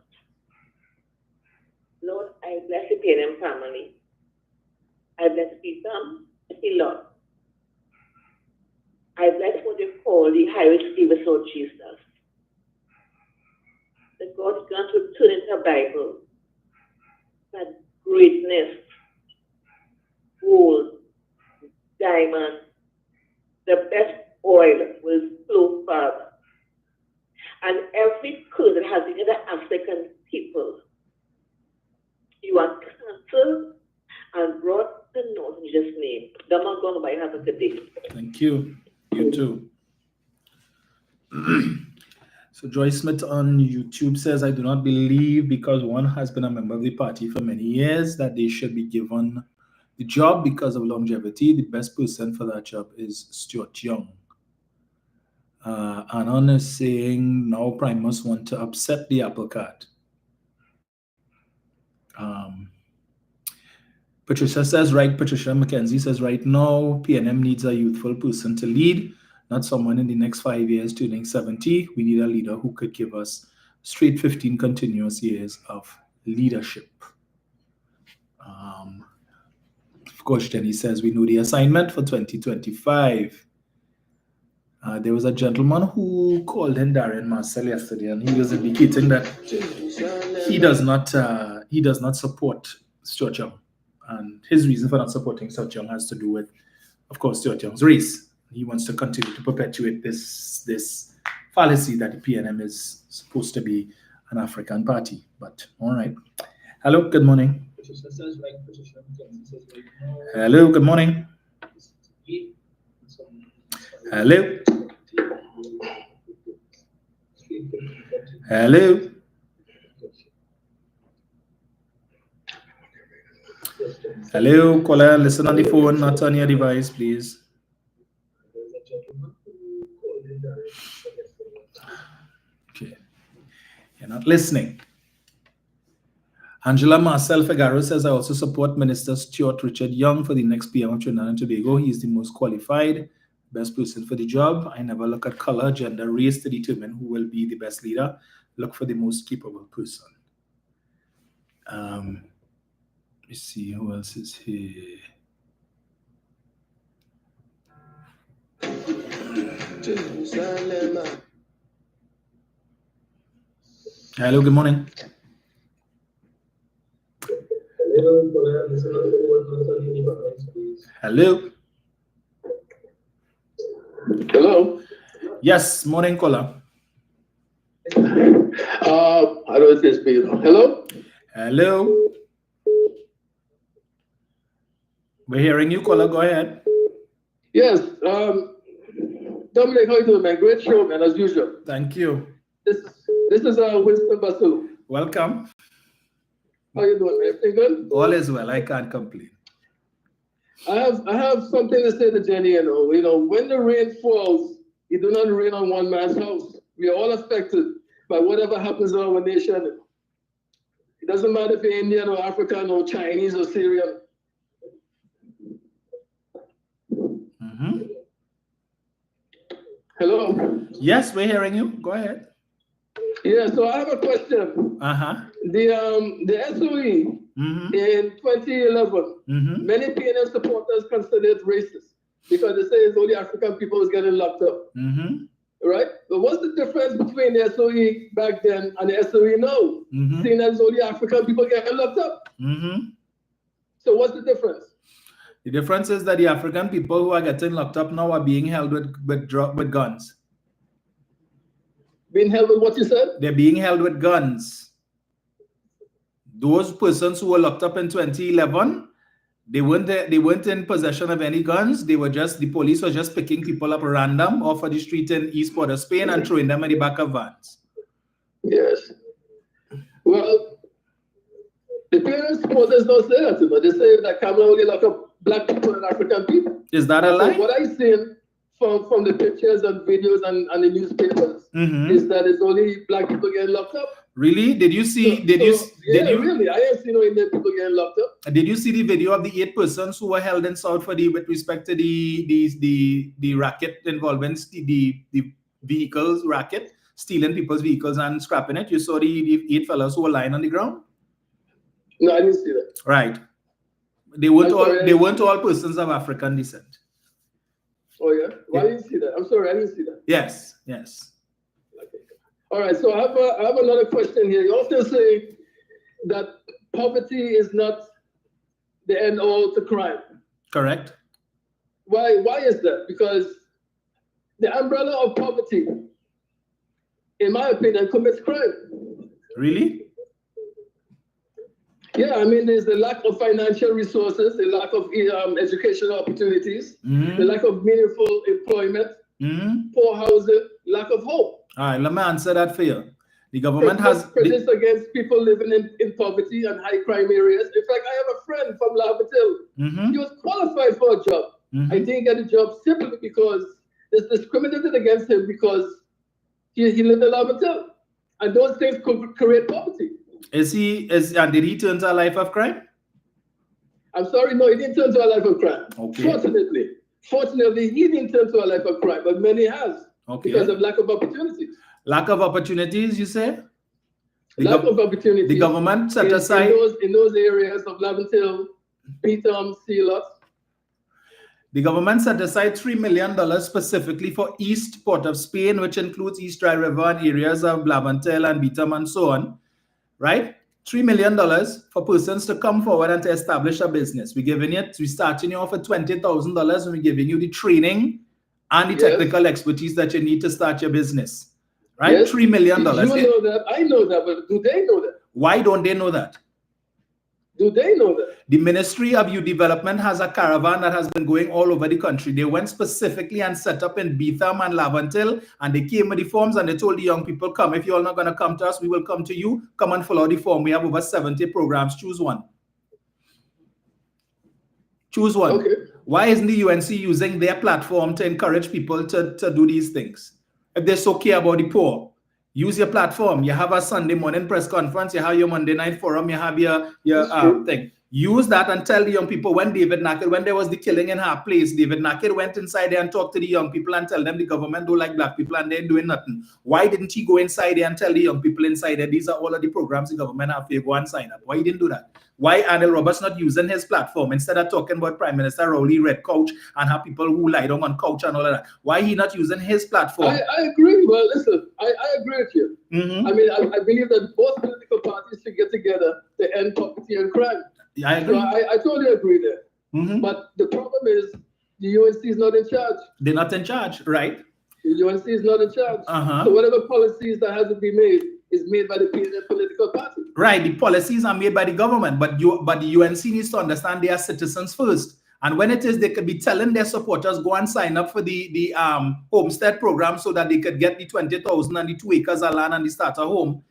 Lord, I bless the Payne family. I bless Peter, Lord. I bless what they call the highest favor, Lord Jesus. That God grant to turn into a Bible. That greatness, gold, diamond, the best oil will flow, Father. And every curse that has been in the African people, you are cancelled and brought to naught in Jesus' name. The man gone by have a good day. Thank you. You too. So Joyce Smith on YouTube says, I do not believe because one has been a member of the party for many years that they should be given the job because of longevity. The best person for that job is Stuart Young. Anon is saying now Prime must want to upset the apple cart. Patricia says, right. Patricia McKenzie says, right now, PNM needs a youthful person to lead, not someone in the next 5 years turning 70. We need a leader who could give us straight 15 continuous years of leadership. Of course, Jenny says, we know the assignment for 2025. There was a gentleman who called in Darren Marcel yesterday, and he was indicating that he does not support Stuart Young. And his reason for not supporting Stuart Young has to do with, of course, Stuart Young's race. He wants to continue to perpetuate this fallacy that the PNM is supposed to be an African party. But all right. Hello, good morning. Hello, good morning. Hello. Hello. Hello, caller, listen on the phone, not on your device, please. Okay, you're not listening. Angela Marcel Figaro says, I also support Minister Stuart Richard Young for the next PM of Trinidad and Tobago. He is the most qualified, best person for the job. I never look at color, gender, race to determine who will be the best leader. Look for the most capable person. Let's see who else is here. Hello, good morning. Hello. Hello. Yes, morning, caller. I don't say speak. Hello. Hello. We're hearing you, caller. Go ahead. Yes. Dominic, how you doing, man? Great show, man, as usual. Thank you. This is Winston Basu. Welcome. How you doing, man? Everything good? All is well. I can't complain. I have something to say to Jenny. You know, when the rain falls, it do not rain on one man's house. We are all affected by whatever happens in our nation. It doesn't matter if you're Indian or African or Chinese or Syrian. Mm-hmm. Hello? Yes, we're hearing you. Go ahead. Yeah, so I have a question. Uh-huh. The SOE in 2011, many PNM supporters considered it racist because they say it's only African people who's getting locked up. Right? But what's the difference between the SOE back then and the SOE now? Seeing as only African people getting locked up. So what's the difference? The difference is that the African people who are getting locked up now are being held with guns. Being held with what you said? They're being held with guns. Those persons who were locked up in 2011, they weren't in possession of any guns. They were just, the police were just picking people up random off of the street in East Port of Spain and throwing them in the back of vans. Yes. Well, the PNM supporters don't say that, but they say that Kamala only lock up black people and African people. Is that a lie? So what I've seen from the pictures and videos and the newspapers is that it's only black people getting locked up. Really? Did you see? Really? I ain't seen no Indian people getting locked up. Did you see the video of the 8 persons who were held in Southford with respect to the racket involving the vehicles racket, stealing people's vehicles and scrapping it? You saw the 8 fellows who were lying on the ground? No, I didn't see that. Right. They weren't all persons of African descent. Oh yeah? Why didn't you see that? I'm sorry, I didn't see that. Yes. Okay. All right, so I have another question here. You also say that poverty is not the end all to crime. Correct. Why is that? Because the umbrella of poverty, in my opinion, commits crime. Really? Yeah, I mean, there's the lack of financial resources, the lack of educational opportunities, the lack of meaningful employment, poor housing, lack of hope. All right, let me answer that for you. The government has prejudice against people living in poverty and high crime areas. In fact, I have a friend from Lavatil. He was qualified for a job. I didn't get a job simply because it's discriminated against him because he lived in Lavatil. And those things could create poverty. and did he turn to a life of crime? I'm sorry, no, it didn't turn to a life of crime. Okay. Fortunately, he didn't turn to a life of crime, but many has because of lack of opportunities. Lack of opportunities, you say? Lack of opportunities. The government set aside in those areas of Laventille, Beetham, Sealot. The government set aside $3 million specifically for East Port of Spain, which includes East Dry River and areas of Laventille and Beetham and so on, right? $3 million for persons to come forward and to establish a business. We're starting you off at $20,000 and we're giving you the training and the technical expertise that you need to start your business, right? Yes. $3 million. You know that, I know that, but do they know that? Why don't they know that? Do they know that? The Ministry of Youth Development has a caravan that has been going all over the country. They went specifically and set up in Beetham and Laventille, and they came with the forms and they told the young people, come, if you're not going to come to us, we will come to you. Come and fill out the form. We have over 70 programs. Choose one. Choose one. Okay. Why isn't the UNC using their platform to encourage people to do these things? If they so care about the poor, use your platform. You have a Sunday morning press conference. You have your Monday night forum. You have your thing. Use that and tell the young people when there was the killing in her place, David Naked went inside there and talked to the young people and tell them the government don't like black people and they're doing nothing. Why didn't he go inside there and tell the young people inside there, these are all of the programs the government have to go and sign up? Why he didn't do that? Why Arnold Roberts not using his platform instead of talking about Prime Minister Rowley Red Couch and have people who lie down on couch and all of that? Why he not using his platform? I agree. Well, listen, I agree with you. Mm-hmm. I mean, I believe that both political parties should get together to end poverty and crime. Yeah, I agree. So I totally agree there. Mm-hmm. But the problem is the UNC is not in charge. They're not in charge, right? The UNC is not in charge. Uh-huh. So whatever policies that has to be made is made by the political party. Right, the policies are made by the government, but the UNC needs to understand they are citizens first. And when it is, they could be telling their supporters, go and sign up for the homestead program so that they could get the 20,000 and the 2 acres of land and the starter home.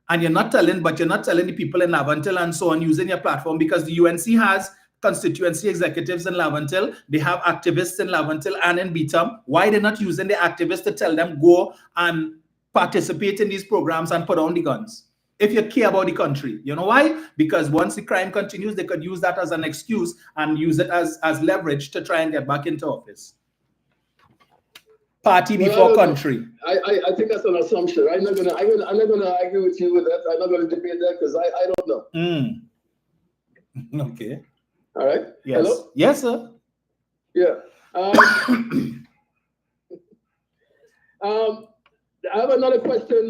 And you're not telling the people in Laventille and so on using your platform, because the UNC has constituency executives in Laventille. They have activists in Laventille and in Beetham. Why they're not using the activists to tell them go and participate in these programs and put on the guns? If you care about the country, you know why? Because once the crime continues, they could use that as an excuse and use it as leverage to try and get back into office. Party before country. I think that's an assumption. I'm not gonna argue with you with that. I'm not gonna debate that because I don't know. Okay. All right. Yes. Hello? Yes, sir. Yeah. I have another question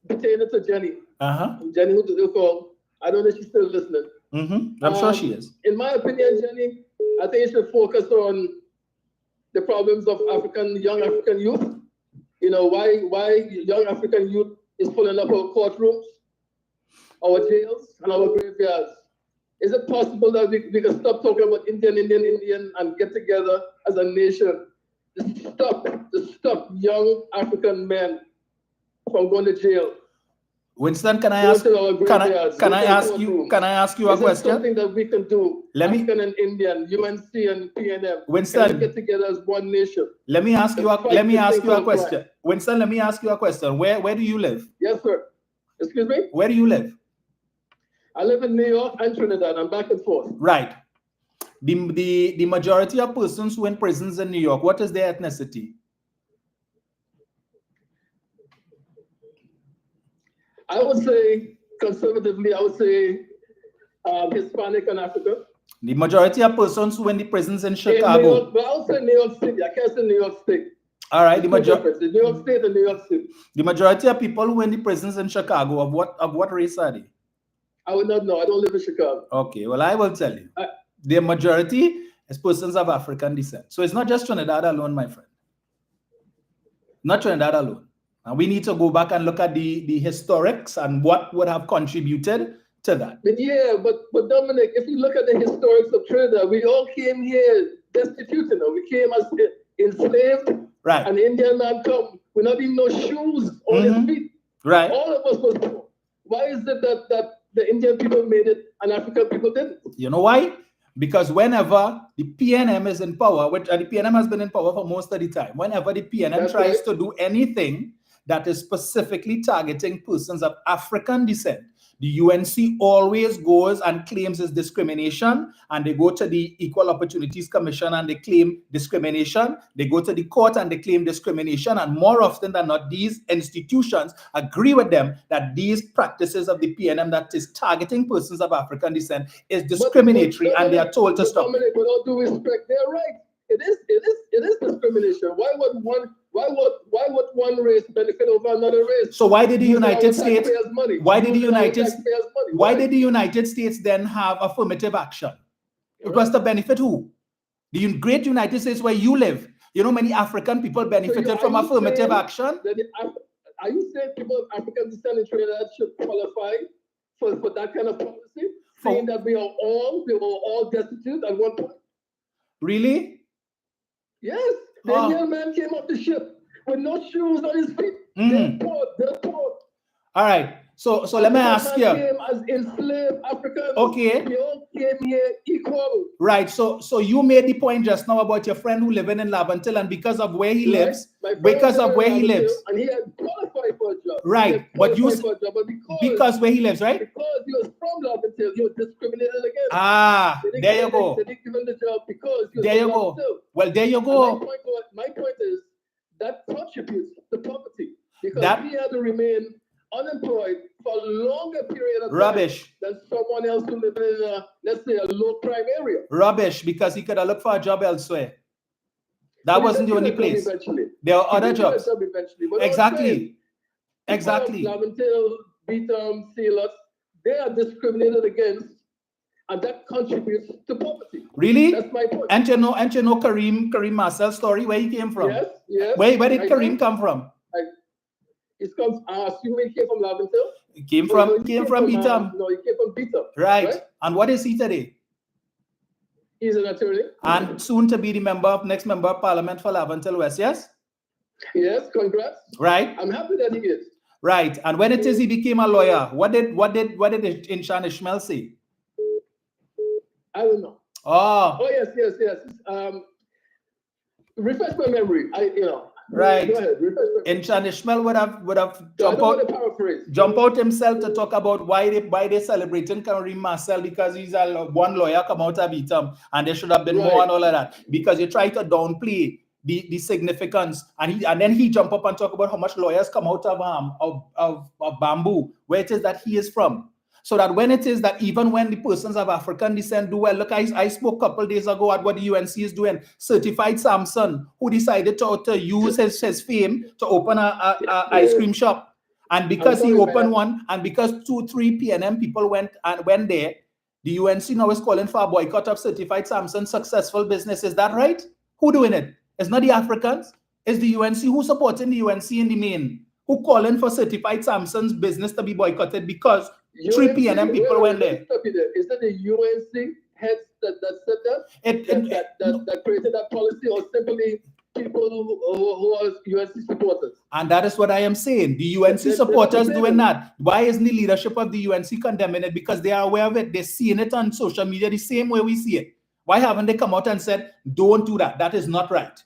pertaining to Jenny. Jenny, who do call? I don't know if she's still listening. I'm sure she is. In my opinion, Jenny, I think you should focus on the problems of young African youth. You know, why young African youth is filling up our courtrooms, our jails, and our graveyards. Is it possible that we can stop talking about Indian, and get together as a nation to stop young African men from going to jail? Winston, can I ask you a question? Something that we can do, African and Indian, UNC and PNM. Winston, get together as one nation. Let me ask you a question. Winston, let me ask you a question. Where do you live? Yes, sir. Excuse me? Where do you live? I live in New York and Trinidad. I'm back and forth. Right. The majority of persons who are in prisons in New York, what is their ethnicity? I would say, conservatively, Hispanic and African. The majority of persons who are in the prisons in Chicago. But I would say New York City. I can't say New York State. All right. The New York State and New York City. The majority of people who are in the prisons in Chicago, of what race are they? I would not know. I don't live in Chicago. Okay. Well, I will tell you. The majority is persons of African descent. So it's not just Trinidad alone, my friend. Not Trinidad alone. And we need to go back and look at the historics and what would have contributed to that. But Dominic, if you look at the historics of Trinidad, we all came here destitute. We came as enslaved. Right. An Indian man come with not even no shoes on his feet. Right. All of us was poor. Why is it that the Indian people made it and African people didn't? You know why? Because whenever the PNM is in power, the PNM has been in power for most of the time, whenever the PNM tries to do anything that is specifically targeting persons of African descent, The UNC always goes and claims it's discrimination, and they go to the Equal Opportunities Commission and they claim discrimination. They go to the court and they claim discrimination, and more often than not, these institutions agree with them that these practices of the PNM that is targeting persons of African descent is discriminatory, and they are told to stop. With all due respect, they're right. It is discrimination. Why would one race benefit over another race? So why did the United States? Why did the United States then have affirmative action? It was to benefit who? The great United States where you live. You know, many African people benefited from affirmative action. Are you saying people of African descent in Trinidad should qualify for that kind of policy? Saying that we were all destitute at one point? Really? Yes. The young man came up the ship with no shoes on his feet. They're poor. All right. So let me ask you. Came as enslaved Africans. Okay. We all came here equal. Right. So you made the point just now about your friend who living in Laventille, and because of where he lives, and he had qualified for a job. Right. But because where he lives, right? Because he was from Laventille, he was discriminated against. There you go. They didn't give him the job because he was there you from go. Laventille. Well, there you go. My point is that contributes to poverty because he had to remain unemployed for a longer period of time than someone else who lived in let's say, a low crime area. Rubbish, because he could have looked for a job elsewhere. That wasn't the only place. There are other jobs. Exactly. Laventille, Beaton, Sealers, they are discriminated against, and that contributes to poverty. Really? That's my point. And you know Kareem Marcel's story, where he came from? Yes. Where did Kareem come from? I assume he came from Laventille. He came from Beaton. No, he came from Beaton. Right. And what is he today? He's an attorney. And soon to be the next member of Parliament for Laventille West, yes? Yes, congrats. Right. I'm happy that he is. Right. And when it is he became a lawyer, what did Inshan Ishmael say? I don't know. Oh yes. Refresh my memory. Right. Inshan Ishmael would have jump out himself to talk about why they celebrating Kareem Marcel because he's one lawyer come out of Beaton, and there should have been more and all of that, because you try to downplay the significance, and then he jump up and talk about how much lawyers come out of Bamboo, where it is that he is from. So that when it is that even when the persons of African descent do well, look, I spoke a couple days ago at what the UNC is doing. Certified Samson, who decided to use his fame to open a ice cream shop. And because he opened one, and because 2-3 PNM people went there, the UNC now is calling for a boycott of Certified Samson's successful business. Is that right? Who doing it? It's not the Africans. It's the UNC. Who supporting the UNC in the main? Who calling for Certified Samson's business to be boycotted because 3 PNM people went there? Is that the UNC heads that said that created that policy, or simply people who are UNC supporters? And that is what I am saying. The UNC supporters doing that. Why isn't the leadership of the UNC condemning it? Because they are aware of it. They're seeing it on social media the same way we see it. Why haven't they come out and said, don't do that? That is not right.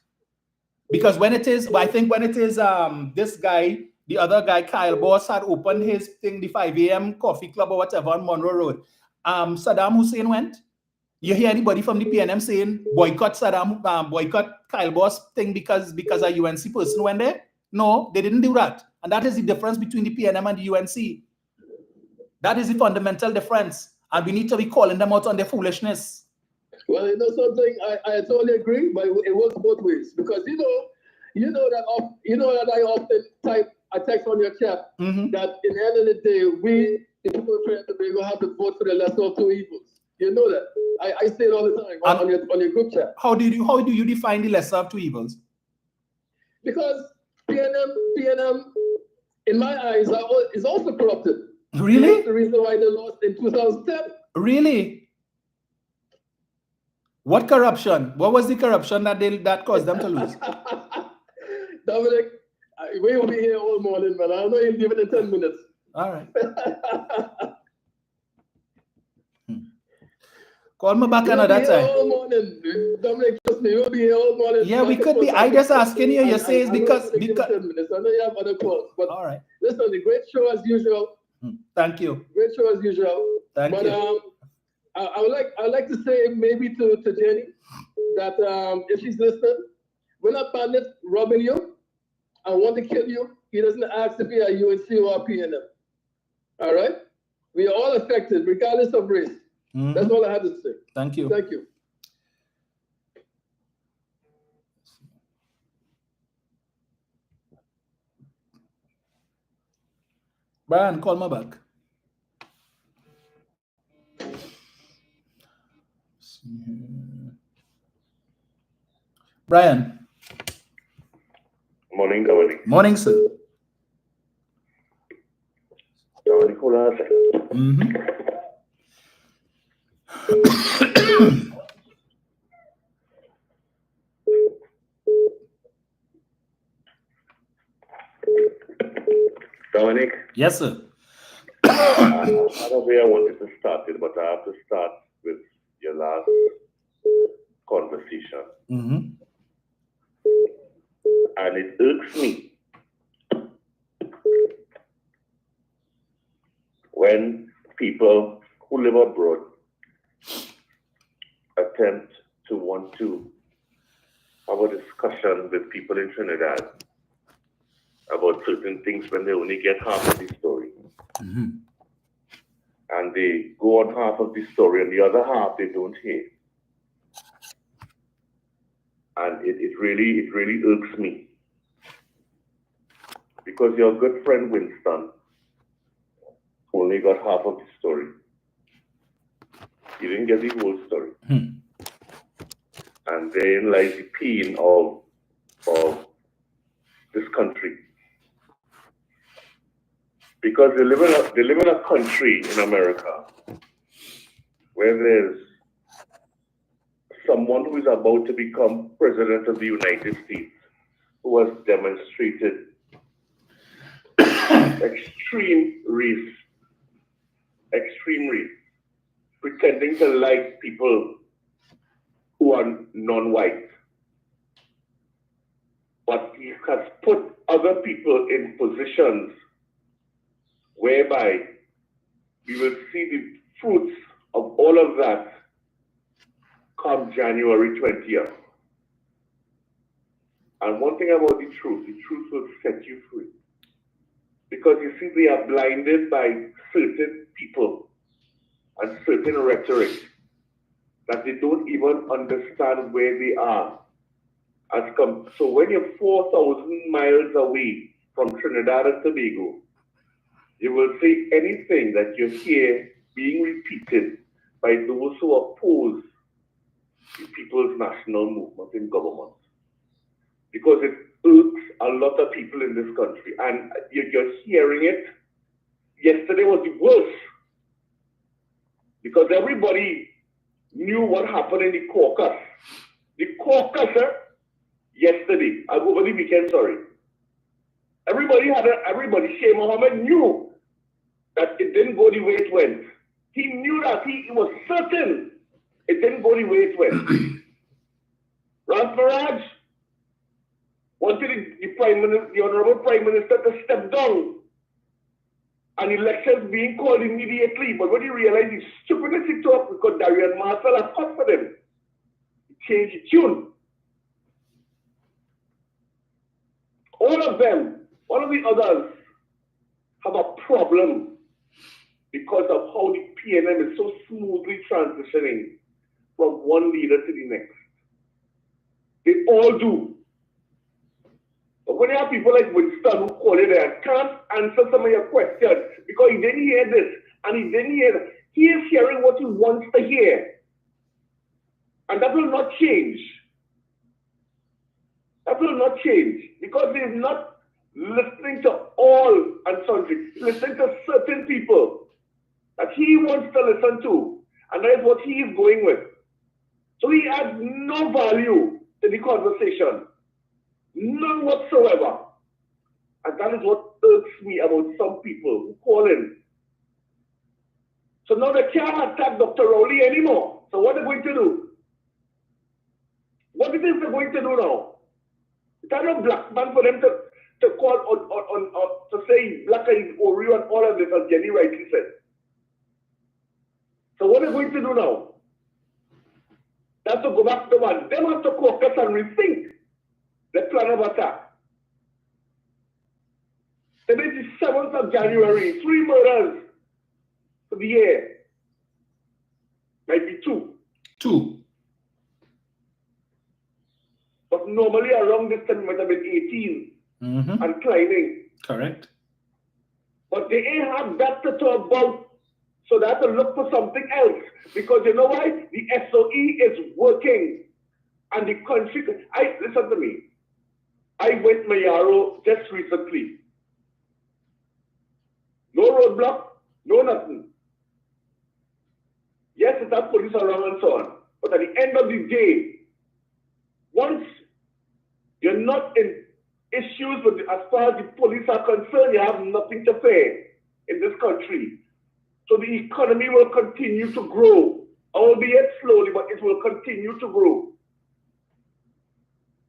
Because when it is this guy, the other guy, Kyle Boss, had opened his thing, the 5 a.m. coffee club or whatever on Monroe Road. Saddam Hussein went. You hear anybody from the PNM saying boycott boycott Kyle Boss thing because a UNC person went there? No, they didn't do that. And that is the difference between the PNM and the UNC. That is the fundamental difference. And we need to be calling them out on their foolishness. Well, you know something, I totally agree, but it works both ways. Because you know that I often type a text on your chat that in the end of the day, we, the people of Trinidad, we're going to have to vote for the lesser of two evils. You know that. I say it all the time on your group chat. How do you define the lesser of two evils? Because PNM, in my eyes, is also corrupted. Really? That's the reason why they lost in 2010. Really? What corruption? What was the corruption that caused them to lose? Dominic, we will be here all morning, man. I know you'll give it in 10 minutes. All right. Call me back another time. All morning. Dominic, trust me, we'll be here all morning. Yeah, we could be. I just asking you. You say it's because. 10 minutes. I know you have other calls, but all right. Listen, the great show as usual. Thank you. Great show as usual. Thank But you. I would like to say maybe to Jenny that if she's listening, when a bandit robbing you and want to kill you, he doesn't ask if you are UNC or PNM. All right? We are all affected, regardless of race. That's all I have to say. Thank you. Thank you. Brian, call me back. Brian. Morning, Governor. Morning, sir. Governor, hold on a second. Dominic? Yes, sir. I don't know where I wanted to start it, but I have to start with your last conversation. And it irks me when people who live abroad attempt to want to have a discussion with people in Trinidad about certain things when they only get half of the story. And they go on half of the story, and the other half they don't hear. And it really irks me. Because your good friend Winston only got half of the story. He didn't get the whole story. And therein lies the pain of this country. Because they live in a country in America where there's someone who is about to become president of the United States who has demonstrated extreme race, pretending to like people who are non-white. But he has put other people in positions whereby we will see the fruits of all of that come January 20th. And one thing about the truth will set you free. Because you see, they are blinded by certain people and certain rhetoric that they don't even understand where they are. So when you're 4,000 miles away from Trinidad and Tobago, you will see anything that you hear being repeated by those who oppose the People's National Movement in government. Because it irks a lot of people in this country. And you're hearing it. Yesterday was the worst. Because everybody knew what happened in the caucus. The caucus, yesterday, over the weekend, sorry. Everybody, Sheikh Mohammed knew that it didn't go the way it went. He knew that, he was certain it didn't go the way it went. Ras Faraj wanted the Honorable Prime Minister to step down and elections being called immediately. But when he realized his stupidness, he talked because Darian Marshall had fought for them. He changed the tune. All of them, all of the others, have a problem because of how the PNM is so smoothly transitioning from one leader to the next. They all do. But when you have people like Winston who call you there and can't answer some of your questions because he didn't hear this and he didn't hear that, he is hearing what he wants to hear. And that will not change. That will not change because he's not listening to all and sundry, listening to certain people that he wants to listen to, and that is what he is going with. So he adds no value to the conversation, none whatsoever. And that is what irks me about some people who call in. So now they can't attack Dr. Rowley anymore. So what are they going to do? What it is they're going to do now? It's not a black man for them to call on to say black eyed Oreo and all of this, as Jenny rightly said. So what are they going to do now? That's to go back to one. They have to caucus and rethink the plan of attack. The 27th of January, 3 murders for the year. Might be 2. 2. But normally around this time it might have been 18 and climbing. Correct. But they ain't have that to talk about. So they have to look for something else. Because you know why? The SOE is working. And the country, listen to me. I went Mayaro just recently. No roadblock, no nothing. Yes, it has police around and so on. But at the end of the day, once you're not in issues with as far as the police are concerned, you have nothing to pay in this country. So the economy will continue to grow, albeit slowly, but it will continue to grow.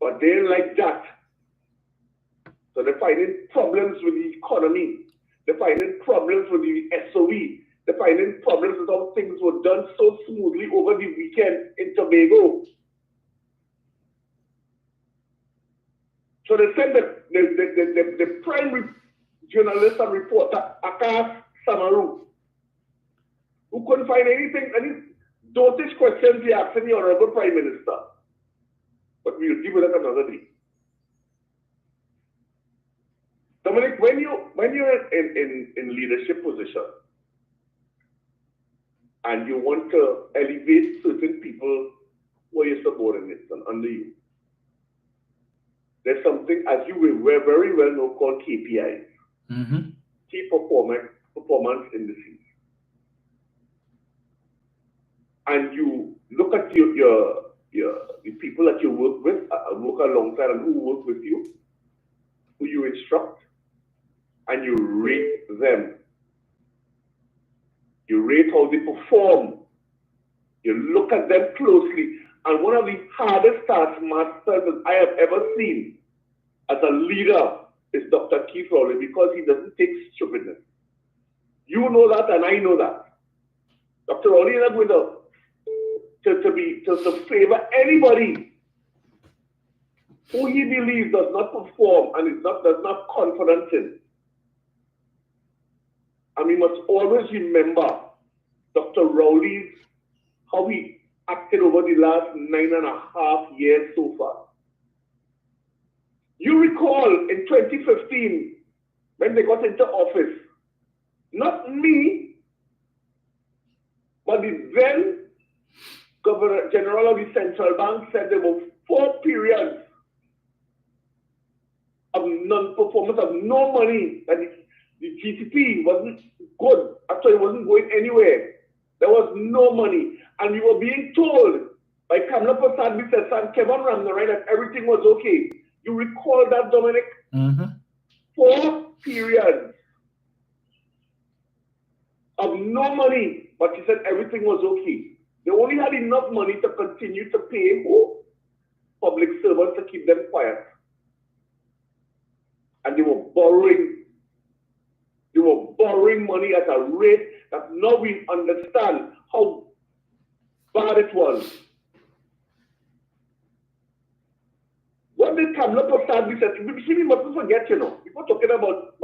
But they ain't like that. So they're finding problems with the economy. They're finding problems with the SOE. They're finding problems with how things were done so smoothly over the weekend in Tobago. So they said that the primary journalist and reporter, Akas Samaru, who couldn't find anything, any dotish questions he asked the Honorable Prime Minister. But we'll deal with that another day. Dominic, when you're in leadership position and you want to elevate certain people who are your subordinates and under you, there's something, as you will very well know, called KPIs. Key performance indices. And you look at the people that you work with, work alongside, and who work with you, who you instruct, and you rate them. You rate how they perform. You look at them closely. And one of the hardest taskmasters that I have ever seen as a leader is Dr. Keith Rowley, because he doesn't take stupidness. You know that, and I know that. Dr. Rowley is not going to favor anybody who he believes does not perform and does not confidence in. And we must always remember Dr. Rowley's, how he acted over the last 9.5 years so far. You recall in 2015, when they got into office, not me, but the then Governor General of the Central Bank said there were 4 periods of non-performance, of no money, that the GDP wasn't good. Actually, it wasn't going anywhere. There was no money. And we were being told by Kamla Prasad and Kevin Ramnarai that everything was okay. You recall that, Dominic? 4 periods of no money, but she said everything was okay. They only had enough money to continue to pay who? Public servants, to keep them quiet. And they were borrowing. They were borrowing money at a rate that now we understand how bad it was. What did Kamla Prasad said? We mustn't forget, people talking about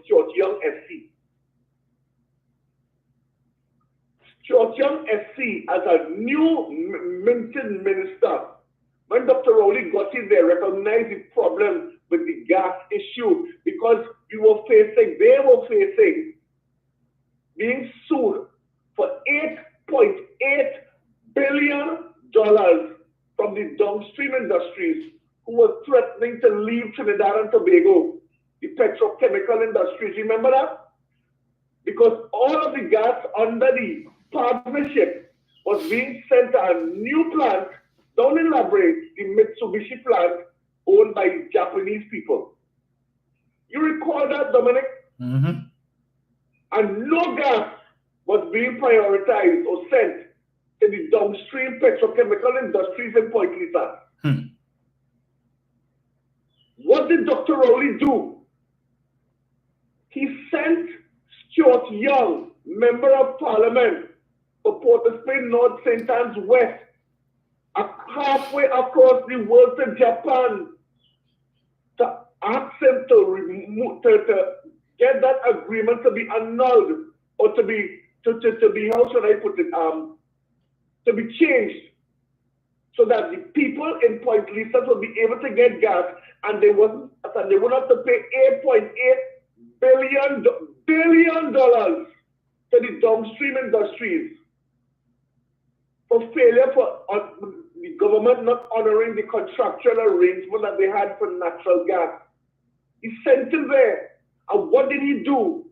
Stuart Young SC. Stuart Young SC, as a new minted minister, when Dr. Rowley got in there, recognized the problem with the gas issue, because they were facing being sued for $8.8 billion from the downstream industries who were threatening to leave Trinidad and Tobago, the petrochemical industries. Remember that? Because all of the gas under the partnership was being sent to a new plant down in Labrador, the Mitsubishi plant owned by Japanese people. You recall that, Dominic? And no gas was being prioritized or sent to the downstream petrochemical industries in Point Lisa. What did Dr. Rowley do he sent Stuart Young, Member of Parliament for Port of Spain, North St. Anne's West, halfway across the world to Japan to ask him to get that agreement to be annulled or to be how should I put it to be changed so that the people in Point Lisa would be able to get gas and they wouldn't have to pay $8.8 billion to the downstream industries for failure for the government not honoring the contractual arrangement that they had for natural gas. He sent him there. And what did he do?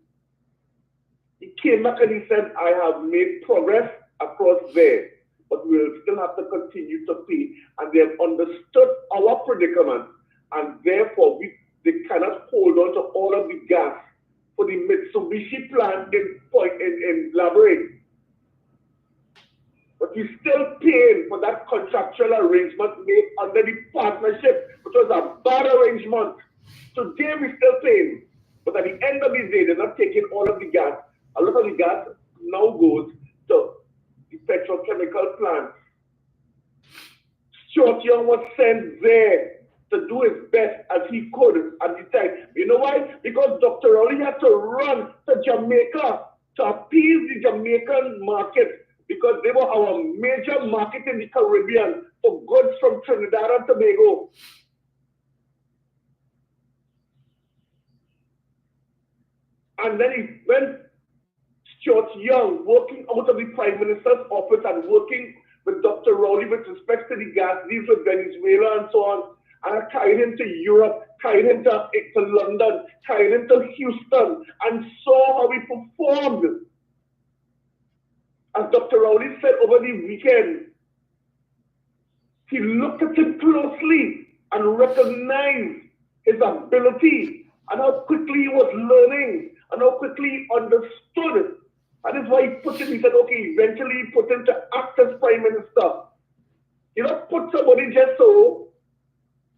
He came back and he said, I have made progress across there, but we will still have to continue to pay. And they have understood our predicament, and therefore they cannot hold on to all of the gas for the Mitsubishi plant in Labrador. But we're still paying for that contractual arrangement made under the partnership, which was a bad arrangement. Today we're still paying. But at the end of the day, they're not taking all of the gas. A lot of the gas now goes to the petrochemical plants. Stuart Young was sent there to do his best as he could at the time. You know why? Because Dr. Rowley had to run to Jamaica to appease the Jamaican market, because they were our major market in the Caribbean for goods from Trinidad and Tobago. And then he went, Stuart Young, working out of the Prime Minister's office and working with Dr. Rowley with respect to the gas deals with Venezuela and so on. And I carried him to Europe, carried him to London, carried him to Houston, and saw how he performed. As Dr. Rowley said over the weekend, he looked at him closely and recognized his ability and how quickly he was learning and how quickly he understood. And that's why he said, okay, eventually he put him to act as Prime Minister. You don't put somebody just so.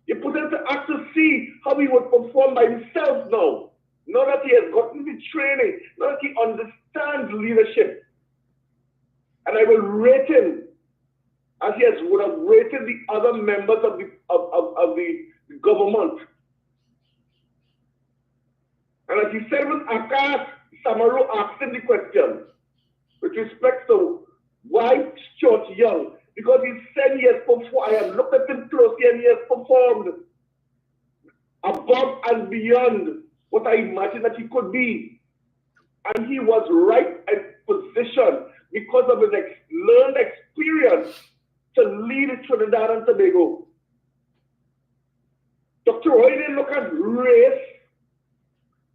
You put him to act to see how he would perform by himself now. Now that he has gotten the training, now that he understands leadership. And I will rate him as he would have rated the other members of the government. And as he said when Akash Samaru asked him the question with respect to why Stuart Young, because he said he has performed, I have looked at him closely and he has performed above and beyond what I imagined that he could be. And he was right in position because of his learned experience to lead Trinidad and Tobago. Dr. Roy didn't look at race.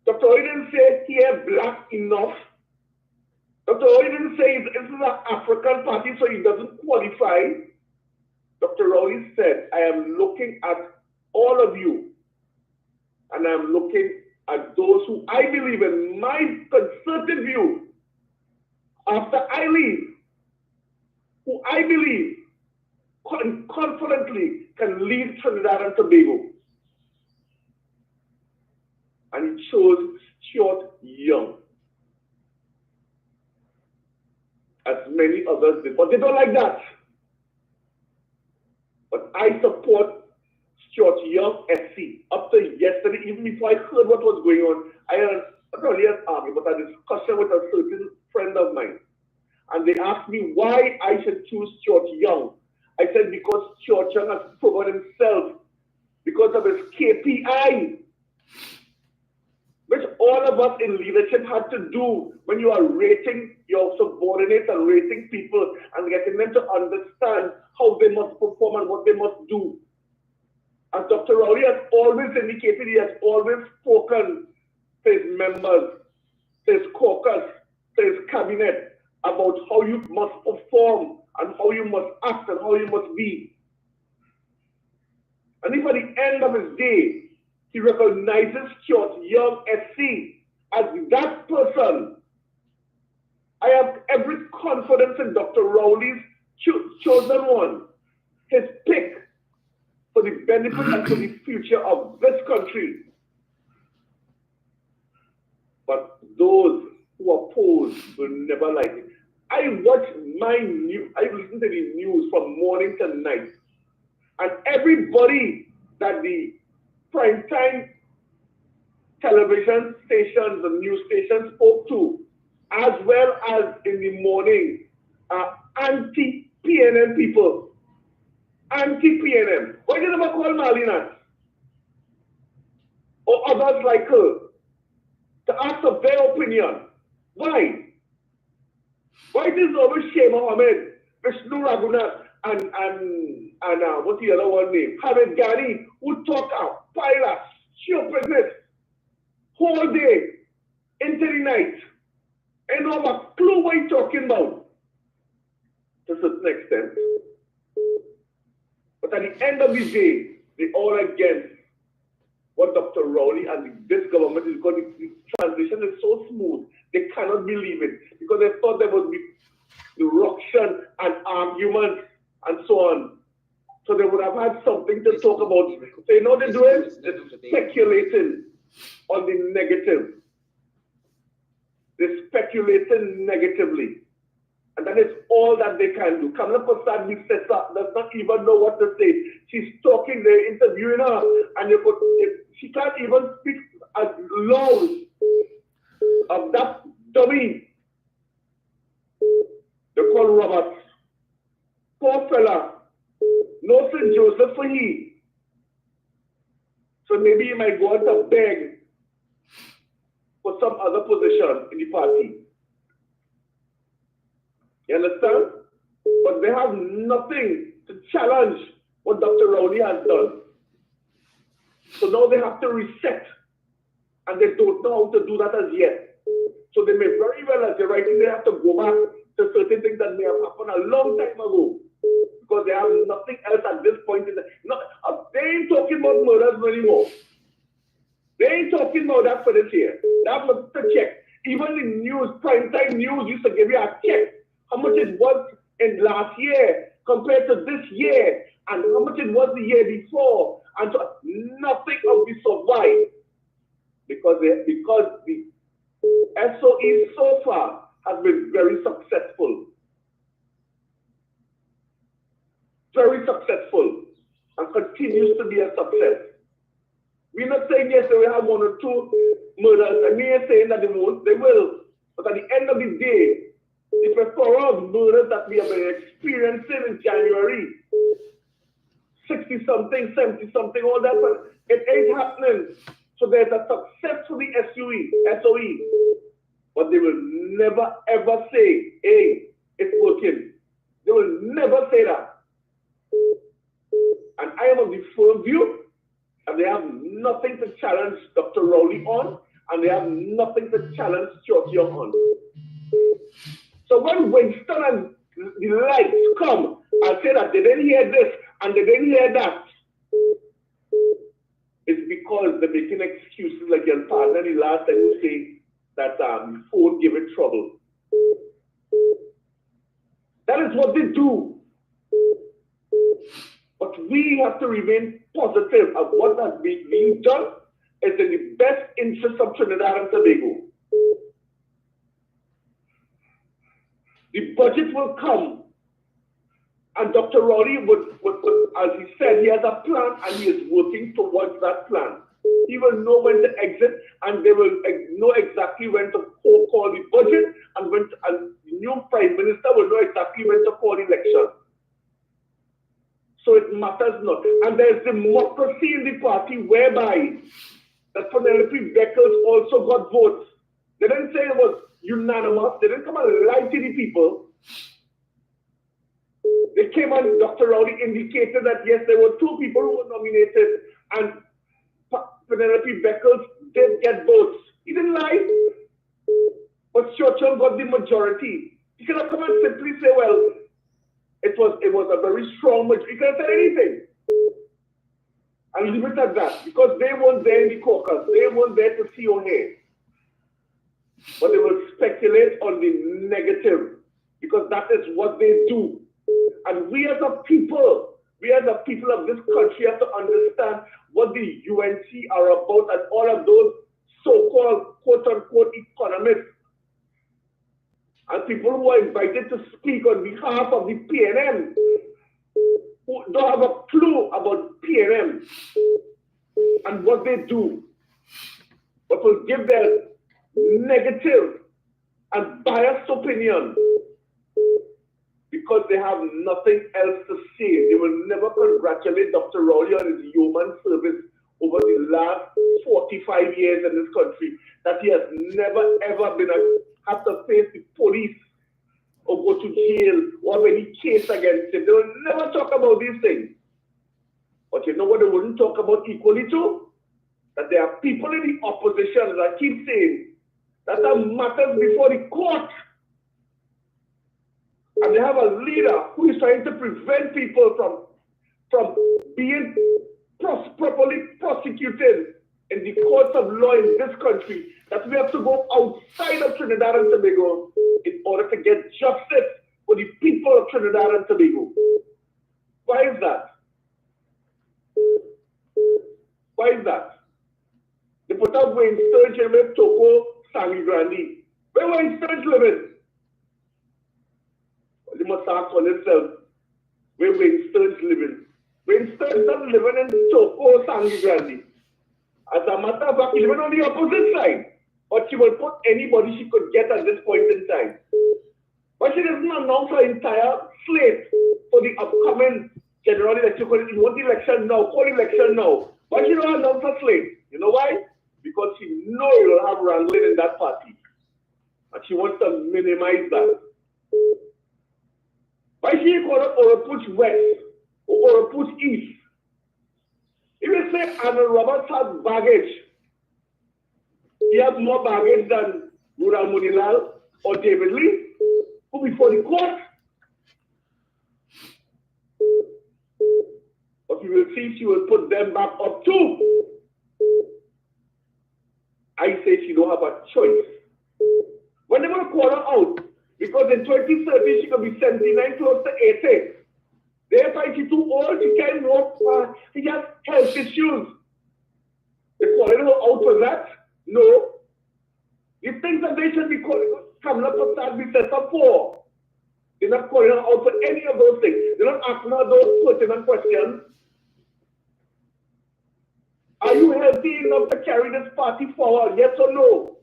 Dr. Roy didn't say he had black enough. Dr. Roy didn't say this is an African party, so he doesn't qualify. Dr. Roy said, I am looking at all of you, and I'm looking at those who I believe in my concerted view after I leave, who I believe confidently can lead Trinidad and Tobago. And he chose Stuart Young, as many others did. But they don't like that. But I support Stuart Young SC. Up to yesterday, even before I heard what was going on, I had not really an argument, but a discussion with a certain friend of mine. And they asked me why I should choose Stuart Young. I said because Stuart Young has proven himself because of his KPI, which all of us in leadership had to do when you are rating your subordinates and rating people and getting them to understand how they must perform and what they must do. As Dr. Rowley has always indicated, he has always spoken to his members, to his caucus, to his cabinet about how you must perform and how you must act and how you must be. And if at the end of his day, he recognizes Stuart Young SC as that person, I have every confidence in Dr. Rowley's chosen one, his pick for the benefit and for the future of this country. but those who oppose will never like it. I watch my news, I listen to the news from morning to night, and everybody that the primetime television stations, the news stations spoke to, as well as in the morning, anti-PNM people. Anti-PNM. Why did they never call Marlena or others like her to ask of their opinion? Why? Why does always Shea Mohammed, Vishnu Raghunath, and what's the other one name? Hamid Ghani, who talk out, pilots, stupidness, whole day, into the night, and don't have a clue what you're talking about, to a certain extent. But at the end of the day, they all against what Dr. Rowley and this government is going. The transition is so smooth, they cannot believe it because they thought there would be ruction and arguments and so on. So they would have had something to talk about. So you know what they're doing? They're speculating on the negative. They're speculating negatively. And that is all that they can do. Kamala Prasad does not even know what to say. She's talking, they're interviewing her, and she can't even speak as loud of that dummy they call Roberts. Poor fella. No St. Joseph for he. So maybe he might go out to beg for some other position in the party. You understand? But they have nothing to challenge what Dr. Rowley has done. So now they have to reset. And they don't know how to do that as yet. So they may very well, as they're writing, they have to go back to certain things that may have happened a long time ago. Because they have nothing else at this point. They ain't talking about murders anymore. They ain't talking about that for this year. They have to check. Even the news, primetime news used to give you a check. How much it was in last year compared to this year, and how much it was the year before, and so nothing of this survived because the SOE so far has been very successful, and continues to be a success. We're not saying yes, they will have one or two murders, and we ain't saying that they won't, they will, but at the end of the day, the plethora of murders that we have been experiencing in January, 60-something, 70-something, all that, but it ain't happening. So there's a success for the SOE, but they will never ever say, hey, it's working. They will never say that. And I am of the firm view, and they have nothing to challenge Dr. Rowley on, and they have nothing to challenge Stuart Young on. So when Winston and the lights come and say that they didn't hear this and they didn't hear that, it's because they're making excuses like your partner the last time you say that the phone gave it trouble. That is what they do. But we have to remain positive of what has been being done is in the best interest of Trinidad and Tobago. The budget will come, and Dr. Rowley would, as he said, he has a plan and he is working towards that plan. He will know when to exit, and they will know exactly when to call the budget, and the new Prime Minister will know exactly when to call election. So it matters not. And there's democracy in the party whereby that Penelope Beckles also got votes. They didn't say it was unanimous. They didn't come and lie to the people. They came and Dr. Rowley indicated that yes, there were two people who were nominated, and Penelope Beckles did get votes. He didn't lie. But Churchill got the majority. He could have come and simply say, well, it was a very strong majority. He could have said anything. And leave it at that. Because they weren't there in the caucus. They weren't there to see or hear. But they will speculate on the negative. Because that is what they do. And we as a people of this country have to understand what the UNC are about and all of those so-called quote-unquote economists and people who are invited to speak on behalf of the PNM who don't have a clue about PNM and what they do, but will give their negative and biased opinion because they have nothing else to say. They will never congratulate Dr. Rowley on his human service over the last 45 years in this country, that he has never ever been have to face the police or go to jail or have any case against him. They will never talk about these things. But you know what they wouldn't talk about equally too? That there are people in the opposition that keep saying that matters before the court. And they have a leader who is trying to prevent people from being properly prosecuted in the courts of law in this country, that we have to go outside of Trinidad and Tobago in order to get justice for the people of Trinidad and Tobago. Why is that? Why is that? They put up Wayne Sturge and with Toko Sangi Grandi. Where Wayne Sturge living? They must ask for themselves where Wayne Sturge living. Wayne Sturge not living in Toko Sangi Grandi. As a matter of fact, he living on the opposite side. But she will put anybody she could get at this point in time. But she doesn't announce her entire slate for the upcoming general election. You want the election now, call election now. But she don't announce her slate. You know why? Because she knows you'll have wrangling in that party. And she wants to minimize that. Why she call it Oropuch West or Oropuch East? If you say Arnold Roberts has baggage, he has more baggage than Rural Munilal or David Lee, who before the court. But we will see she will put them back up too. I say she don't have a choice. When they will call her out, because in 2030 she could be 79 close to 80. Therefore she's too old, she can't walk, she has health issues. They're calling her out for that? No. The things that they should be calling coming up for that be set up for. They're not calling her out for any of those things. They're not asking her those pertinent questions. Are you healthy enough to carry this party forward? Yes or no?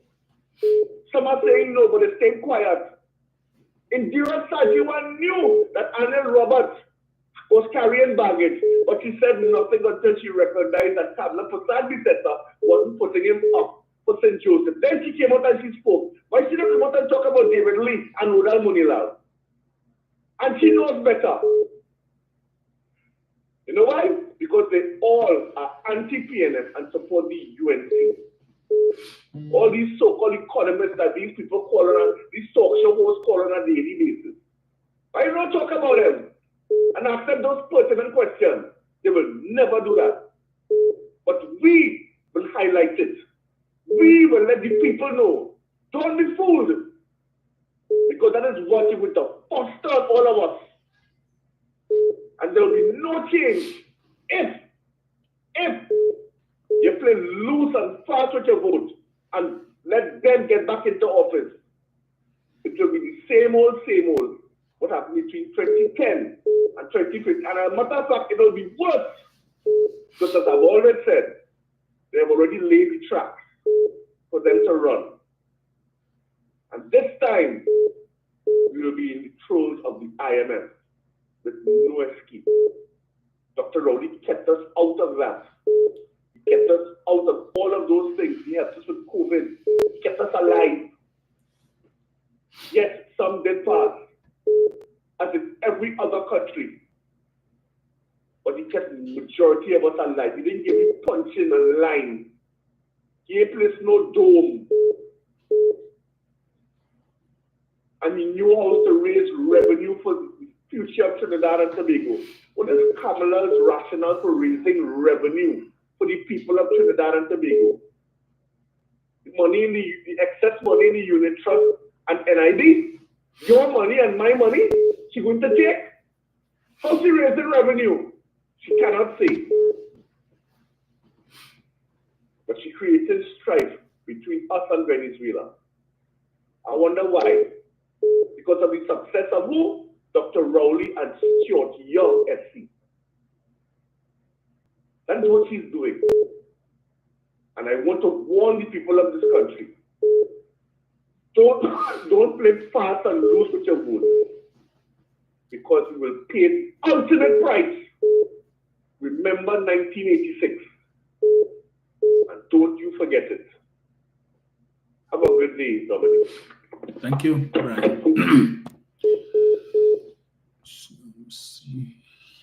Some are saying no, but they're staying quiet. Indira Sajiwa knew that Arnold Roberts was carrying baggage, but she said nothing until she recognized that Kamla Prasad Biseta wasn't putting him up for St. Joseph. Then she came out and she spoke. Why she didn't come out and talk about David Lee and Rural Munilal? And she knows better. You know why? Because they all are anti-PNM and support the UNC. All these so-called economists that these people call on, these talk show hosts call on a daily basis. Why you don't talk about them and ask them those pertinent questions? They will never do that. But we will highlight it. We will let the people know. Don't be fooled. Because that is what you would have fostered all of us. And there will be no change if you play loose and fast with your vote and let them get back into office. It will be the same old what happened between 2010 and 2015. And as a matter of fact, it will be worse. Because as I've already said, they have already laid the tracks for them to run. And this time, we will be in the throes of the IMF with no escape. Dr. Rowley kept us out of that. He kept us out of all of those things. He helped us with COVID. He kept us alive. Yes, some did pass, as in every other country. But he kept the majority of us alive. He didn't give me punching and line. He ain't placed no dome. And he knew how to raise revenue for the future of Trinidad and Tobago. What is Kamala's rationale for raising revenue for the people of Trinidad and Tobago? The money in the excess money in the unit trust and NID, your money and my money, she's going to take. How's she raising revenue? She cannot say. But she created strife between us and Venezuela. I wonder why. Because of the success of who? Dr. Rowley and Stuart Young, SC. That's what he's doing. And I want to warn the people of this country. Don't play fast and loose with your vote. Because you will pay the ultimate price. Remember 1986. And don't you forget it. Have a good day, Dominic. Thank you, Brian. Let's see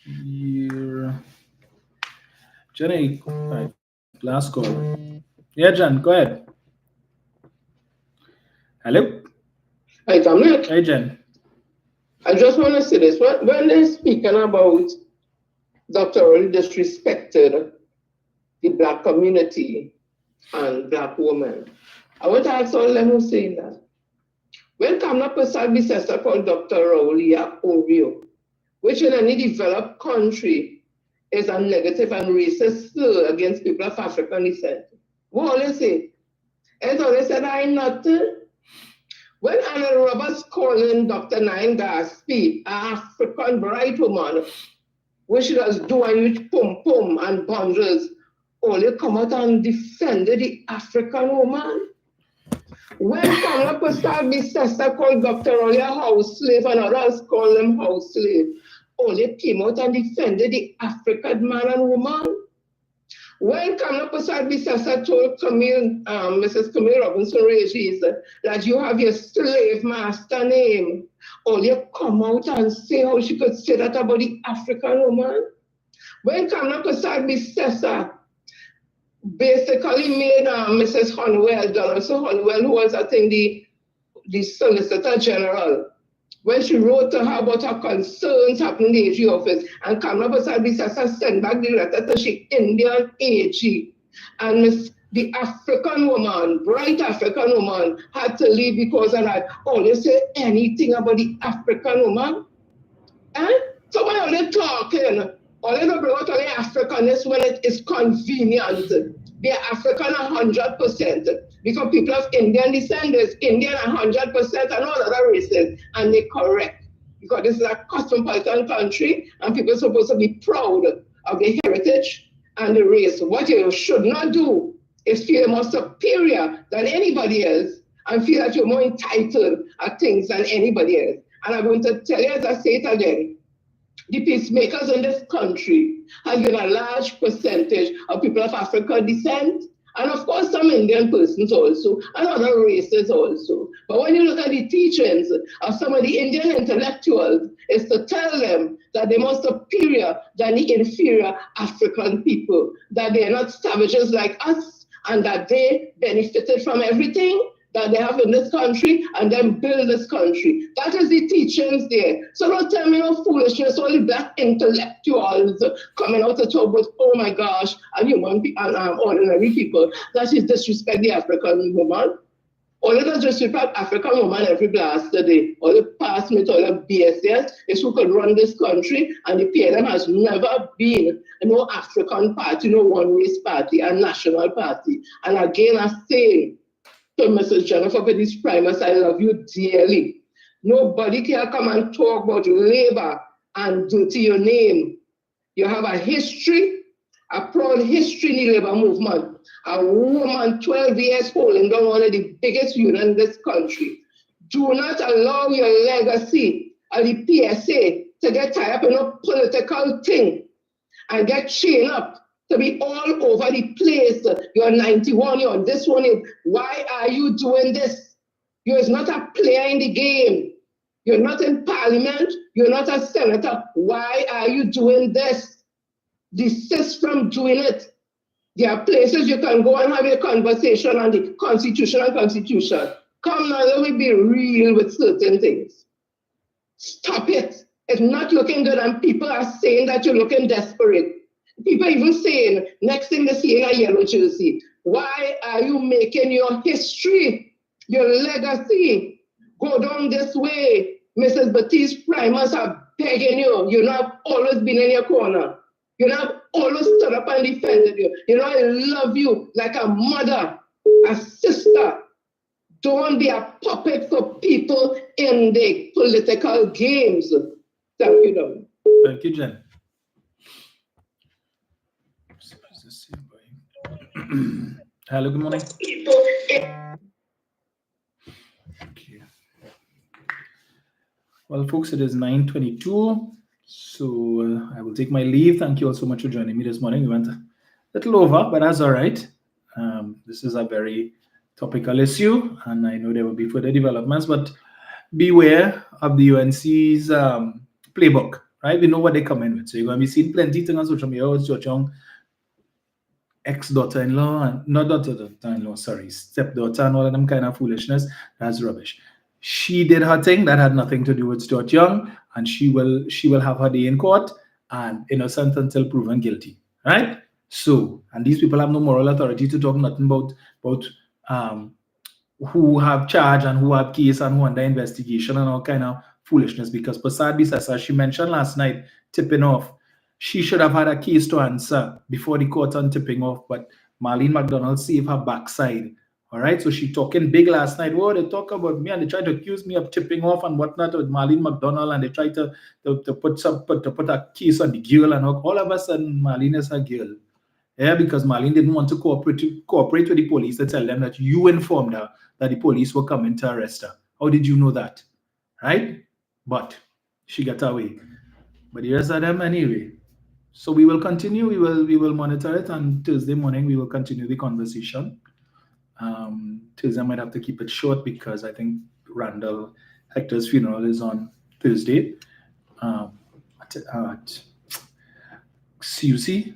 here. Jenny, right. Last call. Yeah, Jen, go ahead. Hello? Hi, Dominic. Hey, Jen. I just want to say this. When they're speaking about Dr. Rowley disrespected the Black community and Black women, I want to ask all of them who's saying that. When Kamla Prasad sister called Dr. Rowley a Oreo, which in any developed country is a negative and racist slur against people of African descent. What all they say? And so they said, I'm not. When Anna Roberts calling Dr. Nine Gaspy, an African bright woman, which she was doing with pum and bundles, only come out and defended the African woman. When Kamla Prasad sister called Dr. Rowley a house slave and others call them house slave, only came out and defended the African man and woman. When Kamla Prasad sister told Mrs. Camille Robinson Regis that you have your slave master name, only come out and say how she could say that about the African woman. When Kamla Prasad sister basically made Mrs. Honeywell, Donaldson Honeywell, who was, I think, the Solicitor General, when she wrote to her about her concerns happening in the AG office, and Kamla Prasad sister sent back the letter to the Indian AG, and the African woman, bright African woman, had to leave because of that. Oh, they say anything about the African woman? So when they're talking, all they don't bring out all the Africanness when it is convenient. They are African 100%, because people of Indian descent is Indian 100% and all other races, and they're correct. Because this is a cosmopolitan country, and people are supposed to be proud of their heritage and the race. What you should not do is feel more superior than anybody else, and feel that you're more entitled at things than anybody else. And I'm going to tell you, as I say it again, the peacemakers in this country have been a large percentage of people of African descent, and of course some Indian persons also, and other races also. But when you look at the teachings of some of the Indian intellectuals, is to tell them that they're more superior than the inferior African people, that they're not savages like us, and that they benefited from everything that they have in this country and then build this country. That is the teachings there. So don't tell me no foolishness, all the Black intellectuals coming out to talk about, oh my gosh, and human and ordinary people. That is disrespect the African woman. All of the disrespect African woman every blasted day. All the past with all the BSS is who could run this country, and the PLM has never been no African party, no one race party, a national party. And again, I say, to Mrs. Jennifer Pettis Primus, I love you dearly. Nobody can come and talk about labor and dirty your name. You have a history, a proud history in the labor movement. A woman 12 years holding down one of the biggest unions in this country. Do not allow your legacy of the PSA to get tied up in a political thing and get chained up to be all over the place. You're 91, you're on this one. Why are you doing this? You're not a player in the game. You're not in parliament. You're not a senator. Why are you doing this? Desist from doing it. There are places you can go and have a conversation on the constitution. Come now, let me be real with certain things. Stop it. It's not looking good, and people are saying that you're looking desperate. People even saying, next thing they see in a yellow jersey, why are you making your history, your legacy, go down this way? Mrs. Baptiste Primus are begging you. You know, I've always been in your corner. You know, I've always stood up and defended you. You know, I love you like a mother. a sister. Don't be a puppet for people in the political games. Thank you, Lord. Thank you, Jen. Hello, good morning. Okay. Well, folks, it is 9:22, so I will take my leave. Thank you all so much for joining me this morning. We went a little over, but that's all right. This is a very topical issue, and I know there will be further developments, but beware of the UNC's playbook, right? We know what they come in with. So you're going to be seeing plenty of things on social media. It's your young ex-daughter-in-law, and not daughter-in-law, sorry, stepdaughter and all of them kind of foolishness. That's rubbish. She did her thing that had nothing to do with Stuart Young, and she will have her day in court and innocent until proven guilty, right? So, and these people have no moral authority to talk nothing about who have charge and who have case and who under investigation and all kind of foolishness. Because Prasad Bisasa, she mentioned last night, tipping off, she should have had a case to answer before the court on tipping off, but Marlene McDonald saved her backside. All right, so she talking big last night. Whoa, they talk about me and they try to accuse me of tipping off and whatnot with Marlene McDonald, and they try to put a case on the girl, and all of a sudden Marlene is a girl. Yeah, because Marlene didn't want to cooperate with the police to tell them that you informed her that the police were coming to arrest her. How did you know that? Right? But she got away. But the rest of them anyway. So we will continue. We will monitor it, and Thursday morning we will continue the conversation. Thursday I might have to keep it short because I think Randall Hector's funeral is on Thursday at CUC.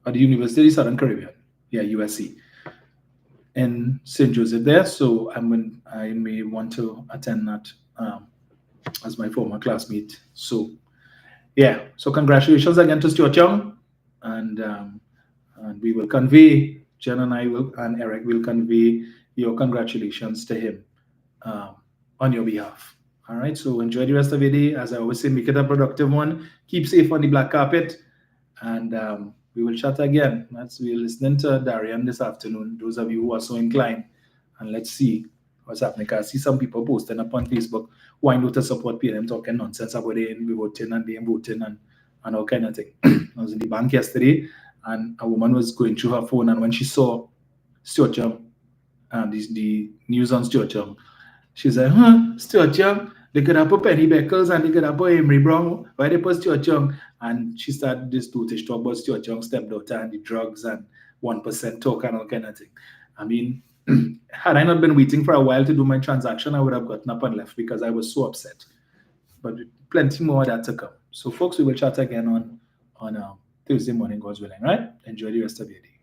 At the University of Southern Caribbean, USC, in St. Joseph there. So I may want to attend that as my former classmate. So yeah, so congratulations again to Stuart Young, and we will convey, Jen and I will, and Eric will convey your congratulations to him on your behalf. All right, so enjoy the rest of your day. As I always say, make it a productive one. Keep safe on the black carpet. And we will chat again. We're listening to Darian this afternoon, those of you who are so inclined. And let's see what's happening. I see some people posting up on Facebook, why not to support PLM, talking nonsense about it and voting and they voting and all kind of thing. I was in the bank yesterday, and a woman was going through her phone, and when she saw Stuart Young, the news on Stuart Young, she said, Stuart Young, they could have put Penny Beckles and they could have put Emery Brown. Why they put Stuart Young? And she started this two-tish talk about Stuart Young's stepdaughter and the drugs and 1% talk and all kind of thing. I mean, had I not been waiting for a while to do my transaction, I would have gotten up and left because I was so upset. But plenty more of that to come. So, folks, we will chat again on Thursday morning, God's willing, right? Enjoy the rest of your day.